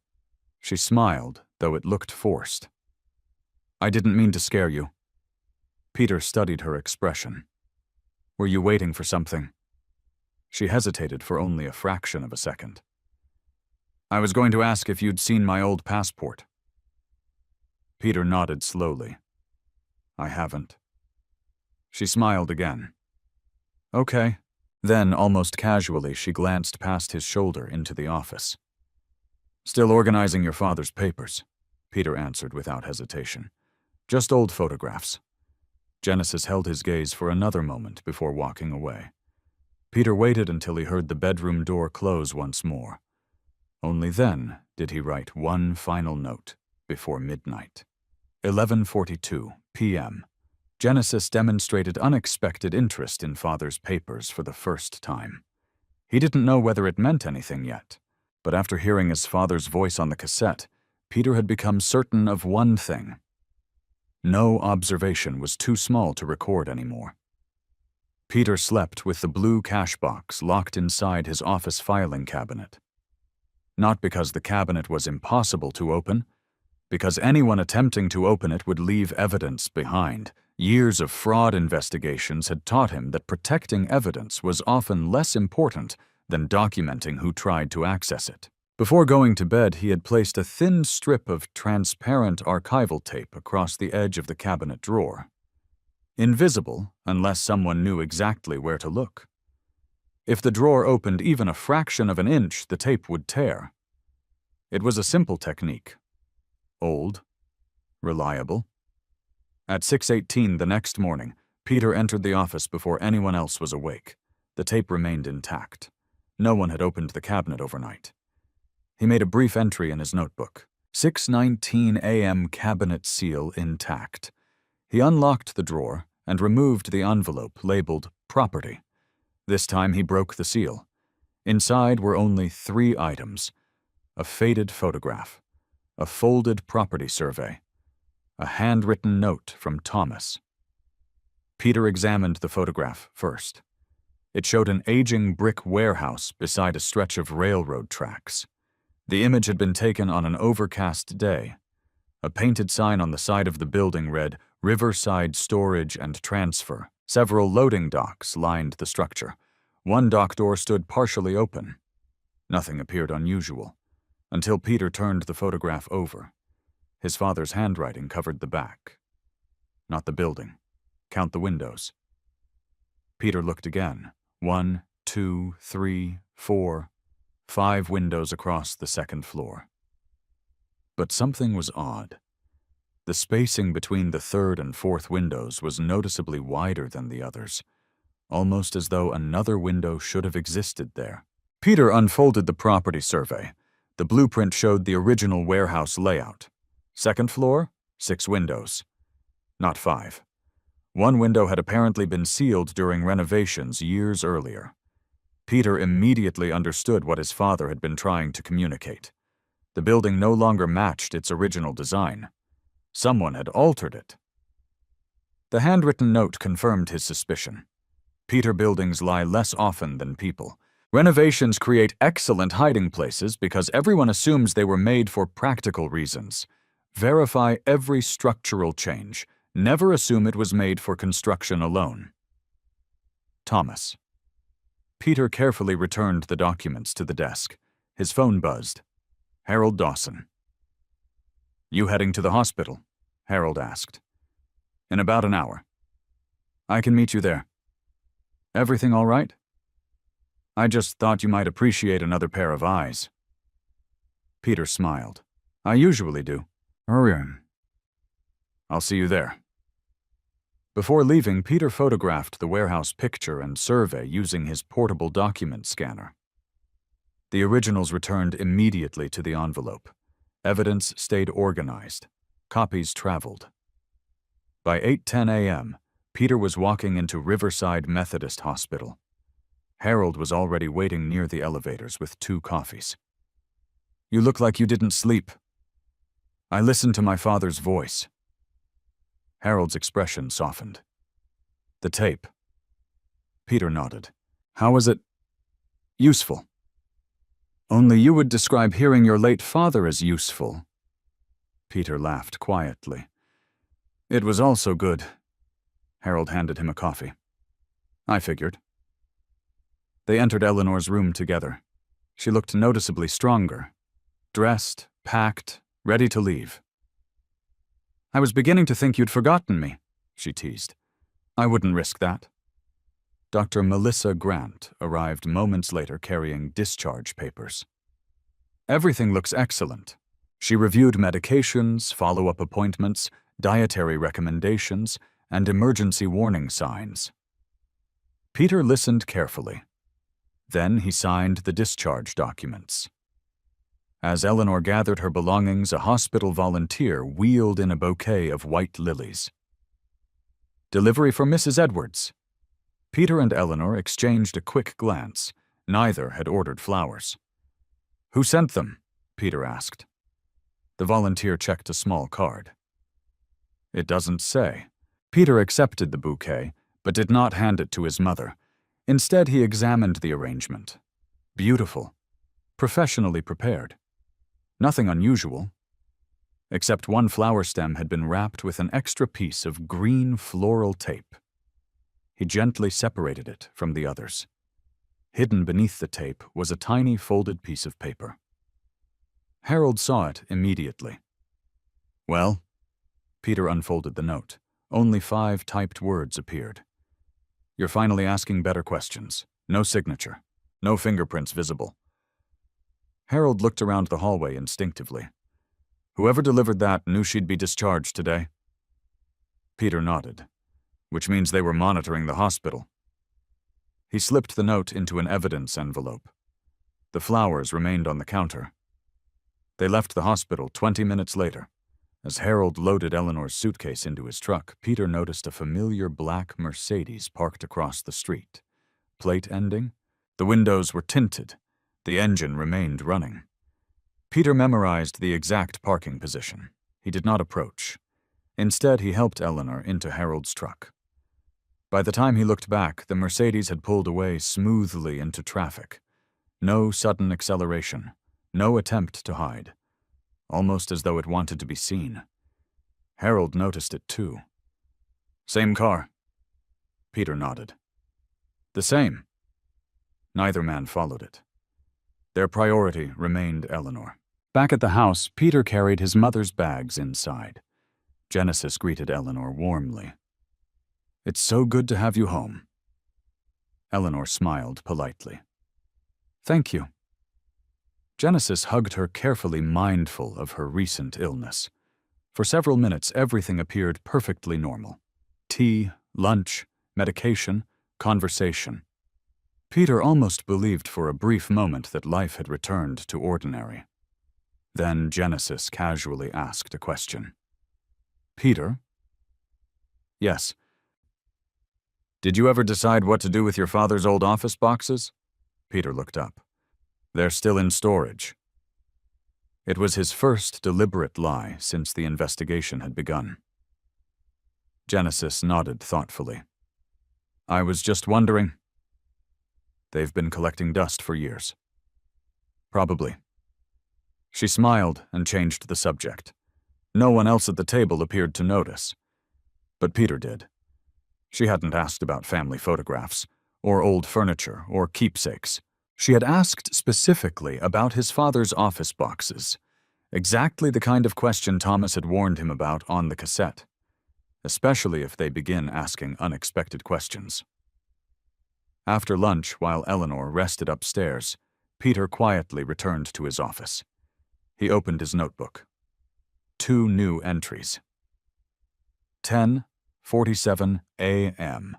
She smiled, though it looked forced. "I didn't mean to scare you." Peter studied her expression. "Were you waiting for something?" She hesitated for only a fraction of a second. "I was going to ask if you'd seen my old passport." Peter nodded slowly. "I haven't." She smiled again. "Okay." Then, almost casually, she glanced past his shoulder into the office. "Still organizing your father's papers," Peter answered without hesitation. "Just old photographs." Genesis held his gaze for another moment before walking away. Peter waited until he heard the bedroom door close once more. Only then did he write one final note before midnight. 11:42 p.m. Genesis demonstrated unexpected interest in father's papers for the first time. He didn't know whether it meant anything yet, but after hearing his father's voice on the cassette, Peter had become certain of one thing. No observation was too small to record anymore. Peter slept with the blue cash box locked inside his office filing cabinet. Not because the cabinet was impossible to open, because anyone attempting to open it would leave evidence behind. Years of fraud investigations had taught him that protecting evidence was often less important than documenting who tried to access it. Before going to bed, he had placed a thin strip of transparent archival tape across the edge of the cabinet drawer. Invisible unless someone knew exactly where to look. If the drawer opened even a fraction of an inch, the tape would tear. It was a simple technique. Old. Reliable. At 6:18 the next morning, Peter entered the office before anyone else was awake. The tape remained intact. No one had opened the cabinet overnight. He made a brief entry in his notebook. 6:19 a.m. cabinet seal intact. He unlocked the drawer and removed the envelope labeled Property. This time he broke the seal. Inside were only 3 items: a faded photograph, a folded property survey, a handwritten note from Thomas. Peter examined the photograph first. It showed an aging brick warehouse beside a stretch of railroad tracks. The image had been taken on an overcast day. A painted sign on the side of the building read, "Riverside Storage and Transfer." Several loading docks lined the structure. One dock door stood partially open. Nothing appeared unusual, until Peter turned the photograph over. His father's handwriting covered the back. Not the building. Count the windows. Peter looked again. 1, 2, 3, 4, 5 windows across the second floor. But something was odd. The spacing between the third and fourth windows was noticeably wider than the others, almost as though another window should have existed there. Peter unfolded the property survey. The blueprint showed the original warehouse layout. Second floor, 6 windows. Not 5. One window had apparently been sealed during renovations years earlier. Peter immediately understood what his father had been trying to communicate. The building no longer matched its original design. Someone had altered it. The handwritten note confirmed his suspicion. Peter buildings lie less often than people. Renovations create excellent hiding places because everyone assumes they were made for practical reasons. Verify every structural change. Never assume it was made for construction alone. Thomas. Peter carefully returned the documents to the desk. His phone buzzed. Harold Dawson. "You heading to the hospital?" Harold asked. "In about an hour." "I can meet you there." "Everything all right?" "I just thought you might appreciate another pair of eyes." Peter smiled. "I usually do." "Hurry in." "I'll see you there." Before leaving, Peter photographed the warehouse picture and survey using his portable document scanner. The originals returned immediately to the envelope. Evidence stayed organized. Copies traveled. By 8:10 a.m., Peter was walking into Riverside Methodist Hospital. Harold was already waiting near the elevators with 2 coffees. "You look like you didn't sleep." "I listened to my father's voice." Harold's expression softened. "The tape." Peter nodded. "How was it useful?" "Only you would describe hearing your late father as useful." Peter laughed quietly. "It was also good." Harold handed him a coffee. "I figured." They entered Eleanor's room together. She looked noticeably stronger. Dressed, packed, ready to leave. "I was beginning to think you'd forgotten me," she teased. "I wouldn't risk that." Dr. Melissa Grant arrived moments later carrying discharge papers. "Everything looks excellent." She reviewed medications, follow-up appointments, dietary recommendations, and emergency warning signs. Peter listened carefully. Then he signed the discharge documents. As Eleanor gathered her belongings, a hospital volunteer wheeled in a bouquet of white lilies. "Delivery for Mrs. Edwards." Peter and Eleanor exchanged a quick glance. Neither had ordered flowers. "Who sent them?" Peter asked. The volunteer checked a small card. "It doesn't say." Peter accepted the bouquet, but did not hand it to his mother. Instead, he examined the arrangement. Beautiful. Professionally prepared. Nothing unusual. Except one flower stem had been wrapped with an extra piece of green floral tape. He gently separated it from the others. Hidden beneath the tape was a tiny folded piece of paper. Harold saw it immediately. "Well?" Peter unfolded the note. Only 5 typed words appeared. "You're finally asking better questions. No signature. No fingerprints visible." Harold looked around the hallway instinctively. "Whoever delivered that knew she'd be discharged today?" Peter nodded, which means they were monitoring the hospital. He slipped the note into an evidence envelope. The flowers remained on the counter. They left the hospital 20 minutes later. As Harold loaded Eleanor's suitcase into his truck, Peter noticed a familiar black Mercedes parked across the street. Plate ending? The windows were tinted. The engine remained running. Peter memorized the exact parking position. He did not approach. Instead, he helped Eleanor into Harold's truck. By the time he looked back, the Mercedes had pulled away smoothly into traffic. No sudden acceleration. No attempt to hide. Almost as though it wanted to be seen. Harold noticed it too. "Same car?" Peter nodded. "The same." Neither man followed it. Their priority remained Eleanor. Back at the house, Peter carried his mother's bags inside. Genesis greeted Eleanor warmly. "It's so good to have you home." Eleanor smiled politely. "Thank you." Genesis hugged her carefully, mindful of her recent illness. For several minutes, everything appeared perfectly normal. Tea, lunch, medication, conversation. Peter almost believed for a brief moment that life had returned to ordinary. Then Genesis casually asked a question. "Peter?" "Yes." "Did you ever decide what to do with your father's old office boxes?" Peter looked up. "They're still in storage." It was his first deliberate lie since the investigation had begun. Genesis nodded thoughtfully. "I was just wondering." "They've been collecting dust for years." "Probably." She smiled and changed the subject. No one else at the table appeared to notice. But Peter did. She hadn't asked about family photographs, or old furniture, or keepsakes. She had asked specifically about his father's office boxes, exactly the kind of question Thomas had warned him about on the cassette, especially if they begin asking unexpected questions. After lunch, while Eleanor rested upstairs, Peter quietly returned to his office. He opened his notebook. 2 new entries. 10:47 a.m.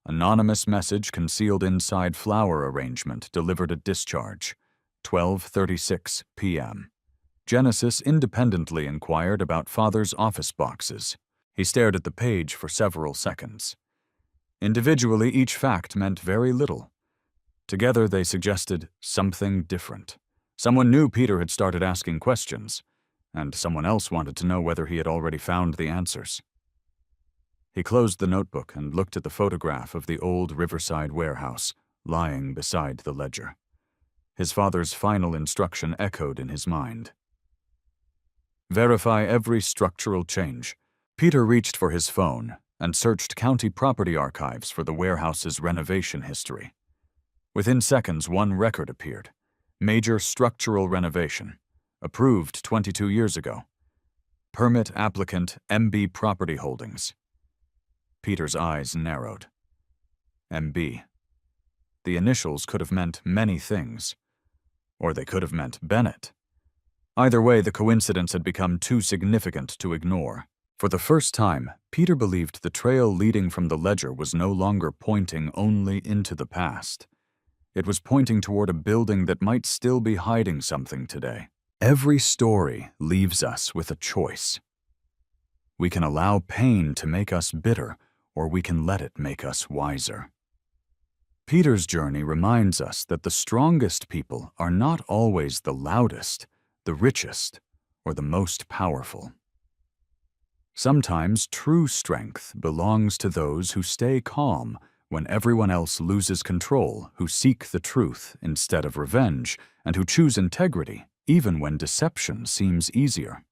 Anonymous message concealed inside flower arrangement delivered at discharge. 12:36 p.m. Genesis independently inquired about Father's office boxes. He stared at the page for several seconds. Individually, each fact meant very little. Together, they suggested something different. Someone knew Peter had started asking questions, and someone else wanted to know whether he had already found the answers. He closed the notebook and looked at the photograph of the old Riverside warehouse lying beside the ledger. His father's final instruction echoed in his mind. Verify every structural change. Peter reached for his phone and searched county property archives for the warehouse's renovation history. Within seconds, one record appeared. Major structural renovation. Approved 22 years ago. Permit applicant MB Property Holdings. Peter's eyes narrowed. MB. The initials could have meant many things. Or they could have meant Bennett. Either way, the coincidence had become too significant to ignore. For the first time, Peter believed the trail leading from the ledger was no longer pointing only into the past. It was pointing toward a building that might still be hiding something today. Every story leaves us with a choice. We can allow pain to make us bitter, or we can let it make us wiser. Peter's journey reminds us that the strongest people are not always the loudest, the richest, or the most powerful. Sometimes true strength belongs to those who stay calm when everyone else loses control, who seek the truth instead of revenge, and who choose integrity even when deception seems easier.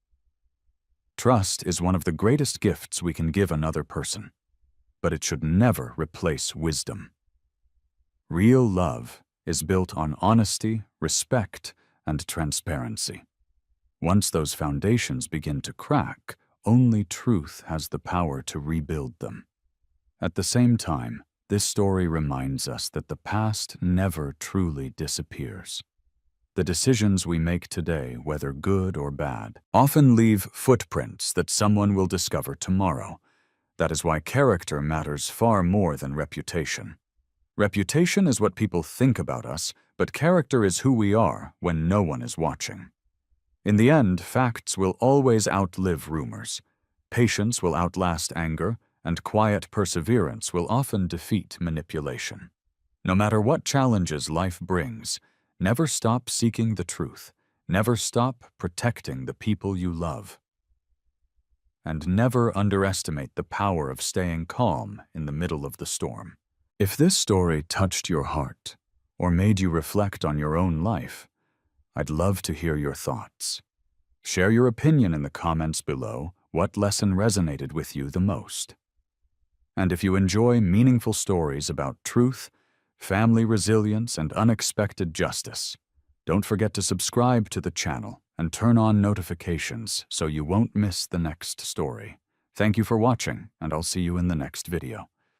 Trust is one of the greatest gifts we can give another person, but it should never replace wisdom. Real love is built on honesty, respect, and transparency. Once those foundations begin to crack, only truth has the power to rebuild them. At the same time, this story reminds us that the past never truly disappears. The decisions we make today, whether good or bad, often leave footprints that someone will discover tomorrow. That is why character matters far more than reputation. Reputation is what people think about us, but character is who we are when no one is watching. In the end, facts will always outlive rumors. Patience will outlast anger, and quiet perseverance will often defeat manipulation. No matter what challenges life brings, never stop seeking the truth. Never stop protecting the people you love. And never underestimate the power of staying calm in the middle of the storm. If this story touched your heart, or made you reflect on your own life, I'd love to hear your thoughts. Share your opinion in the comments below. What lesson resonated with you the most? And if you enjoy meaningful stories about truth, family resilience, and unexpected justice, don't forget to subscribe to the channel and turn on notifications so you won't miss the next story. Thank you for watching, and I'll see you in the next video.